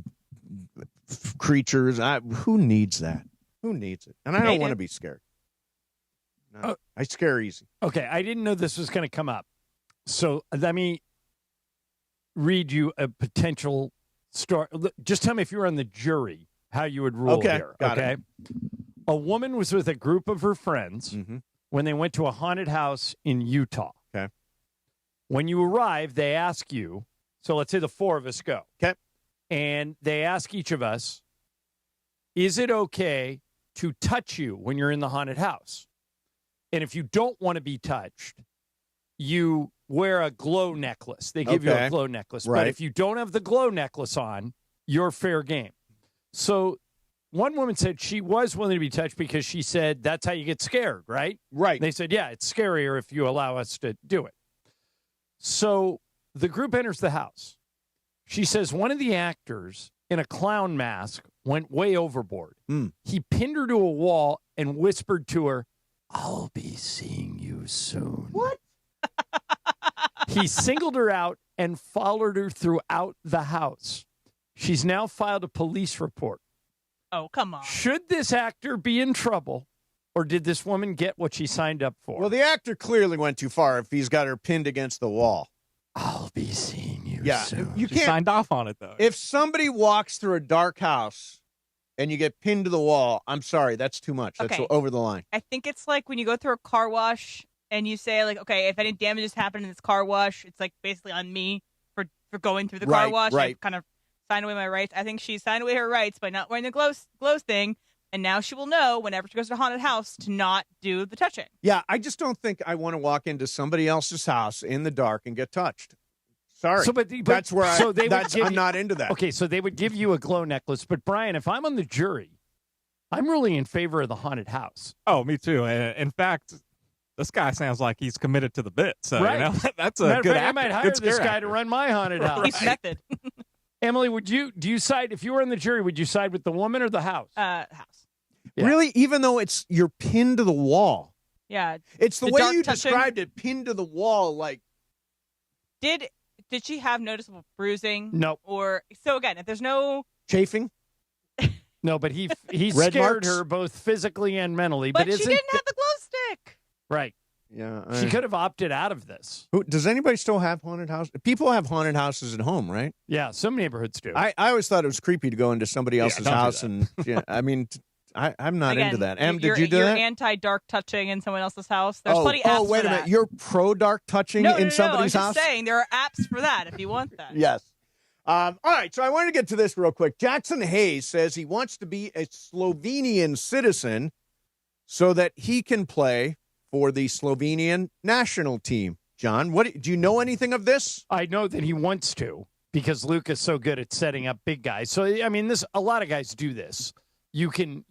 creatures. Who needs that? Who needs it? And I don't want to be scared. No, I scare easy. Okay, I didn't know this was going to come up. So let me read you a potential story. Just tell me if you were on the jury, how you would rule here. Got it. A woman was with a group of her friends when they went to a haunted house in Utah. Okay. When you arrive, they ask you, so let's say the 4 of us go. Okay. And they ask each of us, is it okay to touch you when you're in the haunted house? And if you don't want to be touched, you wear a glow necklace. They give you a glow necklace. Right. But if you don't have the glow necklace on, you're fair game. So one woman said she was willing to be touched because she said that's how you get scared, right? Right. They said, yeah, it's scarier if you allow us to do it. So the group enters the house. She says one of the actors in a clown mask went way overboard. He pinned her to a wall and whispered to her, I'll be seeing you soon. What? He singled her out and followed her throughout the house. She's now filed a police report. Oh, come on. Should this actor be in trouble, or did this woman get what she signed up for? Well, the actor clearly went too far if he's got her pinned against the wall. I'll be seeing you soon. You She can't signed off on it, though. If somebody walks through a dark house and you get pinned to the wall, I'm sorry, that's too much. That's over the line. I think it's like when you go through a car wash and you say, like, okay, if any damages happen in this car wash, it's like basically on me for going through the car wash. Right. I kind of signed away my rights. I think she signed away her rights by not wearing the glow thing, and now she will know whenever she goes to a haunted house to not do the touching. Yeah, I just don't think I want to walk into somebody else's house in the dark and get touched. Sorry. So, but that's where I'm not into that. Okay, so they would give you a glow necklace. But, Brian, if I'm on the jury, I'm really in favor of the haunted house. Oh, me too. In fact, this guy sounds like he's committed to the bit. So, right. That's a good actor. I might hire this guy to run my haunted house. He's method. Emily, do you side, if you were on the jury, would you side with the woman or the house? House. Yeah. Really? Even though you're pinned to the wall? Yeah. It's the way you described it, pinned to the wall, like. Did she have noticeable bruising? No. Or, so again, if there's no. Chafing? No, but he scared her both physically and mentally. But she didn't have the glow stick. Right. Yeah. She could have opted out of this. Does anybody still have haunted houses? People have haunted houses at home, right? Yeah, some neighborhoods do. I always thought it was creepy to go into somebody else's house and I mean, I'm not into that. Em, did you do that? You're anti-dark touching in someone else's house. There's plenty apps wait for a minute. that. You're pro-dark touching in somebody's house? I'm just saying there are apps for that if you want that. Yes. All right, so I wanted to get to this real quick. Jackson Hayes says he wants to be a Slovenian citizen so that he can play for the Slovenian national team. John, do you know anything of this? I know that he wants to because Luke is so good at setting up big guys. So, I mean, a lot of guys do this. You can,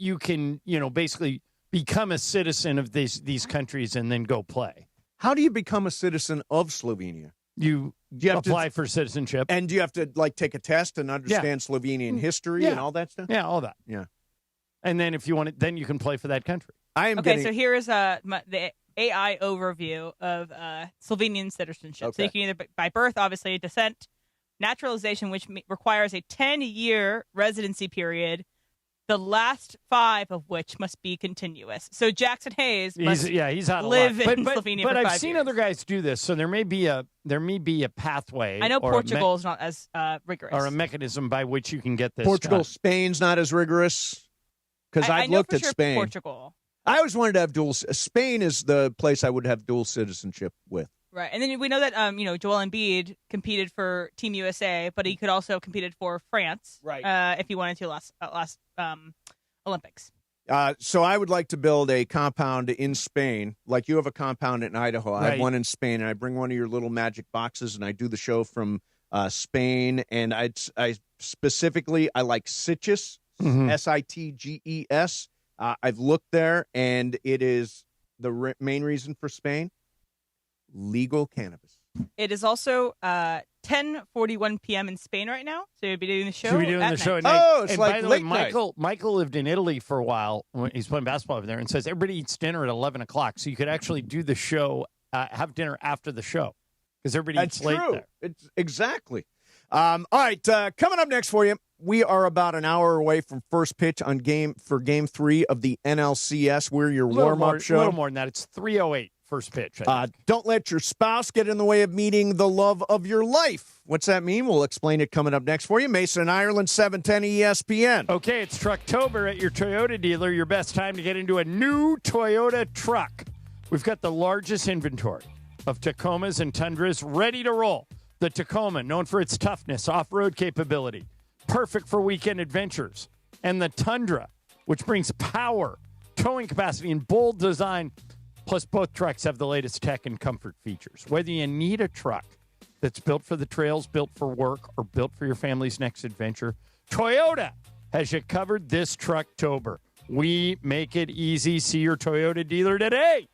basically become a citizen of these countries and then go play. How do you become a citizen of Slovenia? You apply for citizenship. And do you have to, take a test and understand Slovenian history and all that stuff? Yeah, all that. Yeah. And then if you want it, then you can play for that country. So here is the AI overview of Slovenian citizenship. Okay. So you can either by birth, obviously, descent, naturalization, which requires a 10-year residency period, the last 5 of which must be continuous. So Jackson Hayes must he's out of live luck. in Slovenia but for 5 I've seen years. other guys do this, so there may be a pathway. I know or Portugal is not as rigorous. or a mechanism by which you can get this. Portugal, done. Spain's not as rigorous because I I've know looked for at sure Spain. Portugal. I always wanted to have dual. Spain is the place I would have dual citizenship with. Right, and then we know that Joel Embiid competed for Team USA, but he could also competed for France, right? If he wanted to last Olympics. So I would like to build a compound in Spain, like you have a compound in Idaho. I have one in Spain, and I bring one of your little magic boxes, and I do the show from Spain. And I specifically like Sitges, Sitges. I've looked there, and it is the main reason for Spain: legal cannabis. It is also 10:41 p.m. in Spain right now, so you'll be doing the show. Should be doing the show at night. Oh, it's and like by the late way, night. Michael lived in Italy for a while when he's playing basketball over there, and says everybody eats dinner at 11 o'clock, so you could actually do the show, have dinner after the show, because everybody eats late there. It's exactly. All right, coming up next for you, we are about an hour away from first pitch on Game 3 of the NLCS. We're your warm-up show. A little more than that. It's 3:08 first pitch. Don't let your spouse get in the way of meeting the love of your life. What's that mean? We'll explain it coming up next for you. Mason and Ireland, 710 ESPN. Okay, it's Trucktober at your Toyota dealer. Your best time to get into a new Toyota truck. We've got the largest inventory of Tacomas and Tundras ready to roll. The Tacoma, known for its toughness, off-road capability, perfect for weekend adventures. And the Tundra, which brings power, towing capacity, and bold design. Plus, both trucks have the latest tech and comfort features. Whether you need a truck that's built for the trails, built for work, or built for your family's next adventure, Toyota has you covered this Trucktober. We make it easy. See your Toyota dealer today.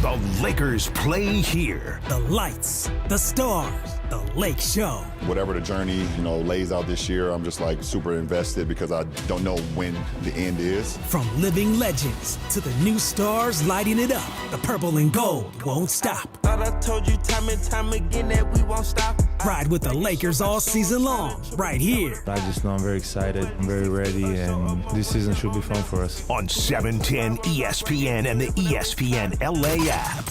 The Lakers play here. The lights, the stars, the Lake Show. Whatever the journey, lays out this year, I'm just super invested because I don't know when the end is. From living legends to the new stars lighting it up, the purple and gold won't stop. Thought I told you time and time again that we won't stop. Ride with the Lakers all season long, right here. I just know I'm very excited, I'm very ready, and this season should be fun for us. On 710 ESPN and the ESPN LA app.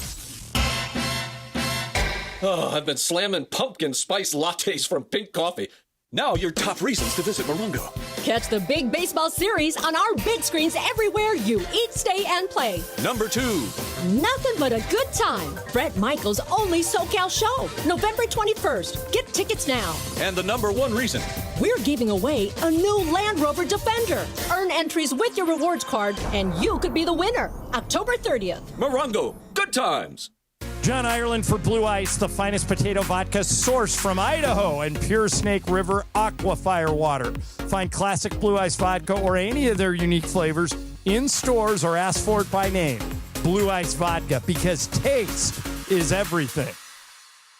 Oh, I've been slamming pumpkin spice lattes from Pink Coffee. Now your top reasons to visit Morongo. Catch the big baseball series on our big screens everywhere you eat, stay, and play. Number 2. Nothing but a good time. Bret Michaels' only SoCal show, November 21st. Get tickets now. And the number 1 reason. We're giving away a new Land Rover Defender. Earn entries with your rewards card, and you could be the winner. October 30th. Morongo, good times. John Ireland for Blue Ice, the finest potato vodka sourced from Idaho and pure Snake River Aquafire water. Find classic Blue Ice vodka or any of their unique flavors in stores or ask for it by name. Blue Ice vodka, because taste is everything.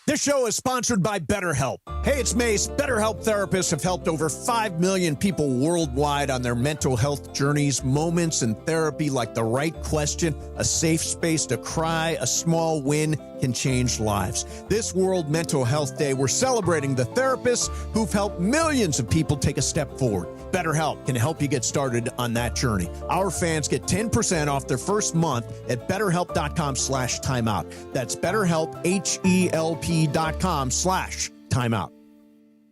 This show is sponsored by BetterHelp. Hey, it's Mace. BetterHelp therapists have helped over 5 million people worldwide on their mental health journeys. Moments in therapy like the right question, a safe space to cry, a small win can change lives. This World Mental Health Day, we're celebrating the therapists who've helped millions of people take a step forward. BetterHelp can help you get started on that journey. Our fans get 10% off their first month at BetterHelp.com/timeout. That's BetterHelp, HELP.com/timeout.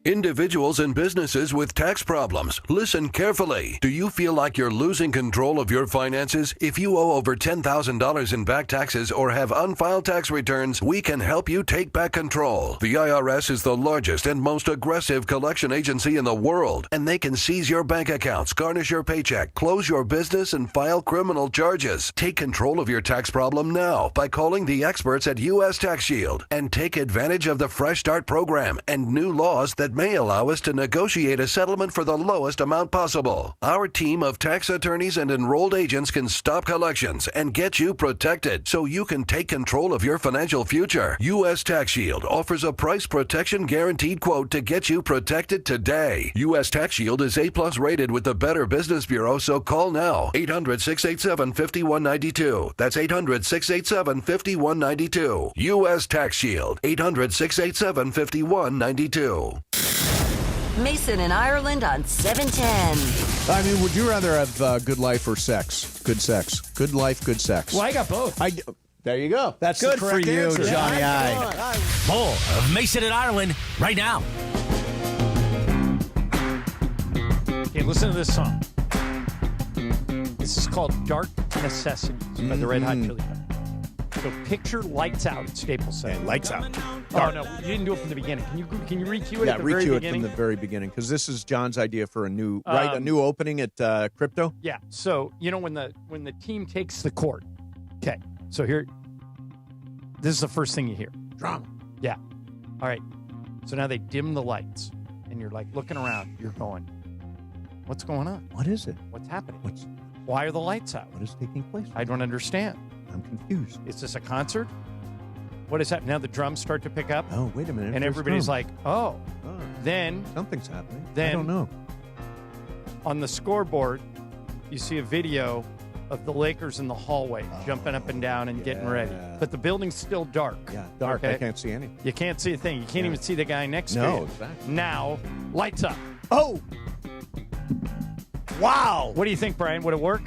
Individuals and businesses with tax problems, listen carefully. Do you feel like you're losing control of your finances? If you owe over $10,000 in back taxes or have unfiled tax returns, we can help you take back control. The IRS is the largest and most aggressive collection agency in the world, and they can seize your bank accounts, garnish your paycheck, close your business, and file criminal charges. Take control of your tax problem now by calling the experts at U.S. Tax Shield and take advantage of the Fresh Start program and new laws that may allow us to negotiate a settlement for the lowest amount possible. Our team of tax attorneys and enrolled agents can stop collections and get you protected so you can take control of your financial future. U.S. Tax Shield offers a price protection guaranteed quote to get you protected today. U.S. Tax Shield is A+ rated with the Better Business Bureau, so call now. 800-687-5192. That's 800-687-5192. U.S. Tax Shield. 800-687-5192. Mason in Ireland on 710. I mean, would you rather have good life or sex? Good sex. Good life, good sex. Well, I got both. There you go. That's good the for correct you, answer. Johnny I. More of Mason in Ireland right now. Okay, listen to this song. This is called Dark Necessities by the Red Hot Chili Peppers. So picture Lights Out at Staples Center. Lights Out. Oh, no, you didn't do it from the beginning. Can you re-cue it at the very re-cue it beginning? from the very beginning, because this is John's idea for a new opening at Crypto. Yeah. So, when the team takes the court. Okay. So here, this is the first thing you hear. Drama. Yeah. All right. So now they dim the lights, and you're like looking around. You're going, what's going on? What is it? What's happening? Why are the lights out? What is taking place? I don't understand. I'm confused. Is this a concert? What is that? Now the drums start to pick up. Oh, wait a minute. And everybody's like, oh. Then something's happening. Then I don't know. On the scoreboard, you see a video of the Lakers in the hallway jumping up and down and getting ready. But the building's still dark. Yeah, dark. Okay? I can't see anything. You can't see a thing. You can't even see the guy next to you. No, exactly. Now, lights up. Oh! Wow! What do you think, Brian? Would it work?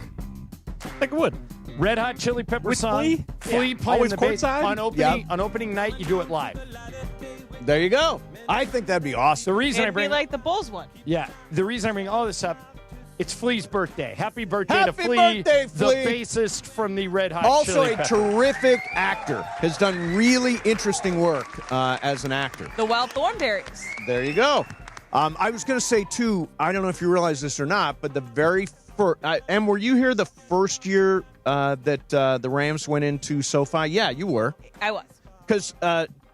I think it would. Red Hot Chili Peppers With song. Flea? Flea playing Always the bass. courtside? On opening night, you do it live. There you go. I think that'd be awesome. The reason It'd be like the Bulls one. Yeah. The reason I bring all this up, it's Flea's birthday. Happy birthday to Happy Flea, birthday, the Flea. bassist from the Red Hot Also Chili a Peppers. terrific actor. Has done really interesting work as an actor. The Wild Thornberries. There you go. I was going to say, too, I don't know if you realize this or not, but the very first, and were you here the first year that the Rams went into SoFi? Yeah, you were. I was. Because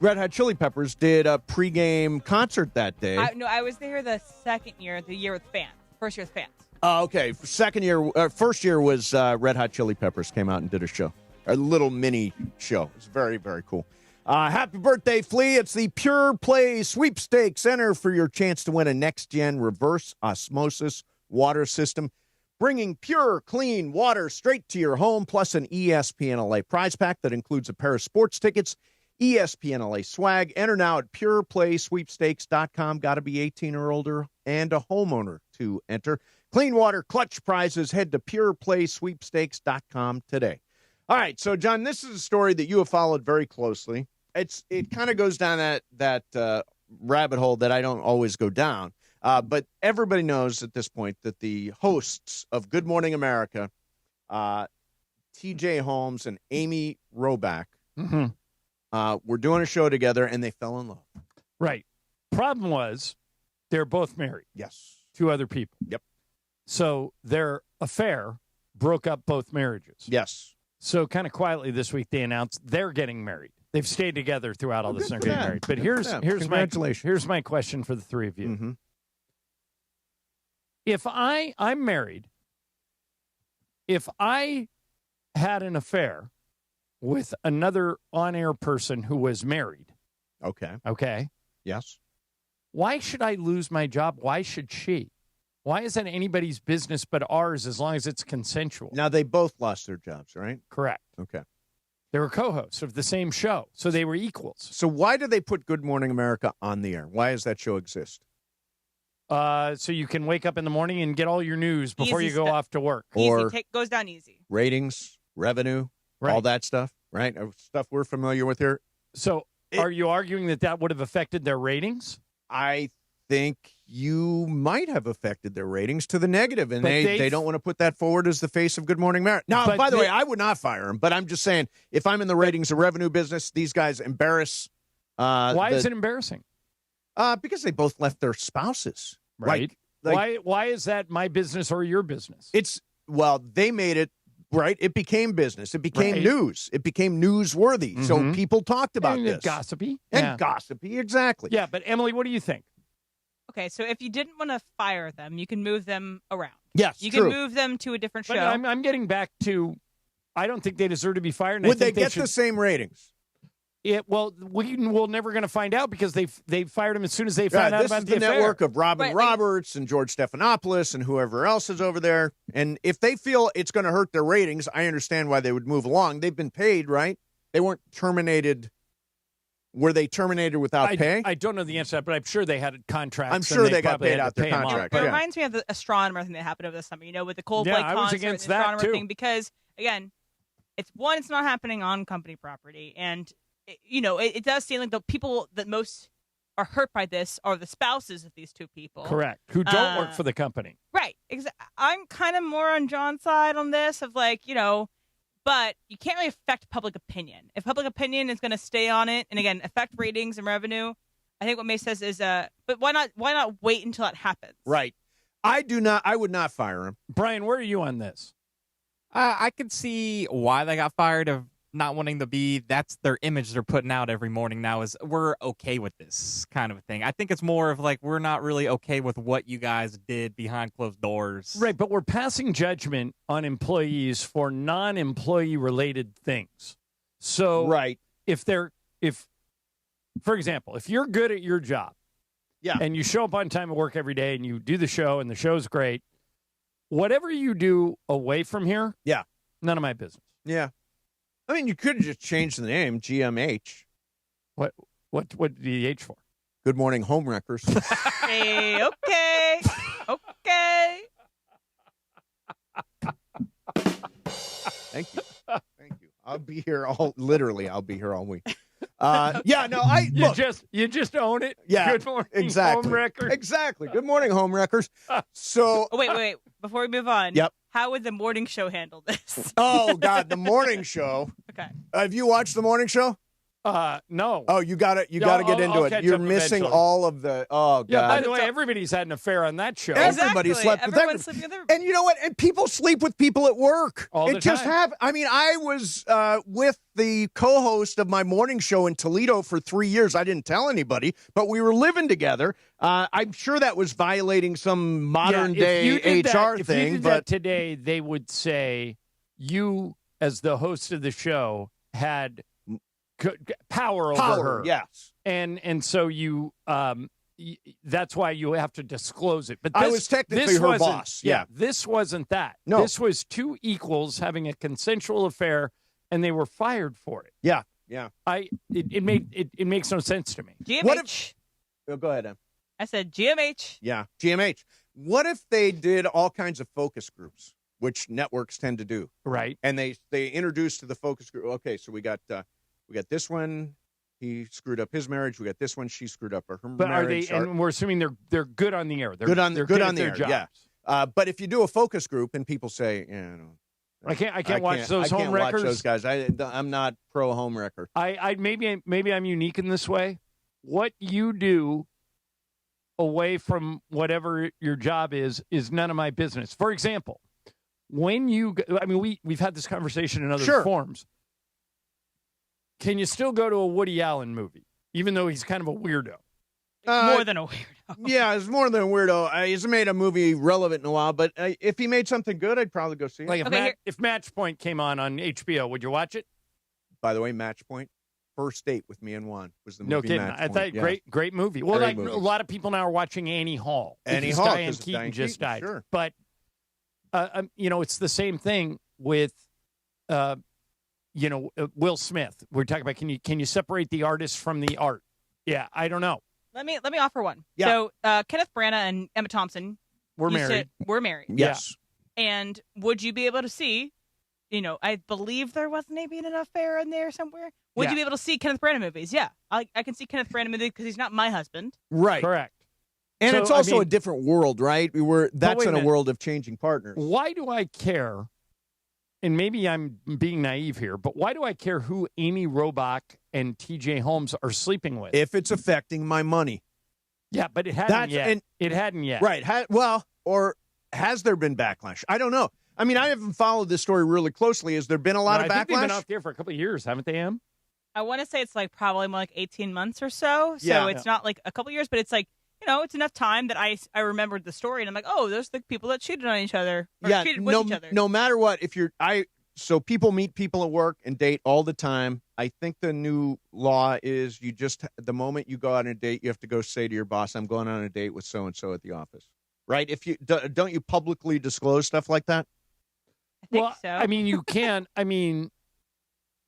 Red Hot Chili Peppers did a pregame concert that day. I was there the second year, the year with fans. First year with fans. Oh, okay. First year was Red Hot Chili Peppers came out and did a show. A little mini show. It was very, very cool. Happy birthday, Flea. It's the Pure Play Sweepstakes. Enter for your chance to win a next-gen reverse osmosis water system, bringing pure, clean water straight to your home, plus an ESPN LA prize pack that includes a pair of sports tickets, ESPN LA swag. Enter now at pureplaysweepstakes.com. Got to be 18 or older and a homeowner to enter. Clean water clutch prizes. Head to pureplaysweepstakes.com today. All right, so, John, this is a story that you have followed very closely. It kind of goes down that rabbit hole that I don't always go down. But everybody knows at this point that the hosts of Good Morning America, T.J. Holmes and Amy Roback, were doing a show together, and they fell in love. Right. Problem was, they're both married. Yes. To other people. Yep. So their affair broke up both marriages. Yes. So kind of quietly this week, they announced they're getting married. They've stayed together throughout all this and are getting married. But here's my question for the three of you. Mm-hmm. If I'm married, if I had an affair with another on-air person who was married. Okay. Yes. Why should I lose my job? Why should she? Why is that anybody's business but ours as long as it's consensual? Now, they both lost their jobs, right? Correct. Okay. They were co-hosts of the same show, so they were equals. So why do they put Good Morning America on the air? Why does that show exist? So you can wake up in the morning and get all your news before you go off to work. Goes down easy. Ratings, revenue, all that stuff, right? Stuff we're familiar with here. So are you arguing that would have affected their ratings? I think you might have affected their ratings to the negative, and But they don't want to put that forward as the face of Good Morning America. Now, But by the they- way, I would not fire him, but I'm just saying, if I'm in the ratings and revenue business, these guys embarrass. Why is it embarrassing? Because they both left their spouses. Right. Like, why is that my business or your business? They made it, right? It became business. It became Right. news. It became newsworthy. So Mhm. people talked about And this. gossipy. And Yeah. gossipy, exactly. Yeah, but Emily, what do you think? Okay, so if you didn't want to fire them, you can move them around. Yes, you true. can move them to a different show. But I'm getting back to, I don't think they deserve to be fired. And I Would they think get should, the same ratings? We'll never going to find out because they fired him as soon as they found out this about is the the affair. network of Robin Right, like- Roberts and George Stephanopoulos and whoever else is over there. And if they feel it's going to hurt their ratings, I understand why they would move along. They've been paid, right? They weren't terminated. Were they terminated without pay? I don't know the answer to that, but I'm sure they had contracts. I'm and sure they got probably paid had out to their pay 'em off. contract. It Yeah. reminds me of the astronomer thing that happened over the summer, with the Coldplay Yeah, I was concert against and the that, astronomer too. thing, because, again, it's not happening on company property. And, it does seem like the people that most are hurt by this are the spouses of these two people. Correct. Who don't work for the company. Right. I'm kind of more on John's side on this of but you can't really affect public opinion. If public opinion is going to stay on it and, again, affect ratings and revenue, I think what May says is, but why not wait until that happens? Right. I would not fire him. Brian, where are you on this? I could see why they got fired of not wanting to be. That's their image they're putting out every morning now is we're okay with this kind of a thing. I think it's more of we're not really okay with what you guys did behind closed doors. Right, but we're passing judgment on employees for non-employee related things. So right. if for example, if you're good at your job, and you show up on time at work every day and you do the show and the show's great, whatever you do away from here, none of my business. Yeah. I mean, you could have just changed the name, GMH. What did the H for? Good Morning Homewreckers. Hey, okay. Okay. Thank you. Thank you. I'll be here all week. You just own it. Yeah, Good Morning exactly. Homewreckers. Exactly. Good Morning Homewreckers. So wait. Before we move on. Yep. How would the morning show handle this? Oh God, the morning show. Okay. Have you watched the morning show? No. Oh, you got to get into it. You're missing all of the. Oh God. Yeah. By the way, everybody's had an affair on that show. Everybody slept with everybody. And you know what? And people sleep with people at work. All the it just time. happens. I mean, I was with the co-host of my morning show in Toledo for 3 years. I didn't tell anybody, but we were living together. I'm sure that was violating some modern day HR If thing. you did that today, they would say you, as the host of the show, had power over her. Yes. And so you that's why you have to disclose it. But this, I was technically this her wasn't- boss. Yeah. This wasn't that. No. This was two equals having a consensual affair, and they were fired for it. Yeah. Yeah. It makes no sense to me. GMH. Go ahead, Em. I said GMH. Yeah, GMH. What if they did all kinds of focus groups, which networks tend to do? Right. And they introduced to the focus group. Okay, so we got this one. He screwed up his marriage. We got this one. She screwed up her But marriage. are they? And we're assuming they're good on the air. They're good on they're good at on the their air. jobs. Yeah. But if you do a focus group and people say, no, I can't watch those I home can't wreckers. watch those guys. I'm not pro home wrecker. Maybe I'm unique in this way. What you do away from whatever your job is none of my business. For example, when we've had this conversation in other forms. Can you still go to a Woody Allen movie, even though he's kind of a weirdo? More than a weirdo. Yeah, it's more than a weirdo. He hasn't made a movie relevant in a while, but if he made something good, I'd probably go see it. Like if Match Point came on HBO, would you watch it? By the way, Match Point, first date with me and Juan was the movie. No kidding. Match I Point. thought great movie. Well, Great like movie. a lot of people now are watching Annie Hall. Annie because Hall, Diane 'cause Keaton Diane just Keaton, died. sure. But it's the same thing with Will Smith. We're talking about can you separate the artist from the art? Yeah, I don't know. Let me offer one. Yeah. So Kenneth Branagh and Emma Thompson We're used married. We're married. Yes. And would you be able to see? I believe there was maybe an affair in there somewhere. Would you be able to see Kenneth Branagh movies? Yeah, I can see Kenneth Branagh movies because he's not my husband. Right. Correct. And So, it's also I mean, a different world, right? That's in a world of changing partners. Why do I care? And maybe I'm being naive here, but why do I care who Amy Robach and TJ Holmes are sleeping with? If it's affecting my money. Yeah, but it hadn't yet. It hadn't yet. Right. Or has there been backlash? I don't know. I mean, I haven't followed this story really closely. Has there been a lot of backlash? I think they've been out there for a couple of years, haven't they, Em? I want to say it's like probably more like 18 months or so. So it's not like a couple of years, but it's like, it's enough time that I remembered the story and I'm like, oh, those are the people that cheated on each other. Or cheated with each other. No matter what, so people meet people at work and date all the time. I think the new law is the moment you go on a date, you have to go say to your boss, I'm going on a date with so-and-so at the office. Right? If you don't you publicly disclose stuff like that? I think so. I mean, you can. I mean,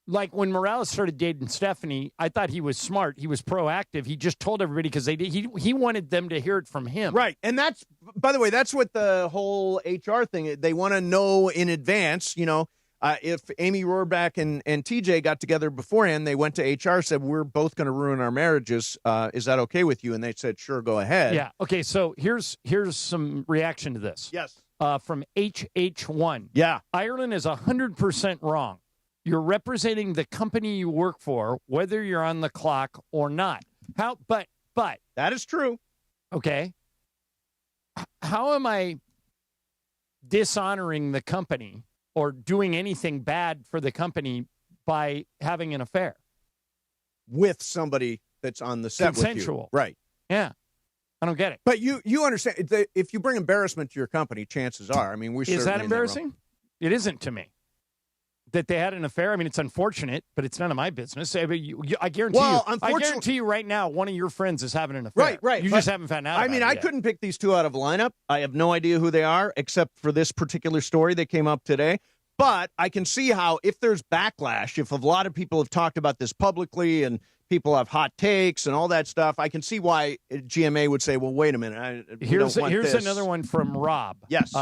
like when Morales started dating Stephanie, I thought he was smart. He was proactive. He just told everybody because he wanted them to hear it from him. Right. And that's, by the way, that's what the whole HR thing, they want to know in advance, if Amy Robach and TJ got together beforehand, they went to HR, said, we're both going to ruin our marriages. Is that okay with you? And they said, sure, go ahead. Yeah. Okay. So here's some reaction to this. Yes. From HH1. Yeah. Ireland is 100% wrong. You're representing the company you work for, whether you're on the clock or not. But that is true. Okay. How am I dishonoring the company or doing anything bad for the company by having an affair with somebody that's on the set consensual? With you? Right. Yeah. I don't get it. But you understand, if you bring embarrassment to your company, chances are, I mean, is that embarrassing? It isn't to me. That they had an affair. I mean, it's unfortunate, but it's none of my business. I guarantee you right now, one of your friends is having an affair. Right. You just haven't found out. I mean, I couldn't pick these two out of lineup. I have no idea who they are, except for this particular story that came up today. But I can see how if there's backlash, if a lot of people have talked about this publicly and people have hot takes and all that stuff, I can see why GMA would say, well, wait a minute. Here's another one from Rob. Yes.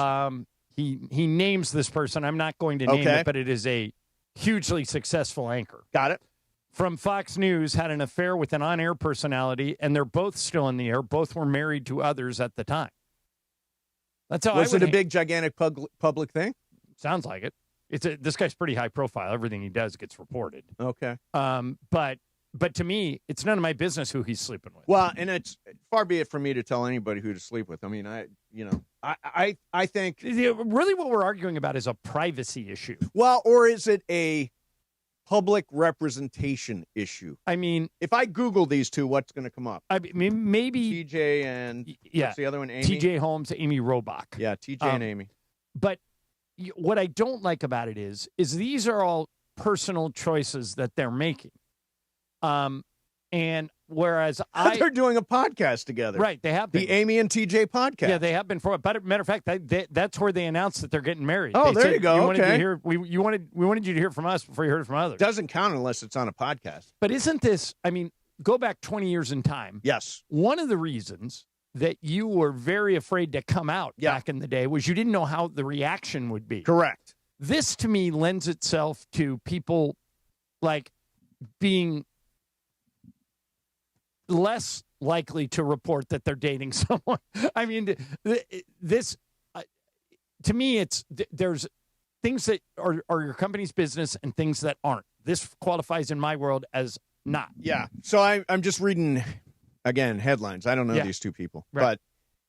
He names this person. I'm not going to name it, but it is a hugely successful anchor. Got it. From Fox News, had an affair with an on-air personality, and they're both still in the air. Both were married to others at the time. That's how Was it a big, gigantic public thing? Sounds like it. This guy's pretty high profile. Everything he does gets reported. Okay. But to me, it's none of my business who he's sleeping with. Well, and it's far be it from me to tell anybody who to sleep with. I mean, I think really what we're arguing about is a privacy issue. Well, or is it a public representation issue? I mean, if I Google these two, what's going to come up? I mean, maybe TJ and what's the other one? Amy? TJ Holmes, Amy Robach. Yeah, TJ and Amy. But what I don't like about it is these are all personal choices that they're making. And whereas they're doing a podcast together, right? They have been. The Amy and TJ podcast. Yeah, they have been for a matter of fact. That's where they announced that they're getting married. Oh, there you go. We wanted you to hear from us before you heard from others. Doesn't count unless it's on a podcast. But isn't this? I mean, go back 20 years in time. Yes. One of the reasons that you were very afraid to come out back in the day was you didn't know how the reaction would be. Correct. This to me lends itself to people like being less likely to report that they're dating someone. I mean, this to me, there's things that are your company's business and things that aren't. This qualifies in my world as not. Yeah. So I'm just reading, again, headlines. I don't know these two people. Right. But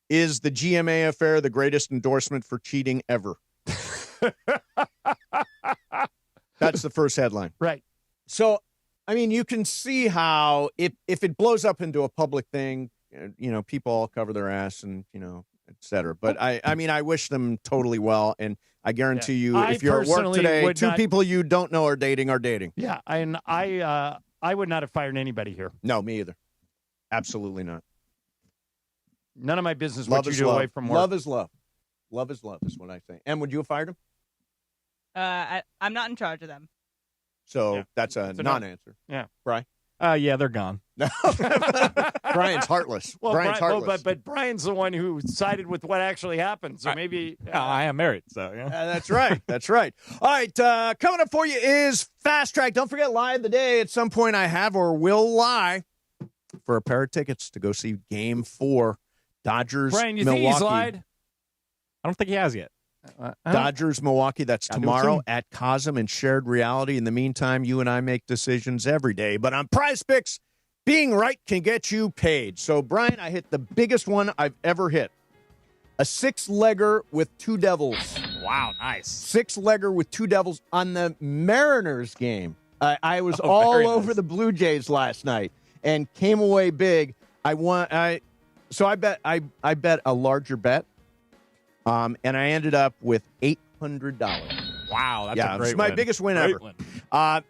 is the GMA affair the greatest endorsement for cheating ever? That's the first headline. Right. So, I mean, you can see how if it blows up into a public thing, people all cover their ass and, et cetera. But I mean, I wish them totally well. And I guarantee you, if you're at work today, two people you don't know are dating. Yeah. And I would not have fired anybody here. No, me either. Absolutely not. None of my business what you do away from work. Love is love. Love is love is what I say. And would you have fired him? I'm not in charge of them. So that's a non-answer. Yeah. Brian? Yeah, they're gone. Brian's heartless. Brian's heartless. But Brian's the one who sided with what actually happened. So maybe. I am married. So yeah. That's right. That's right. All right. Coming up for you is Fast Track. Don't forget, Lie of the Day. At some point, I have or will lie for a pair of tickets to go see Game 4. Dodgers, Brian, you Milwaukee. think he's lied? I don't think he has yet. Dodgers, Milwaukee, that's tomorrow at Cosm in shared reality. In the meantime, you and I make decisions every day. But on Prize Picks, being right can get you paid. So, Brian, I hit the biggest one I've ever hit. A 6-legger with 2 Devils. Wow, nice. 6-legger with 2 Devils on the Mariners game. I was all over the Blue Jays last night and came away big. I bet a larger bet. And I ended up with $800. Wow, that's a great it's my win. biggest win Great ever. win.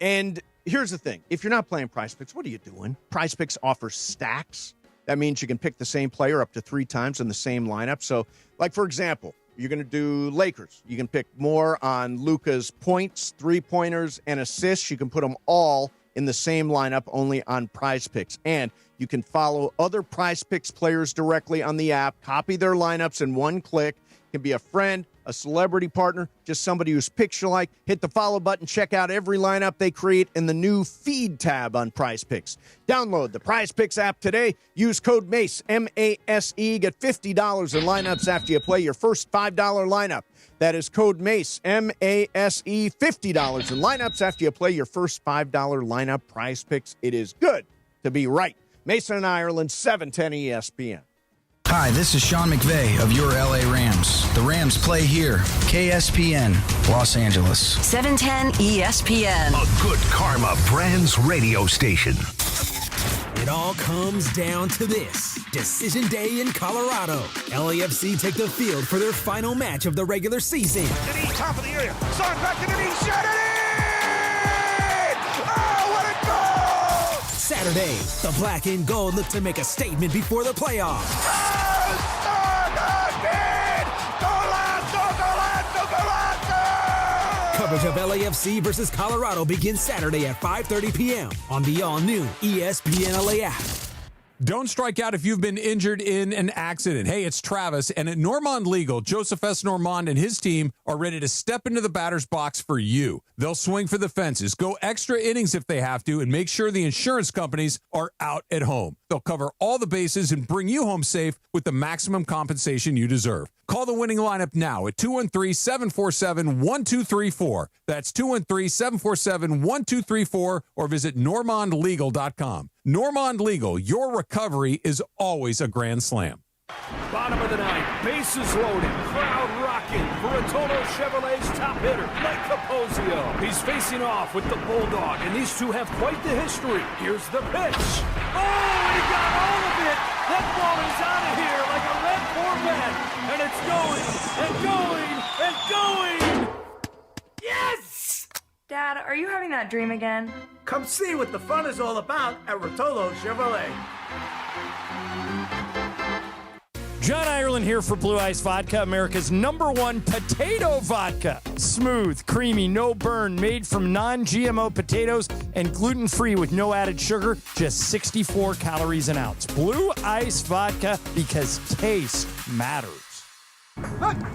And here's the thing. If you're not playing Prize Picks, what are you doing? Prize Picks offers stacks. That means you can pick the same player up to 3 times in the same lineup. So, like, for example, you're going to do Lakers. You can pick more on Luka's points, 3-pointers, and assists. You can put them all in the same lineup, only on Prize Picks. And you can follow other Prize Picks players directly on the app, copy their lineups in one click. Can be a friend, a celebrity partner, just somebody whose picks you like. Hit the follow button. Check out every lineup they create in the new feed tab on Prize Picks. Download the Prize Picks app today. Use code MACE, M-A-S-E. Get $50 in lineups after you play your first $5 lineup. That is code MACE, M-A-S-E. $50 in lineups after you play your first $5 lineup. Prize Picks. It is good to be right. Mason and Ireland, 710 ESPN. Hi, this is Sean McVay of your LA Rams. The Rams play here. KSPN, Los Angeles. 710 ESPN. A good karma Brands radio station. It all comes down to this. Decision day in Colorado. LAFC take the field for their final match of the regular season. To the top of the area. Son back to the knee. Shot it in! Oh, what a goal! Saturday, the black and gold look to make a statement before the playoffs. Coverage of LAFC versus Colorado begins Saturday at 5:30 p.m. on the all-new ESPN LA app. Don't strike out if you've been injured in an accident. Hey, it's Travis, and at Normand Legal, Joseph S. Normand and his team are ready to step into the batter's box for you. They'll swing for the fences, go extra innings if they have to, and make sure the insurance companies are out at home. They'll cover all the bases and bring you home safe with the maximum compensation you deserve. Call the winning lineup now at 213-747-1234. That's 213-747-1234, or visit normandlegal.com. Normand Legal, your recovery is always a grand slam. Bottom of the ninth, bases loaded, crowd rocking for Rotolo Chevrolet's top hitter, Mike Capozio. He's facing off with the Bulldog, and these two have quite the history. Here's the pitch. Oh, and he got all of it. That ball is out of here like a red Corvette, and it's going, and going, and going. Yes! Dad, are you having that dream again? Come see what the fun is all about at Rotolo Chevrolet. John Ireland here for Blue Ice Vodka, America's #1 potato vodka. Smooth, creamy, no burn, made from non-GMO potatoes and gluten-free with no added sugar, just 64 calories an ounce. Blue Ice Vodka, because taste matters.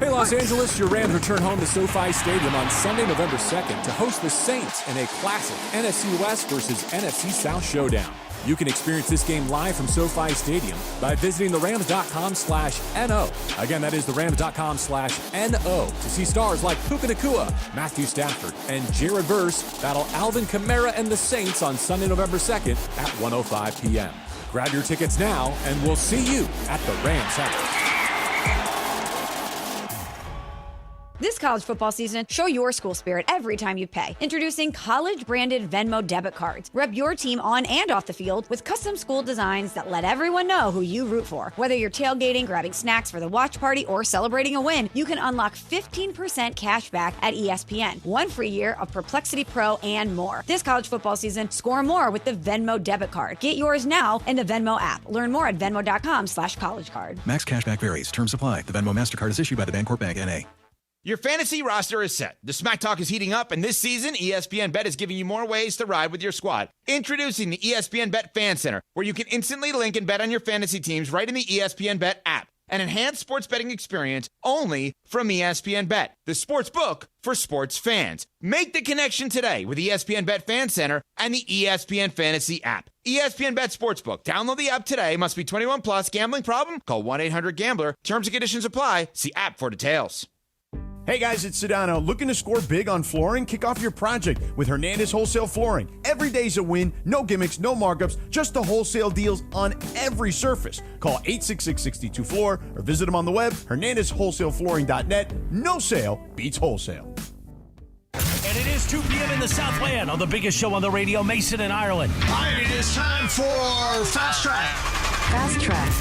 Hey, Los Angeles, your Rams return home to SoFi Stadium on Sunday, November 2nd to host the Saints in a classic NFC West versus NFC South showdown. You can experience this game live from SoFi Stadium by visiting therams.com/NO. Again, that is therams.com/NO to see stars like Puka Nacua, Matthew Stafford, and Jared Verse battle Alvin Kamara and the Saints on Sunday, November 2nd at 1:05 p.m. Grab your tickets now, and we'll see you at the Rams House. This college football season, show your school spirit every time you pay. Introducing college-branded Venmo debit cards. Rep your team on and off the field with custom school designs that let everyone know who you root for. Whether you're tailgating, grabbing snacks for the watch party, or celebrating a win, you can unlock 15% cash back at ESPN, 1 free year of Perplexity Pro, and more. This college football season, score more with the Venmo debit card. Get yours now in the Venmo app. Learn more at venmo.com/collegecard. Max cashback varies. Terms apply. The Venmo MasterCard is issued by the Bancorp Bank, N.A. Your fantasy roster is set. The Smack Talk is heating up, and this season, ESPN Bet is giving you more ways to ride with your squad. Introducing the ESPN Bet Fan Center, where you can instantly link and bet on your fantasy teams right in the ESPN Bet app. An enhanced sports betting experience only from ESPN Bet, the sports book for sports fans. Make the connection today with ESPN Bet Fan Center and the ESPN Fantasy app. ESPN Bet Sportsbook. Download the app today. Must be 21 plus. Gambling problem? Call 1-800-GAMBLER. Terms and conditions apply. See app for details. Hey guys, it's Sedano. Looking to score big on flooring? Kick off your project with Hernandez Wholesale Flooring. Every day's a win. No gimmicks, no markups, just the wholesale deals on every surface. Call 866-62-FLOOR or visit them on the web, hernandezwholesaleflooring.net. No sale beats wholesale. And it is 2 p.m. in the Southland on the biggest show on the radio, Mason and Ireland. All right, it is time for Fast Track. Fast Track.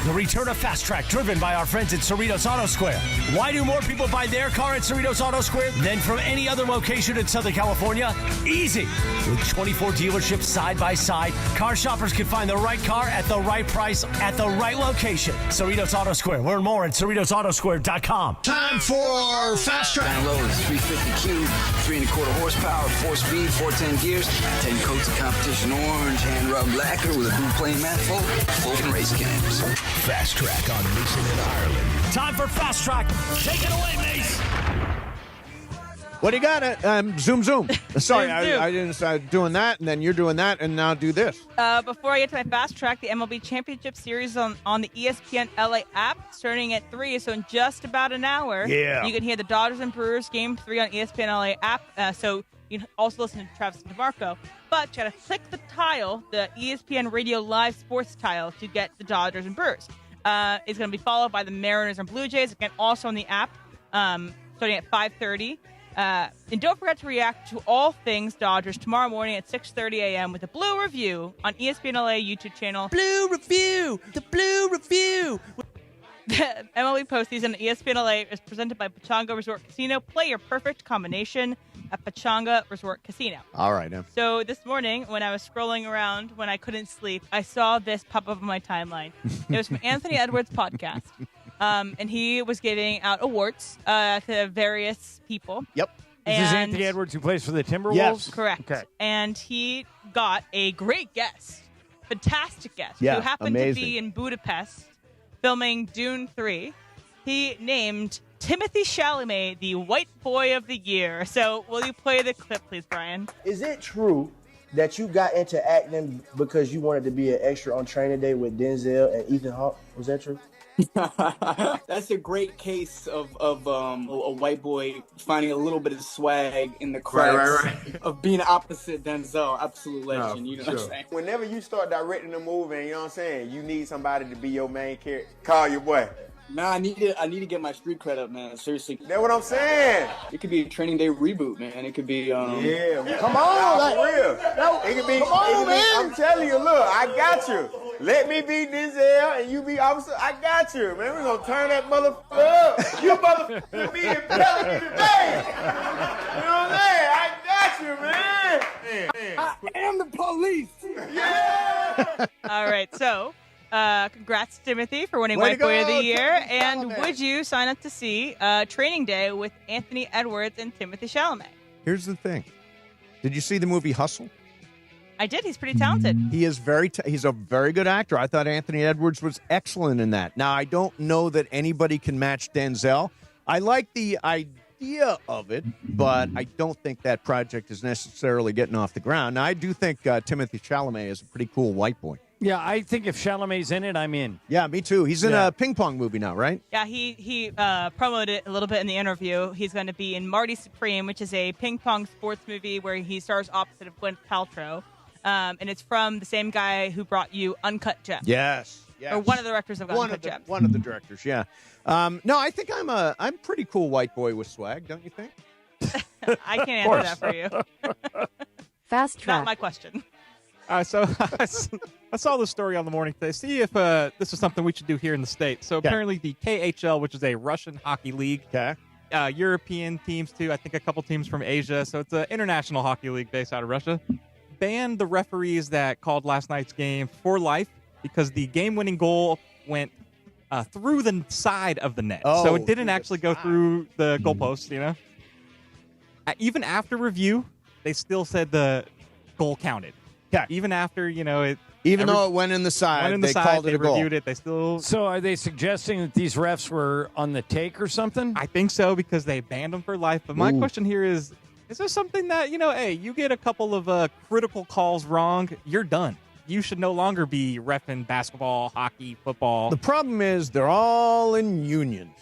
The return of Fast Track, driven by our friends at Cerritos Auto Square. Why do more people buy their car at Cerritos Auto Square than from any other location in Southern California? Easy. With 24 dealerships side by side, car shoppers can find the right car at the right price at the right location. Cerritos Auto Square. Learn more at CerritosAutoSquare.com. Time for Fast Track. Down low is 350Q, 3.25 horsepower, 4-speed, 410 gears, 10 coats of competition orange, hand rubbed lacquer with a blue plain manifold, open race cams. Fast Track on Mason and Ireland. Time for Fast Track. Take it away, Mace. What do you got? Zoom. Sorry, Zoom. I didn't start doing that, and then you're doing that, and now do this. Before I get to my Fast Track, the MLB Championship Series on the ESPN LA app, starting at 3, so in just about an hour, you can hear the Dodgers and Brewers Game 3 on ESPN LA app, so you can also listen to Travis and DeMarco. But you got to click the tile, the ESPN Radio Live Sports tile, to get the Dodgers and Brewers. It's going to be followed by the Mariners and Blue Jays, again, also on the app, starting at 5:30. And don't forget to react to all things Dodgers tomorrow morning at 6:30 a.m. with a Blue Review on ESPN LA YouTube channel. Blue Review! The Blue Review! The MLB postseason at ESPN LA is presented by Pechanga Resort Casino. Play your perfect combination at Pechanga Resort Casino. All right. So this morning, when I was scrolling around, when I couldn't sleep, I saw this pop up on my timeline. It was from Anthony Edwards' podcast. And he was giving out awards to various people. Yep. This is Anthony Edwards who plays for the Timberwolves? Yes. Correct. Okay. And he got a great guest, fantastic guest, who Yeah, happened amazing. to be in Budapest filming Dune 3. He named Timothy Chalamet the White Boy of the Year. So will you play the clip, please, Brian? Is it true that you got into acting because you wanted to be an extra on Training Day with Denzel and Ethan Hawke? Was that true? That's a great case of a white boy finding a little bit of swag in the cracks of being opposite Denzel. Absolute legend. You know what I'm saying? Whenever you start directing a movie, and you know what I'm saying, you need somebody to be your main character. Call your boy. Nah, I need to get my street cred up, man. Seriously. That's what I'm saying. It could be a Training Day reboot, man. It could be come on, like, for real. It could be. Come on, man. I'm telling you, look, I got you. Let me be Denzel and you be Officer. I got you, man. We're gonna turn that motherfucker up. You motherfucker be in Pelican today. You know what I'm saying? I got you, man. I am the police. Yeah. All right, so congrats, Timothy, for winning Way White to Boy of go, the Year. Timothy And Chalamet. would you sign up to see Training Day with Anthony Edwards and Timothy Chalamet? Here's the thing. Did you see the movie Hustle? I did. He's pretty talented. He is he's a very good actor. I thought Anthony Edwards was excellent in that. Now, I don't know that anybody can match Denzel. I like the idea of it, but I don't think that project is necessarily getting off the ground. Now, I do think Timothy Chalamet is a pretty cool white boy. Yeah, I think if Chalamet's in it, I'm in. Yeah, me too. He's in a ping pong movie now, right? Yeah, he promoted it a little bit in the interview. He's going to be in Marty Supreme, which is a ping pong sports movie where he stars opposite of Gwyneth Paltrow. And it's from the same guy who brought you Uncut Gems. Yes. Or one of the directors of Uncut Gems. One of the directors, yeah. No, I think I'm pretty cool white boy with swag, don't you think? I can't answer that for you. Fast Track. Not my question. So I saw this story on the morning today. See if this is something we should do here in the States. So apparently the KHL, which is a Russian hockey league, European teams too, I think a couple teams from Asia. So it's an international hockey league based out of Russia. Banned the referees that called last night's game for life because the game-winning goal went through the side of the net. So it didn't actually go through the goalpost, you know? Even after review, they still said the goal counted. Okay. Even after, though it went in the side, they called it a goal. Reviewed it. They still. So are they suggesting that these refs were on the take or something? I think so because they banned them for life. But my question here is there something that, hey, you get a couple of critical calls wrong, you're done. You should no longer be reffing basketball, hockey, football. The problem is they're all in unions,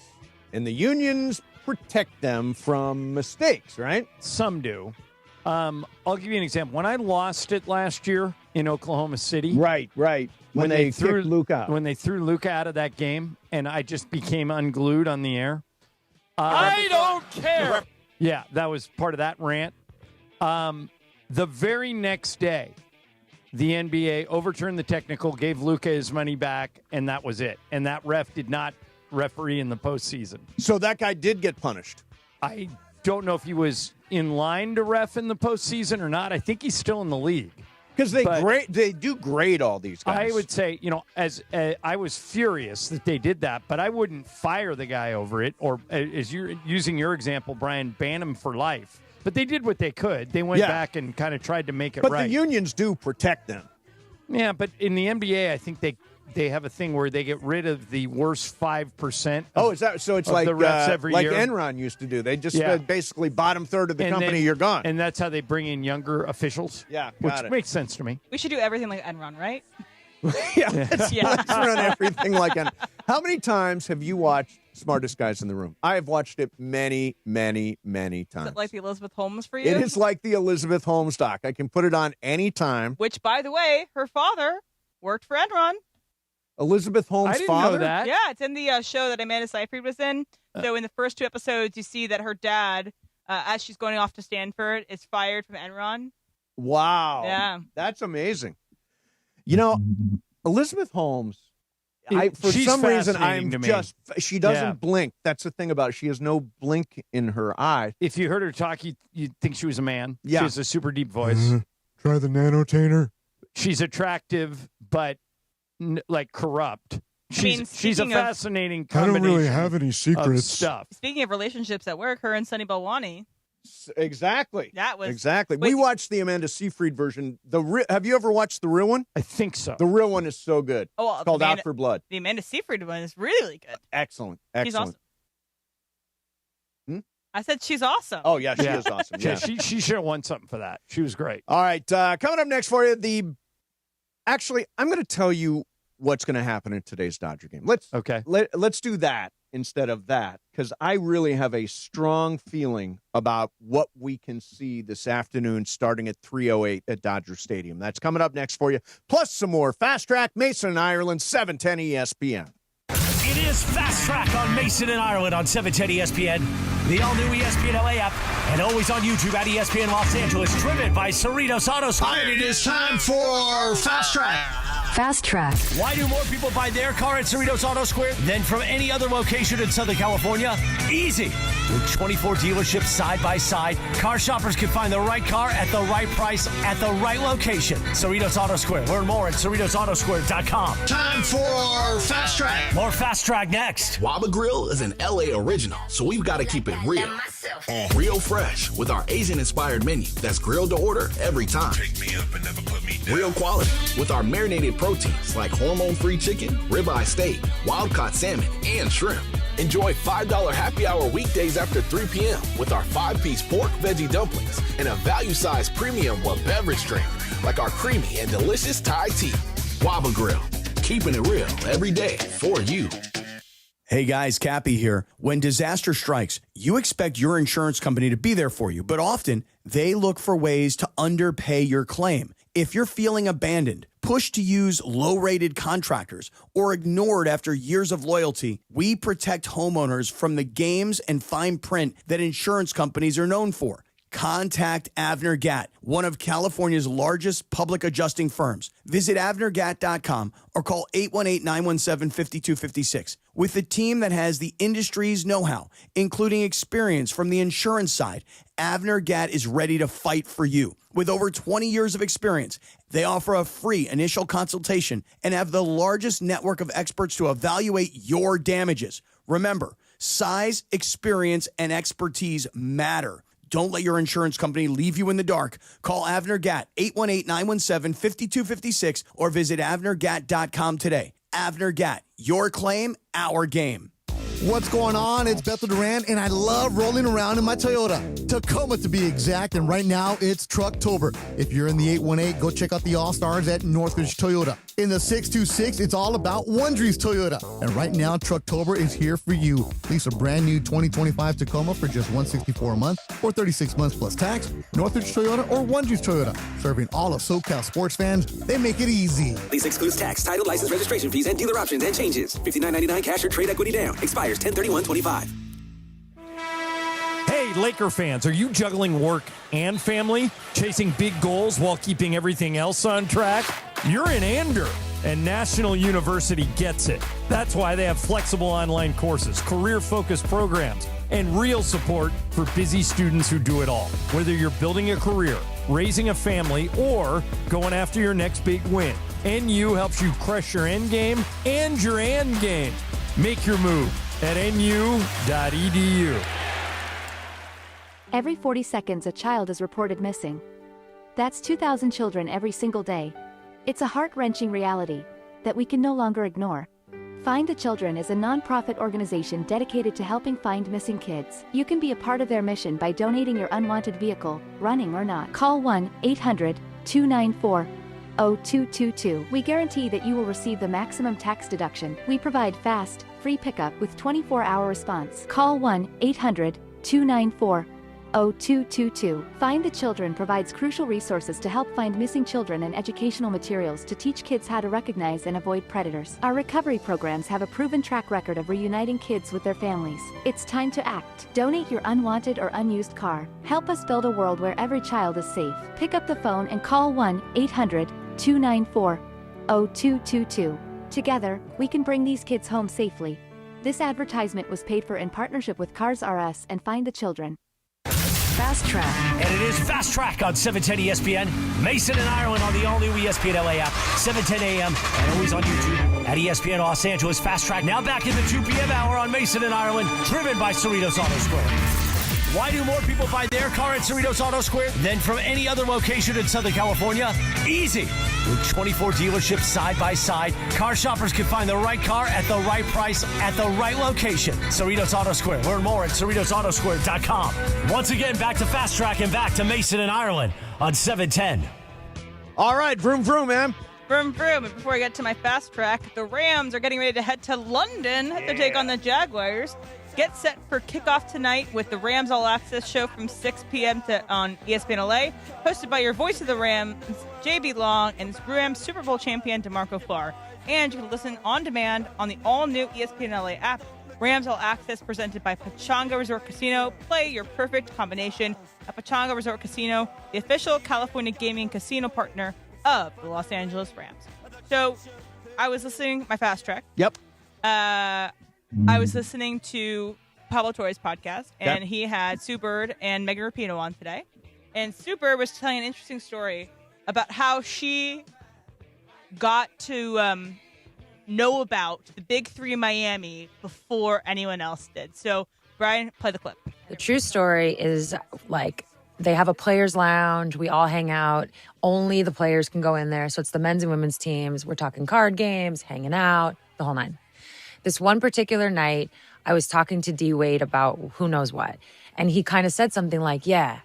and the unions protect them from mistakes, right? Some do. I'll give you an example. When I lost it last year in Oklahoma City. Right. When they threw Luke out. When they threw Luke out of that game, and I just became unglued on the air. I don't care. Yeah, that was part of that rant. The very next day, the NBA overturned the technical, gave Luka his money back, and that was it. And that ref did not referee in the postseason. So that guy did get punished. I don't know if he was in line to ref in the postseason or not. I think he's still in the league. Because they do grade all these guys. I would say, as I was furious that they did that, but I wouldn't fire the guy over it, or as you're using your example, Brian, ban him for life. But they did what they could. They went back and kind of tried to make it right. But the unions do protect them. Yeah, but in the NBA, I think they have a thing where they get rid of the worst 5%. Is that so? It's like the refs every year. Enron used to do. They just basically bottom third of the company. You're gone, and that's how they bring in younger officials. Yeah, which makes sense to me. We should do everything like Enron, right? Let's run everything like Enron. How many times have you watched Smartest Guys in the Room? I have watched it many, many, many times. Is it like the Elizabeth Holmes for you? It is like the Elizabeth Holmes doc. I can put it on any time. Which, by the way, her father worked for Enron. Elizabeth Holmes' father? Know that. Yeah, it's in the show that Amanda Seyfried was in. So in the first 2 episodes, you see that her dad, as she's going off to Stanford, is fired from Enron. Wow. Yeah. That's amazing. Elizabeth Holmes, she doesn't blink. That's the thing about it. She has no blink in her eye. If you heard her talk, you'd think she was a man. Yeah. She has a super deep voice. Try the nanotainer. She's attractive, but corrupt. She's a fascinating combination. I don't really have any secrets. Stuff. Speaking of relationships at work, her and Sunny Balwani. Exactly. That was exactly. We watched the Amanda Seyfried version. Have you ever watched the real one? I think so. The real one is so good. Oh, well, it's called Out for Blood. The Amanda Seyfried one is really good. Excellent. She's awesome. I said she's awesome. Oh yeah, she is awesome. Yeah, she should have won something for that. She was great. All right, coming up next for you, Actually, I'm going to tell you what's going to happen in today's Dodger game. Let's do that instead of that, because I really have a strong feeling about what we can see this afternoon starting at 3:08 at Dodger Stadium. That's coming up next for you. Plus some more Fast Track, Mason and Ireland, 710 ESPN. It is Fast Track on Mason and Ireland on 710 ESPN, the all-new ESPN LA app, and always on YouTube at ESPN Los Angeles, driven by Cerritos Auto Square. And it is time for Fast Track. Fast Track. Why do more people buy their car at Cerritos Auto Square than from any other location in Southern California? Easy. With 24 dealerships side by side, car shoppers can find the right car at the right price at the right location. Cerritos Auto Square. Learn more at CerritosAutoSquare.com. Time for Fast Track. More Fast Track next. Waba Grill is an LA original, so we've got to keep it real. Real fresh with our Asian-inspired menu that's grilled to order every time. Pick me up and never put me down. Real quality with our marinated proteins like hormone-free chicken, ribeye steak, wild-caught salmon, and shrimp. Enjoy $5 happy hour weekdays after 3 p.m. with our 5-piece pork veggie dumplings and a value-sized premium beverage drink like our creamy and delicious Thai tea. Waba Grill, keeping it real every day for you. Hey guys, Cappy here. When disaster strikes, you expect your insurance company to be there for you, but often they look for ways to underpay your claim. If you're feeling abandoned, pushed to use low-rated contractors, or ignored after years of loyalty, we protect homeowners from the games and fine print that insurance companies are known for. Contact Avner Gatt, one of California's largest public adjusting firms. Visit avnergatt.com or call 818-917-5256. With a team that has the industry's know-how, including experience from the insurance side, Avner Gatt is ready to fight for you. With over 20 years of experience, they offer a free initial consultation and have the largest network of experts to evaluate your damages. Remember, size, experience, and expertise matter. Don't let your insurance company leave you in the dark. Call Avner Gatt, 818-917-5256, or visit avnergatt.com today. Avner Gatt, your claim, our game. What's going on? It's Bethel Duran, and I love rolling around in my Toyota. Tacoma, to be exact, and right now it's Trucktober. If you're in the 818, go check out the All-Stars at Northridge Toyota. In the 626, it's all about Wondries Toyota. And right now, Trucktober is here for you. Lease a brand new 2025 Tacoma for just $164 a month or 36 months plus tax. Northridge Toyota or Wondries Toyota. Serving all of SoCal sports fans, they make it easy. Lease excludes tax, title, license, registration fees, and dealer options and changes. $59.99 cash or trade equity down. Expires 10/31/25. Hey, Laker fans, are you juggling work and family, chasing big goals while keeping everything else on track? You're in Ander, and National University gets it. That's why they have flexible online courses, career-focused programs, and real support for busy students who do it all. Whether you're building a career, raising a family, or going after your next big win, NU helps you crush your end game and your end game. Make your move at nu.edu. Every 40 seconds, a child is reported missing. That's 2,000 children every single day. It's a heart-wrenching reality that we can no longer ignore. Find the Children is a non-profit organization dedicated to helping find missing kids. You can be a part of their mission by donating your unwanted vehicle, running or not. Call 1-800-294-0222. We guarantee that you will receive the maximum tax deduction. We provide fast, free pickup with 24-hour response. Call 1-800-294-0222. Find the Children provides crucial resources to help find missing children and educational materials to teach kids how to recognize and avoid predators. Our recovery programs have a proven track record of reuniting kids with their families. It's time to act. Donate your unwanted or unused car. Help us build a world where every child is safe. Pick up the phone and call 1-800-294-0222. Together, we can bring these kids home safely. This advertisement was paid for in partnership with Cars R Us and Find the Children. Fast Track. And it is Fast Track on 710 ESPN. Mason and Ireland on the all-new ESPN LA app, 7:10 a.m. and always on YouTube at ESPN Los Angeles. Fast Track now back in the 2 p.m. hour on Mason and Ireland, driven by Cerritos Auto Square. Why do more people buy their car at Cerritos Auto Square than from any other location in Southern California? Easy. With 24 dealerships side by side, car shoppers can find the right car at the right price at the right location. Cerritos Auto Square. Learn more at CerritosAutoSquare.com. Once again, back to Fast Track and back to Mason and Ireland on 710. All right, vroom, vroom, man. Vroom, vroom. And before I get to my Fast Track, the Rams are getting ready to head to London to take on the Jaguars. Get set for kickoff tonight with the Rams All Access show from 6 p.m. on ESPN LA, hosted by your voice of the Rams, JB Long, and Rams Super Bowl champion DeMarco Farr. And you can listen on demand on the all-new ESPN LA app. Rams All Access presented by Pechanga Resort Casino. Play your perfect combination at Pechanga Resort Casino, the official California gaming casino partner of the Los Angeles Rams. So I was listening, my Fast Track. Yep. I was listening to Pablo Torre's podcast, and he had Sue Bird and Megan Rapinoe on today. And Sue Bird was telling an interesting story about how she got to know about the Big Three in Miami before anyone else did. So, Brian, play the clip. The true story is, like, they have a players' lounge. We all hang out. Only the players can go in there. So it's the men's and women's teams. We're talking card games, hanging out, the whole nine. This one particular night, I was talking to D. Wade about who knows what. And he kind of said something like, yeah,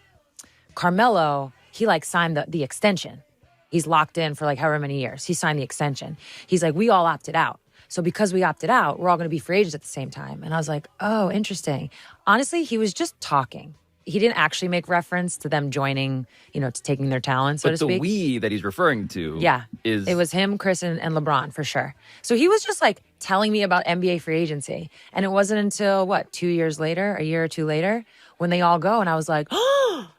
Carmelo, he like signed the extension. He's locked in for like however many years. He signed the extension. He's like, we all opted out. So because we opted out, we're all going to be free agents at the same time. And I was like, oh, interesting. Honestly, he was just talking. He didn't actually make reference to them joining, to taking their talent, so to speak. But the we that he's referring to it was him, Chris, and LeBron, for sure. So he was just, like, telling me about NBA free agency. And it wasn't until, 2 years later, a year or two later, when they all go, and I was like, oh!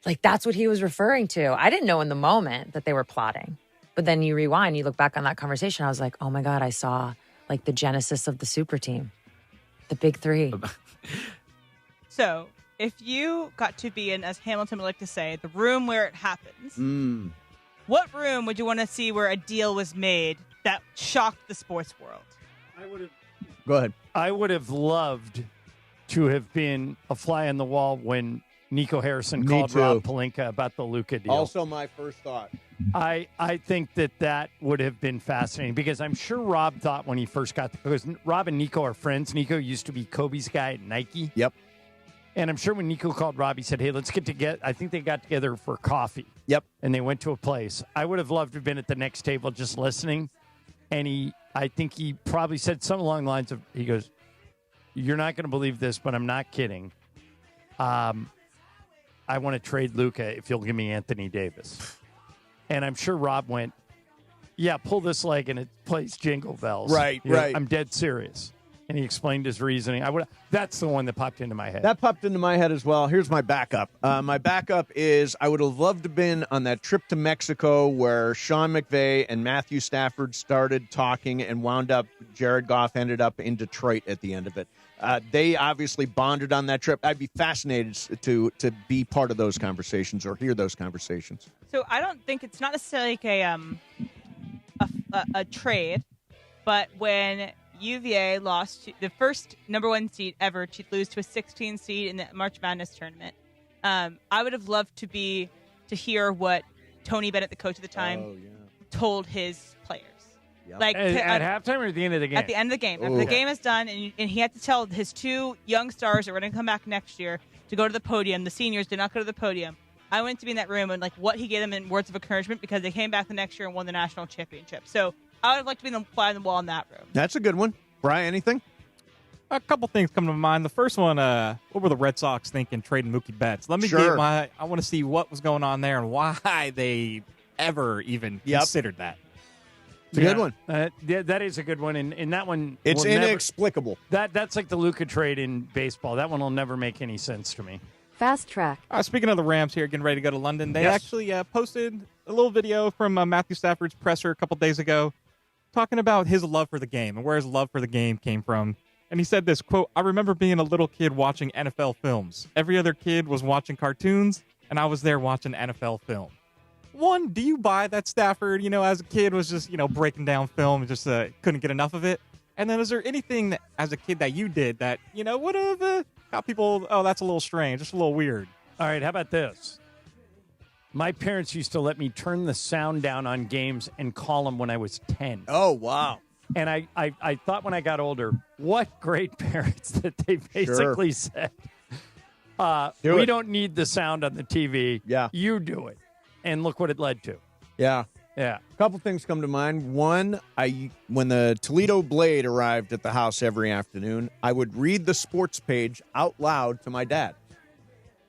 Like, that's what he was referring to. I didn't know in the moment that they were plotting. But then you rewind, you look back on that conversation, I was like, oh, my God, I saw, like, the genesis of the super team. The Big Three. So, if you got to be in, as Hamilton would like to say, the room where it happens, what room would you want to see where a deal was made that shocked the sports world? Go ahead. I would have loved to have been a fly on the wall when Nico Harrison Me called too. Rob Pelinka about the Luka deal. Also my first thought. I think that would have been fascinating because I'm sure Rob thought when he first got because Rob and Nico are friends. Nico used to be Kobe's guy at Nike. Yep. And I'm sure when Nico called Rob, he said, hey, let's get together. I think they got together for coffee. Yep. And they went to a place. I would have loved to have been at the next table just listening. And I think he probably said something along the lines of, he goes, you're not going to believe this, but I'm not kidding. I want to trade Luka if you'll give me Anthony Davis. And I'm sure Rob went, yeah, pull this leg and it plays Jingle Bells. Right, You know, right. I'm dead serious. And he explained his reasoning. That's the one that popped into my head. That popped into my head as well. Here's my backup. My backup is I would have loved to have been on that trip to Mexico where Sean McVay and Matthew Stafford started talking and wound up, Jared Goff ended up in Detroit at the end of it. They obviously bonded on that trip. I'd be fascinated to be part of those conversations or hear those conversations. So I don't think it's not necessarily like a trade, but when UVA lost to the first number 1 seed ever to lose to a 16 seed in the March Madness tournament, I would have loved to hear what Tony Bennett, the coach at the time, told his players. Yep. Like at halftime or at the end of the game? At the end of the game. After the game is done, and he had to tell his 2 young stars that were going to come back next year to go to the podium. The seniors did not go to the podium. I went to be in that room and like what he gave them in words of encouragement because they came back the next year and won the national championship. So I would have liked to be the fly on the wall in that room. That's a good one. Brian, anything? A couple things come to mind. The first one, what were the Red Sox thinking trading Mookie Betts? Let me get I want to see what was going on there and why they ever even considered that. It's a good one. That is a good one. And that one, it's inexplicable. That's like the Luka trade in baseball. That one will never make any sense to me. Fast Track. Speaking of the Rams here, getting ready to go to London, they actually posted a little video from Matthew Stafford's presser a couple days ago talking about his love for the game and where his love for the game came from. And he said this, quote, I remember being a little kid watching NFL films. Every other kid was watching cartoons, and I was there watching NFL film. One, do you buy that Stafford, as a kid was just, breaking down film and just couldn't get enough of it? And then is there anything that, as a kid that you did that, would have got people, oh, that's a little strange, just a little weird? All right, how about this? My parents used to let me turn the sound down on games and call them when I was 10. Oh, wow. And I thought when I got older, what great parents that they basically said, we don't need the sound on the TV. Yeah. You do it. And look what it led to. Yeah. Yeah. A couple things come to mind. One, when the Toledo Blade arrived at the house every afternoon, I would read the sports page out loud to my dad.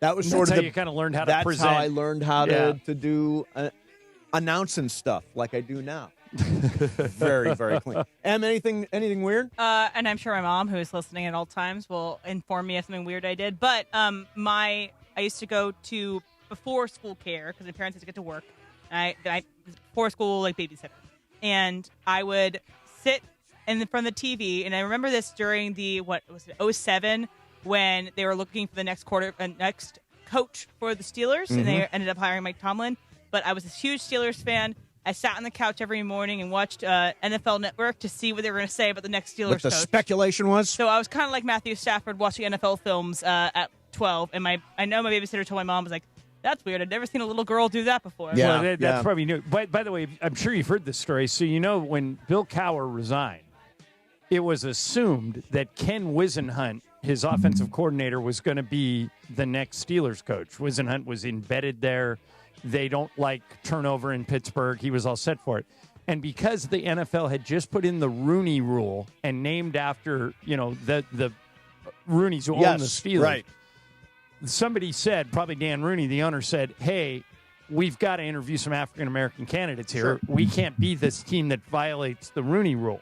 That was sort that's of how you kind of learned how to present. That's how I learned how to do announcing stuff like I do now. Very, very clean. Em, anything weird? And I'm sure my mom, who is listening at all times, will inform me of something weird I did. But I used to go to before school care because my parents had to get to work. I before school like babysitter, and I would sit in front of the TV. And I remember this during the 2007 when they were looking for the next coach for the Steelers, and they ended up hiring Mike Tomlin. But I was a huge Steelers fan. I sat on the couch every morning and watched NFL Network to see what they were going to say about the next Steelers What the coach. speculation was? So I was kind of like Matthew Stafford watching NFL films at 12. And I know my babysitter told my mom, was like, that's weird. I'd never seen a little girl do that before. Yeah, well, that's probably new. By the way, I'm sure you've heard this story. So when Bill Cowher resigned, it was assumed that Ken Wisenhunt, his offensive coordinator, was going to be the next Steelers coach. Wisenhunt was embedded there. They don't like turnover in Pittsburgh. He was all set for it. And because the NFL had just put in the Rooney Rule and named after, the Rooneys who own the Steelers. Right. Somebody said, probably Dan Rooney, the owner, said, hey, we've got to interview some African-American candidates here. Sure. We can't be this team that violates the Rooney Rule.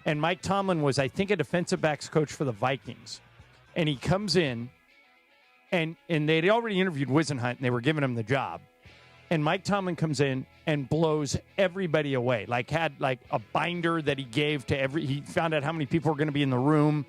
And Mike Tomlin was, I think, a defensive backs coach for the Vikings. And he comes in, and they'd already interviewed Wisenhunt, and they were giving him the job. And Mike Tomlin comes in and blows everybody away. Had a binder that he gave to he found out how many people were going to be in the room.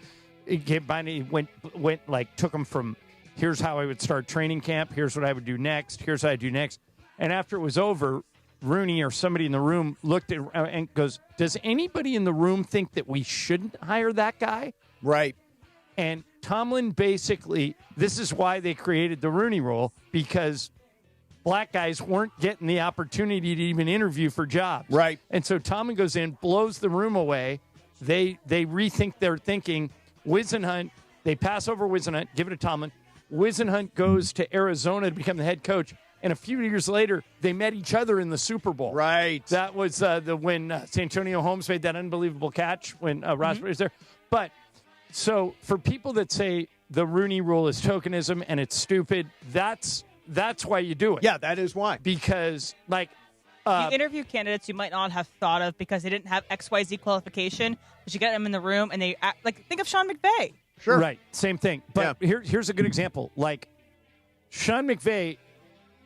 He took them from, here's how I would start training camp. Here's what I would do next. Here's what I do next. And after it was over, Rooney or somebody in the room looked at and goes, does anybody in the room think that we shouldn't hire that guy? Right. And Tomlin basically, this is why they created the Rooney Rule, because black guys weren't getting the opportunity to even interview for jobs. Right. And so Tomlin goes in, blows the room away. They rethink their thinking. Whisenhunt, they pass over Whisenhunt, give it to Tomlin. Whisenhunt goes to Arizona to become the head coach. And a few years later, they met each other in the Super Bowl. Right. That was when Santonio Holmes made that unbelievable catch when Ross was there. But so for people that say the Rooney Rule is tokenism and it's stupid, that's why you do it. Yeah, that is why. Because, like, you interview candidates you might not have thought of because they didn't have XYZ qualification, but you get them in the room and they act like, think of Sean McVay. Sure. Right. Same thing. But here's a good example. Like, Sean McVay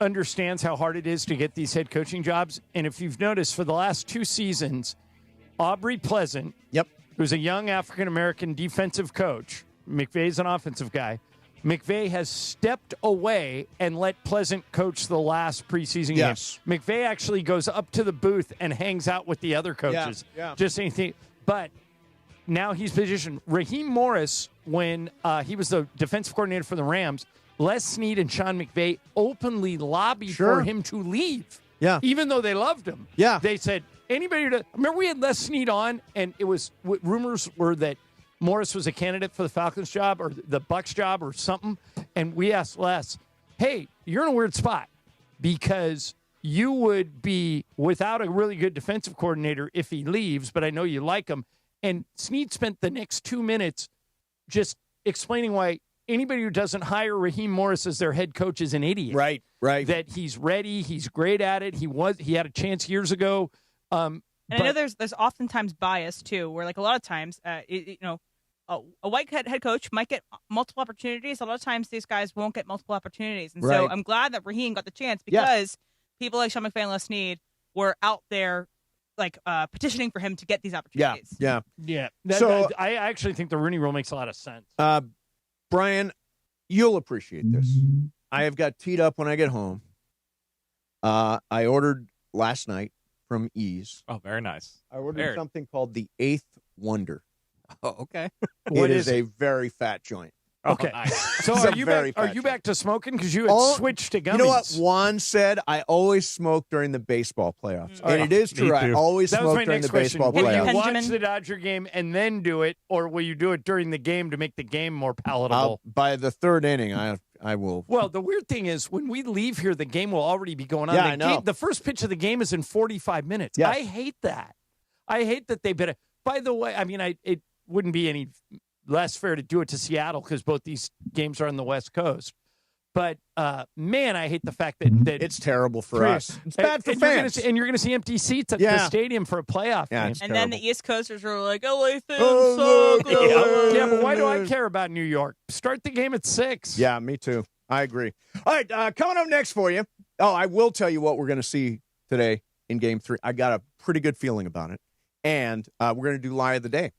understands how hard it is to get these head coaching jobs. And if you've noticed, for the last 2 seasons, Aubrey Pleasant, who's a young African-American defensive coach, McVay's an offensive guy, McVay has stepped away and let Pleasant coach the last preseason game. McVay actually goes up to the booth and hangs out with the other coaches. Just anything. But now he's positioned. Raheem Morris, when he was the defensive coordinator for the Rams, Les Snead and Sean McVay openly lobbied for him to leave. Yeah. Even though they loved him. Yeah. They said, anybody to... Remember we had Les Snead on, and it was... Rumors were that Morris was a candidate for the Falcons job or the Bucs job or something. And we asked Les, hey, you're in a weird spot because you would be without a really good defensive coordinator if he leaves, but I know you like him. And Snead spent the next 2 minutes just explaining why anybody who doesn't hire Raheem Morris as their head coach is an idiot. Right. That he's ready, he's great at it. He had a chance years ago. And I know there's oftentimes bias too, where like a lot of times, a white head coach might get multiple opportunities. A lot of times these guys won't get multiple opportunities. And so I'm glad that Raheem got the chance because people like Sean McVay and Les Snead were out there like petitioning for him to get these opportunities. Yeah. I actually think the Rooney Rule makes a lot of sense. Brian, you'll appreciate this. I have got teed up when I get home. I ordered last night from Ease. Oh, very nice. I ordered something called the Eighth Wonder. Oh, okay. It is a very fat joint. Okay. Oh, nice. So are you back to smoking? Because you had switched to gummies. You know what Juan said? I always smoke during the baseball playoffs. And it is true. I always smoke during the baseball playoffs. Will you watch the Dodger game and then do it, or will you do it during the game to make the game more palatable? By the third inning, I will. Well, the weird thing is when we leave here, the game will already be going on. Yeah, I know. The first pitch of the game is in 45 minutes. Yes. I hate that. I hate that they better. By the way, I mean, it wouldn't be any less fair to do it to Seattle because both these games are on the West Coast. But, man, I hate the fact that it's terrible for us. It's bad for fans. You're going to see empty seats at the stadium for a playoff game. And then the East Coasters are like, LA fans suck. Yeah, but why do I care about New York? Start the game at 6. Yeah, me too. I agree. All right, coming up next for you. Oh, I will tell you what we're going to see today in Game 3. I got a pretty good feeling about it. And we're going to do Lie of the Day.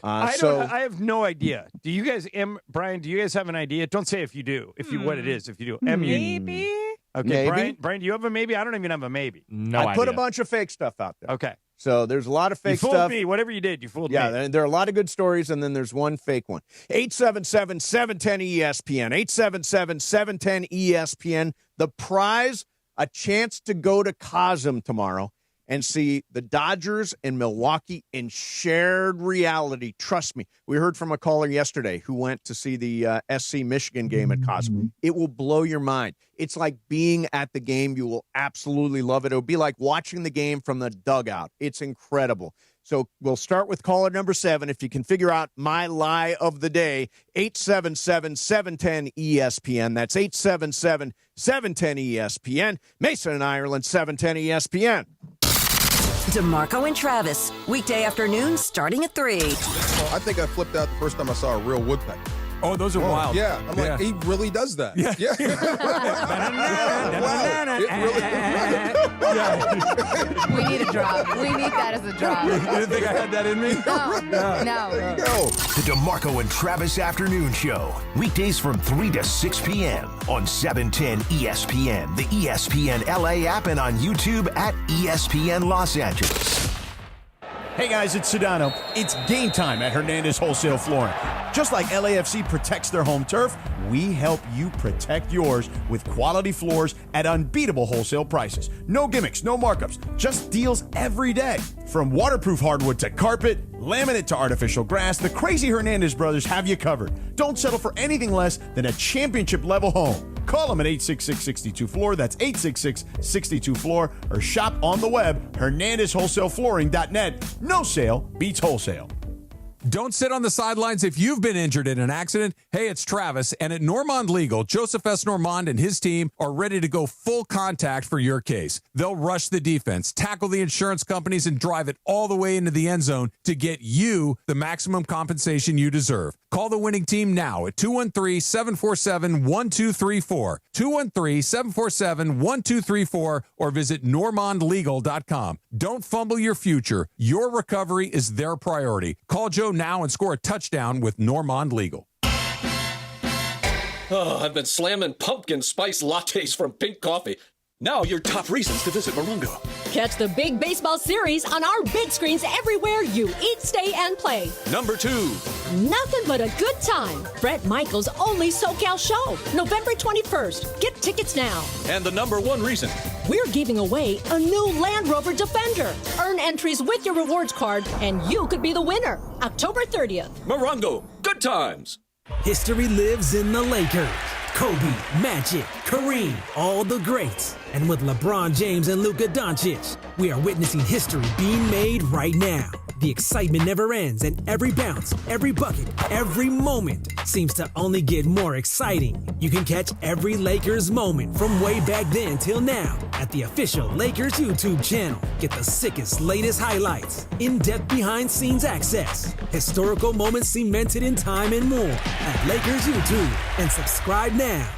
I have no idea. Do you guys, Brian, do you guys have an idea? Don't say if you do, what it is, if you do. Maybe. Okay, maybe. Brian, do you have a maybe? I don't even have a maybe. No I idea. put a bunch of fake stuff out there. Okay. So there's a lot of fake stuff. You fooled stuff. me. Whatever you did, you fooled me. Yeah, there are a lot of good stories, and then there's one fake one. 877-710-ESPN. 877-710-ESPN. The prize, a chance to go to Cosm tomorrow and see the Dodgers and Milwaukee in shared reality. Trust me. We heard from a caller yesterday who went to see the SC Michigan game at Cosmo. It will blow your mind. It's like being at the game. You will absolutely love it. It'll be like watching the game from the dugout. It's incredible. So we'll start with caller number 7. If you can figure out my lie of the day, 877-710-ESPN. That's 877-710-ESPN. Mason and Ireland, 710-ESPN. DeMarco and Travis, weekday afternoons starting at 3. Well, I think I flipped out the first time I saw a real woodpecker. Oh, those are wild. Yeah, I'm like, he really does that. Yeah. Wow. We need a drop. We need that as a drop. You didn't think I had that in me? No. There you go. The DeMarco and Travis Afternoon Show. Weekdays from 3 to 6 p.m. on 710 ESPN, the ESPN LA app, and on YouTube at ESPN Los Angeles. Hey guys, it's Sedano. It's game time at Hernandez Wholesale Flooring. Just like LAFC protects their home turf, we help you protect yours with quality floors at unbeatable wholesale prices. No gimmicks, no markups, just deals every day. From waterproof hardwood to carpet, laminate to artificial grass, the crazy Hernandez brothers have you covered. Don't settle for anything less than a championship-level home. Call them at 866-62-FLOOR. That's 866-62-FLOOR. Or shop on the web, HernandezWholesaleFlooring.net. No sale beats wholesale. Don't sit on the sidelines if you've been injured in an accident. Hey, it's Travis, and at Normand Legal, Joseph S. Normand and his team are ready to go full contact for your case. They'll rush the defense, tackle the insurance companies, and drive it all the way into the end zone to get you the maximum compensation you deserve. Call the winning team now at 213-747-1234, 213-747-1234, or visit normandlegal.com. Don't fumble your future. Your recovery is their priority. Call Joe now and score a touchdown with Normand Legal. Oh, I've been slamming pumpkin spice lattes from Pink Coffee. Now your top reasons to visit Morongo. Catch the big baseball series on our big screens everywhere you eat, stay, and play. Number 2. Nothing but a good time. Brett Michaels' only SoCal show, November 21st. Get tickets now. And the number 1 reason. We're giving away a new Land Rover Defender. Earn entries with your rewards card, and you could be the winner. October 30th. Morongo, good times. History lives in the Lakers. Kobe, Magic, Kareem, all the greats. And with LeBron James and Luka Doncic, we are witnessing history being made right now. The excitement never ends, and every bounce, every bucket, every moment seems to only get more exciting. You can catch every Lakers moment from way back then till now at the official Lakers YouTube channel. Get the sickest, latest highlights, in-depth behind-scenes access, historical moments cemented in time, and more at Lakers YouTube. And subscribe now.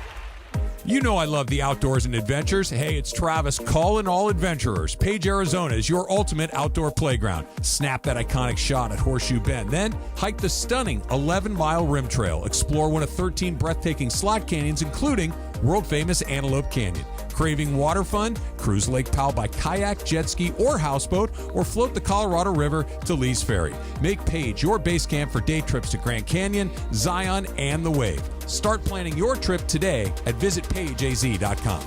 You know I love the outdoors and adventures. Hey, it's Travis calling all adventurers. Page, Arizona is your ultimate outdoor playground. Snap that iconic shot at Horseshoe Bend. Then hike the stunning 11-mile rim trail. Explore one of 13 breathtaking slot canyons, including world-famous Antelope Canyon. Craving water fun? Cruise Lake Powell by kayak, jet ski, or houseboat, or float the Colorado River to Lee's Ferry. Make Page your base camp for day trips to Grand Canyon, Zion, and the Wave. Start planning your trip today at visitpageaz.com.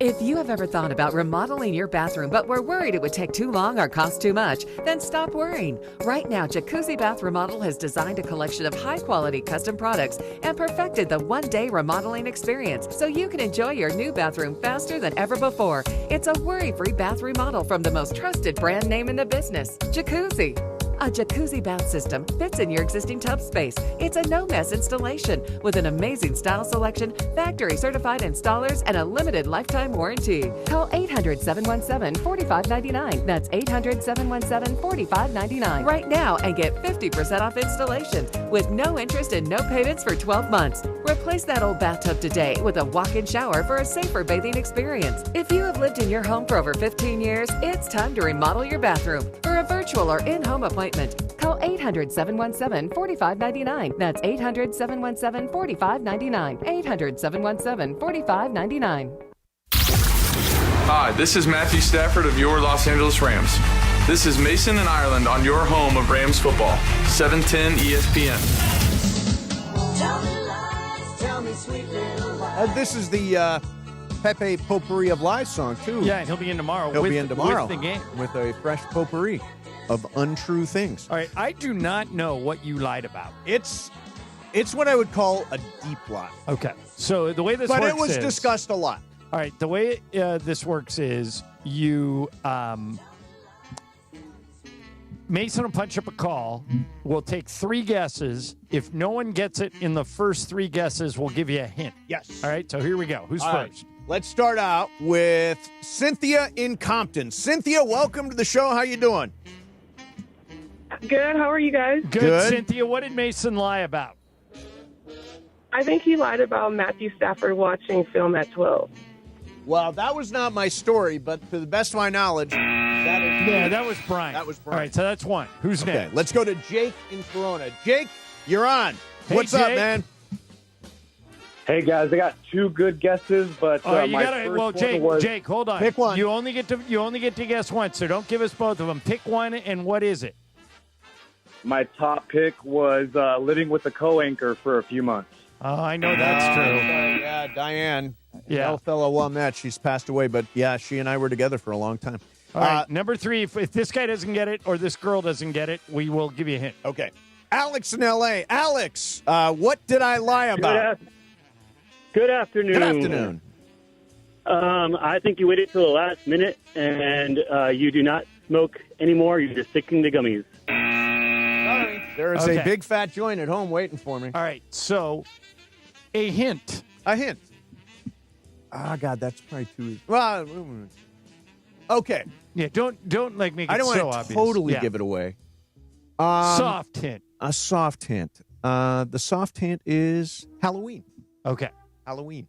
If you have ever thought about remodeling your bathroom but were worried it would take too long or cost too much, then stop worrying. Right now, Jacuzzi Bath Remodel has designed a collection of high-quality custom products and perfected the one-day remodeling experience so you can enjoy your new bathroom faster than ever before. It's a worry-free bath remodel from the most trusted brand name in the business, Jacuzzi. A jacuzzi bath system fits in your existing tub space. It's a no-mess installation with an amazing style selection, factory-certified installers, and a limited lifetime warranty. Call 800-717-4599. That's 800-717-4599 right now and get 50% off installation with no interest and no payments for 12 months. Replace that old bathtub today with a walk-in shower for a safer bathing experience. If you have lived in your home for over 15 years, it's time to remodel your bathroom. For a virtual or in-home appointment, call 800-717-4599. That's 800-717-4599. 800-717-4599. Hi, this is Matthew Stafford of your Los Angeles Rams. This is Mason in Ireland on your home of Rams football, 710 ESPN. This is the Pepe Potpourri of Lies song, too. Yeah, and he'll be in tomorrow. He'll be in tomorrow with the game. With a fresh potpourri of untrue things. All right, I do not know what you lied about. It's what I would call a deep lie. Okay, so the way this works But it was is, discussed a lot. All right, the way this works is you Mason will punch up a call. We'll take 3 guesses. If no one gets it in the first 3 guesses, we'll give you a hint. Yes. All right, so here we go. Who's All first? right. Let's start out with Cynthia in Compton. Cynthia, welcome to the show. How you doing? Good. How are you guys? Good. Cynthia, what did Mason lie about? I think he lied about Matthew Stafford watching film at 12. Well, that was not my story, but to the best of my knowledge, that was Brian. That was Brian. All right, so that's one. Who's Okay, next? let's go to Jake in Corona. Jake, you're on. Hey, What's up, Jake. man? Hey guys, I got two good guesses, but Jake, hold on. Pick one. You only get to guess once, so don't give us both of them. Pick one, and what is it? my top pick was living with a co-anchor for a few months. Oh, I know that's true. Yeah, Diane. Yeah. El fellow won that. She's passed away, but yeah, she and I were together for a long time. All right, number 3, if this guy doesn't get it or this girl doesn't get it, we will give you a hint. Okay. Alex in L.A. Alex, what did I lie about? Good afternoon. Good afternoon. I think you waited till the last minute, and you do not smoke anymore. You're just sticking to gummies. Sorry. There is a big fat joint at home waiting for me. All right, so a hint. A hint. Oh, God, that's probably too easy. Well, okay. Yeah, don't make it I don't so want to obvious. totally Yeah. give it away. Soft hint. A soft hint. The soft hint is Halloween. Okay. Halloween.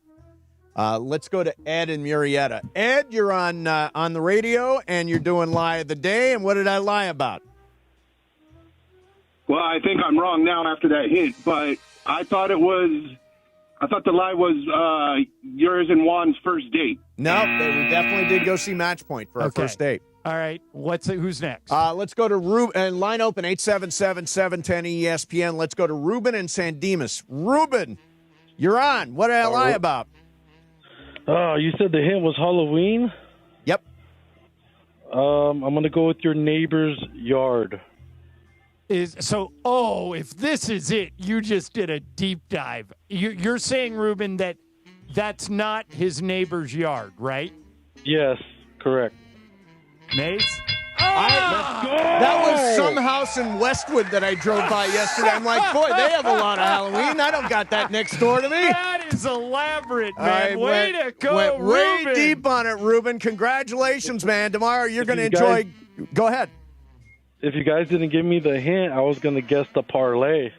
Let's go to Ed and Murrieta. Ed, you're on the radio, and you're doing Lie of the Day. And what did I lie about? Well, I think I'm wrong now after that hint, but I thought the lie was yours and Juan's first date. No, we definitely did go see Match Point for our first date. All right, who's next? Let's go to Ruben, and line open 877-710-ESPN. Let's go to Ruben and San Dimas. Ruben, you're on. What did I lie about? You said the hint was Halloween? Yep. I'm going to go with your neighbor's yard. If this is it, you just did a deep dive. You're saying, Ruben, that that's not his neighbor's yard, right? Yes, correct. Mace? That was some house in Westwood that I drove by yesterday. I'm like, boy, they have a lot of Halloween. I don't got that next door to me. That is elaborate, man. Way to go, went Ruben. way deep on it, Ruben. Congratulations, man. Tomorrow you're going to enjoy. Go ahead. If you guys didn't give me the hint, I was going to guess the parlay.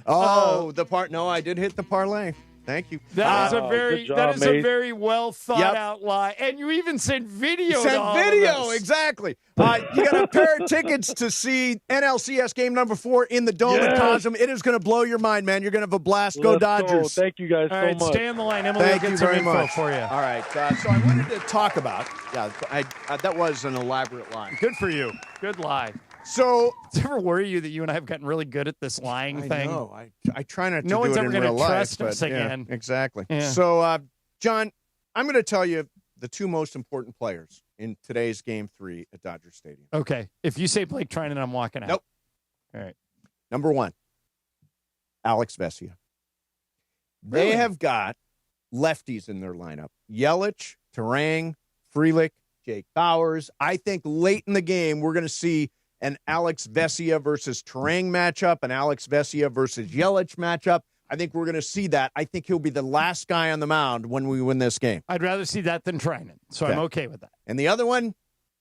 Oh, no, I did hit the parlay. Thank you. That is a Mate. very well thought out lie, and you even sent video. Sent video, exactly. You got a pair of tickets to see NLCS game number 4 in the Dome at Cosm. It is going to blow your mind, man. You're going to have a blast. Go Dodgers! Thank you guys All so right, much. stay on the line. Emily Thank will you get some very info much for you. All right, so I wanted to talk about. Yeah, that was an elaborate lie. Good for you. Good lie. So, does it ever worry you that you and I have gotten really good at this lying thing? No, I try not to no do one's it ever in gonna real life. trust us again. Yeah, exactly. Yeah. So, John, I'm going to tell you the two most important players in today's Game 3 at Dodger Stadium. Okay. If you say Blake Trinan, I'm walking out. Nope. All right. Number 1, Alex Vesia. Really? They have got lefties in their lineup. Yelich, Turang, Frelick, Jake Bauers. I think late in the game, we're going to see an Alex Vesia versus Turang matchup, an Alex Vesia versus Yelich matchup. I think we're going to see that. I think he'll be the last guy on the mound when we win this game. I'd rather see that than Trinan, so I'm okay with that. And the other one,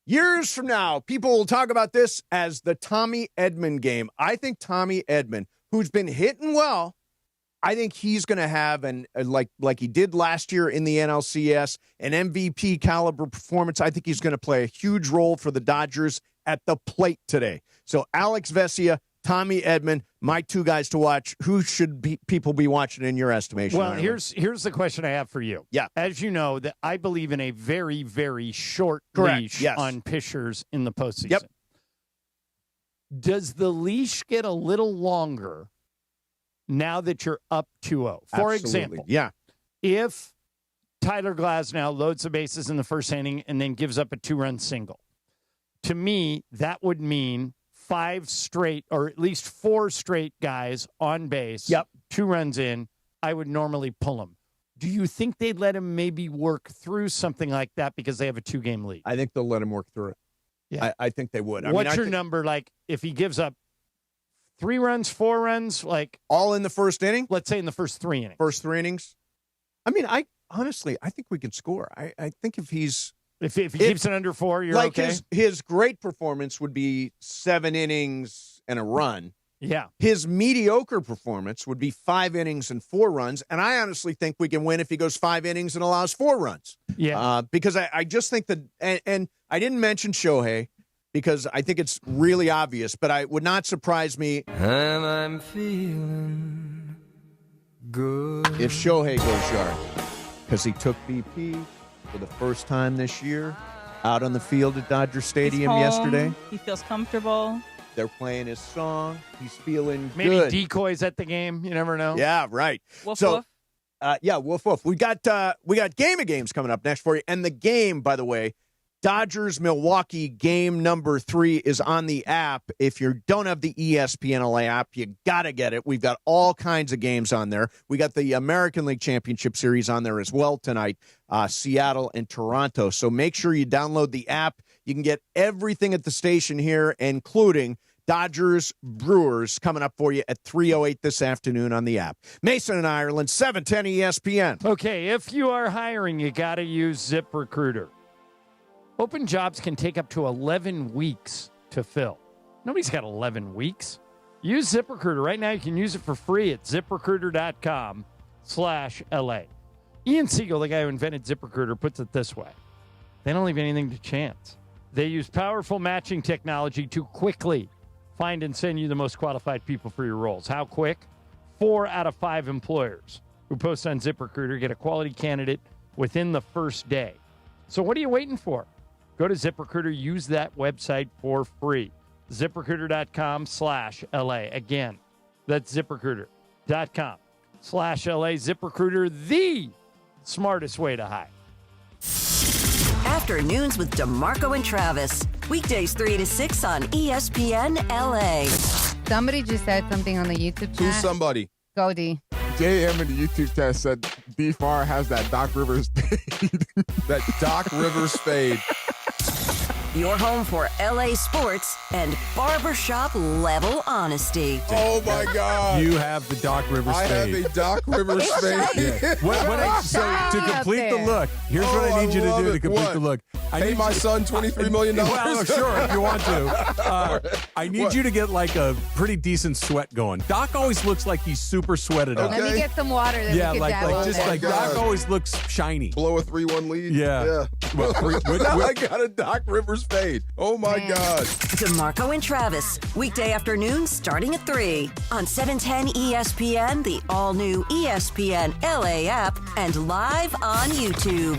years from now, people will talk about this as the Tommy Edman game. I think Tommy Edman, who's been hitting well, I think he's going to have like he did last year in the NLCS, an MVP caliber performance. I think he's going to play a huge role for the Dodgers at the plate today. So Alex Vesia, Tommy Edman, my two guys to watch. Who should people be watching in your estimation? Well, here's the question I have for you. Yeah. As you know, that I believe in a very, very short Correct. leash Yes. on pitchers in the postseason. Yep. Does the leash get a little longer now that you're up 2-0? For Absolutely. example, Yeah. if Tyler Glasnow loads the bases in the first inning and then gives up a 2-run single, to me, that would mean 5 straight or at least 4 straight guys on base. Yep. 2 runs in, I would normally pull him. Do you think they'd let him maybe work through something like that because they have a 2-game lead? I think they'll let him work through it. Yeah. I think they would. What's your number, like, if he gives up 3 runs, 4 runs, like... all in the first inning? Let's say in the first 3 innings. First 3 innings? I mean, I think we can score. I think if he's... If he keeps it under 4, you're like okay? His great performance would be 7 innings and a run. Yeah. His mediocre performance would be 5 innings and 4 runs. And I honestly think we can win if he goes 5 innings and allows 4 runs. Yeah. Because I just think that, and I didn't mention Shohei because I think it's really obvious, but it would not surprise me. And I'm feeling if Shohei goes yard, because he took BP for the first time this year out on the field at Dodger Stadium yesterday. He feels comfortable. They're playing his song. He's feeling Maybe good. decoys at the game. You never know. Yeah, right. Woof, so, woof. Woof woof. We got Game of Games coming up next for you, and the game, by the way, Dodgers Milwaukee game number 3 is on the app. If you don't have the ESPN LA app, you gotta get it. We've got all kinds of games on there. We got the American League Championship Series on there as well tonight, Seattle and Toronto. So make sure you download the app. You can get everything at the station here, including Dodgers Brewers coming up for you at 3:08 this afternoon on the app. Mason and Ireland, 710 ESPN. Okay, if you are hiring, you got to use ZipRecruiter. Open jobs can take up to 11 weeks to fill. Nobody's got 11 weeks. Use ZipRecruiter. Right now, you can use it for free at ZipRecruiter.com/LA. Ian Siegel, the guy who invented ZipRecruiter, puts it this way. They don't leave anything to chance. They use powerful matching technology to quickly find and send you the most qualified people for your roles. How quick? 4 out of 5 employers who post on ZipRecruiter get a quality candidate within the first day. So what are you waiting for? Go to ZipRecruiter. Use that website for free. ZipRecruiter.com/LA. Again, that's ZipRecruiter.com/LA. ZipRecruiter, the smartest way to hire. Afternoons with DeMarco and Travis. Weekdays 3 to 6 on ESPN LA. Somebody just said something on the YouTube chat. Who's somebody? Go D. JM in the YouTube chat said B-Far has that Doc Rivers fade. That Doc Rivers fade. Your home for LA sports and barbershop level honesty. Oh my God! You have the Doc Rivers fade. I have a Doc Rivers fade. So to complete the look, here's what I need you to do to complete the look. Pay my son $23 million. Well, sure, if you want to. I need you to get like a pretty decent sweat going. Doc always looks like he's super sweated up. Let me get some water. That we can Doc always looks shiny. Blow a 3-1 lead. Yeah. Well, now I got a Doc Rivers fade. Oh my God. DeMarco and Travis. Weekday afternoons starting at 3 on 710 ESPN, the all-new ESPN LA app, and live on YouTube.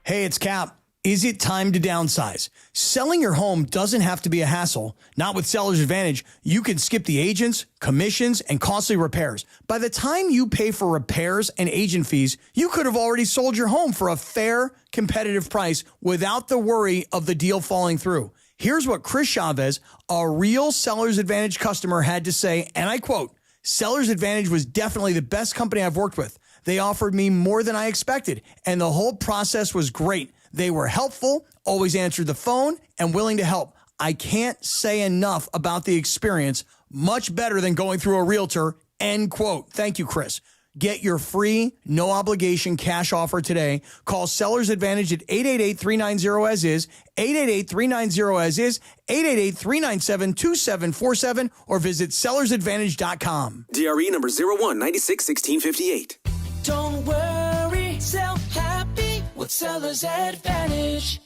Hey, it's Cap. Is it time to downsize? Selling your home doesn't have to be a hassle. Not with Seller's Advantage. You can skip the agents, commissions, and costly repairs. By the time you pay for repairs and agent fees, you could have already sold your home for a fair, competitive price without the worry of the deal falling through. Here's what Chris Chavez, a real Seller's Advantage customer, had to say, and I quote, "Seller's Advantage was definitely the best company I've worked with. They offered me more than I expected, and the whole process was great. They were helpful, always answered the phone, and willing to help. I can't say enough about the experience. Much better than going through a realtor," end quote. Thank you, Chris. Get your free, no-obligation cash offer today. Call Seller's Advantage at 888-390-AS-IS, 888-390-AS-IS, 888-397-2747, or visit sellersadvantage.com. DRE number 01961658. Don't worry, sell happy with Seller's Advantage.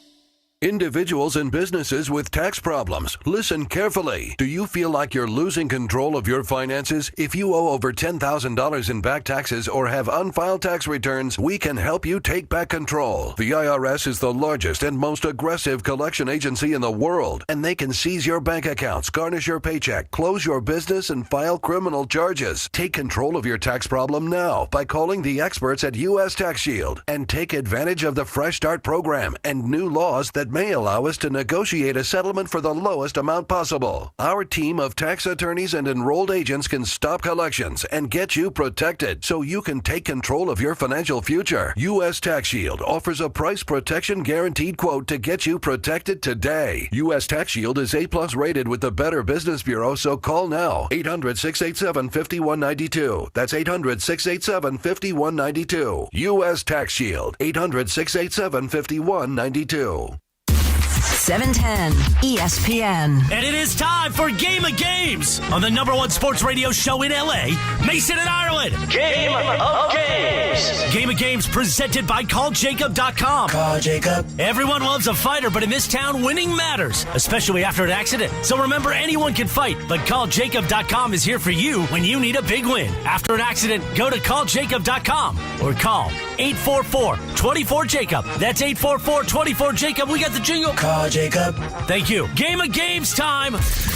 Individuals and businesses with tax problems, listen carefully. Do you feel like you're losing control of your finances? If you owe over $10,000 in back taxes or have unfiled tax returns, we can help you take back control. The IRS is the largest and most aggressive collection agency in the world, and they can seize your bank accounts, garnish your paycheck, close your business, and file criminal charges. Take control of your tax problem now by calling the experts at U.S. Tax Shield and take advantage of the Fresh Start program and new laws that may allow us to negotiate a settlement for the lowest amount possible. Our team of tax attorneys and enrolled agents can stop collections and get you protected so you can take control of your financial future. U.S. Tax Shield offers a price protection guaranteed quote to get you protected today. U.S. Tax Shield is A+ rated with the Better Business Bureau, so call now. 800-687-5192. That's 800-687-5192. U.S. Tax Shield. 800-687-5192. 710 ESPN. And it is time for Game of Games on the #1 sports radio show in L.A., Mason and Ireland. Game of Games. Game of Games presented by CallJacob.com. Call Jacob. Everyone loves a fighter, but in this town, winning matters, especially after an accident. So remember, anyone can fight, but CallJacob.com is here for you when you need a big win. After an accident, go to CallJacob.com or call 844-24-JACOB. That's 844-24-JACOB. We got the jingle. Call Jacob. Thank you. Game of Games time.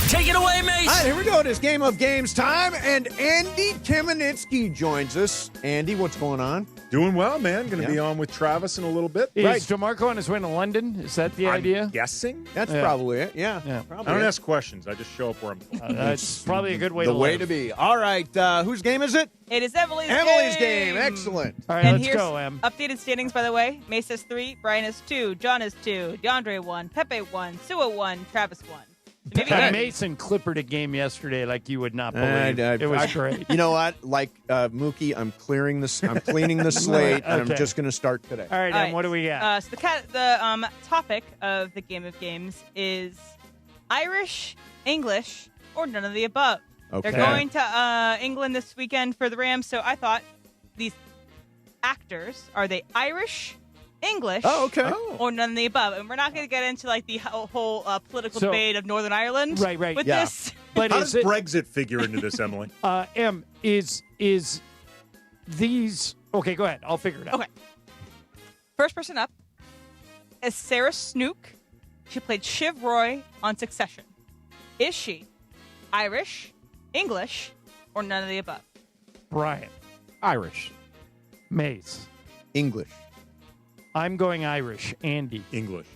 Take it away, Mace. All right, here we go. It is Game of Games time, and Andy Kamenetsky joins us. Andy, what's going on? Doing well, man. Going to be on with Travis in a little bit. Is DeMarco on his way to London? Is that the idea? I'm guessing. That's probably it. Yeah. I don't ask questions. I just show up where I'm going. That's probably a good way to live. The way to be. All right. Whose game is it? It is Emily's game. Excellent. All right, and let's go, Em. Updated standings, by the way. Mace has 3, Brian has 2, John has 2, DeAndre 1, Pepe 1, Sua 1, Travis 1. Mason clippered a game yesterday like you would not believe. It was great. You know what? Like Mookie, I'm cleaning the slate, and I'm just going to start today. All right, Em, what do we got? So the topic of the Game of Games is Irish, English, or none of the above. Okay. They're going to England this weekend for the Rams, so I thought these actors, are they Irish, English, or none of the above? And we're not going to get into like the whole political debate of Northern Ireland with this. But how does Brexit figure into this, Emily? Em, is these... Okay, go ahead. I'll figure it out. Okay. First person up is Sarah Snook. She played Shiv Roy on Succession. Is she Irish, English, or none of the above? Brian. Irish. Mace. English. I'm going Irish. Andy. English.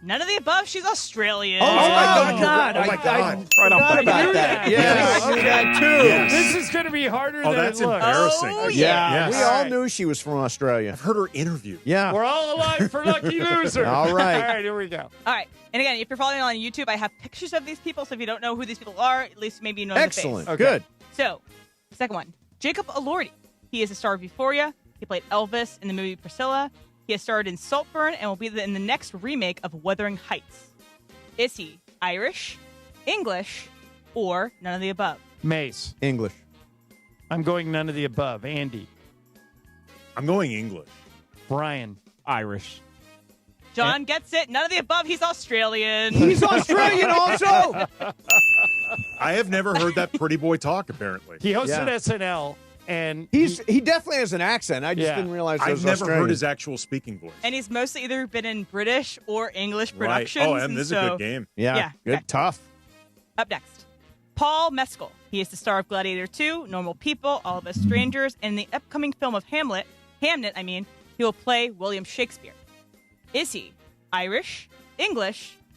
None of the above. She's Australian. Oh, my God. Oh, my God. Right on about that. Yes, I knew that, too. Yes. This is going to be harder than that's it looks. embarrassing. Oh, Yeah, Yes. we all knew she was from Australia. I've heard her interview. Yeah. We're all alive for Lucky Loser. All right. All right, here we go. All right. And again, if you're following on YouTube, I have pictures of these people. So if you don't know who these people are, at least maybe you know Excellent. the face. Good. So, second one. Jacob Elordi. He is a star of Euphoria. He played Elvis in the movie Priscilla. He has starred in Saltburn and will be in the next remake of Wuthering Heights. Is he Irish, English, or none of the above? Mace. English. I'm going none of the above. Andy. I'm going English. Brian. Irish. John gets it. None of the above. He's Australian. He's Australian also. I have never heard that pretty boy talk, apparently. He hosted SNL, and he definitely has an accent. I just didn't realize it was I've never Australian. heard his actual speaking voice. And he's mostly either been in British or English Right. productions. Oh, and this is a good game. Yeah. Good. Okay. Tough. Up next, Paul Mescal. He is the star of Gladiator 2, Normal People, All of Us Strangers, and in the upcoming film of Hamnet, he will play William Shakespeare. Is he Irish, English,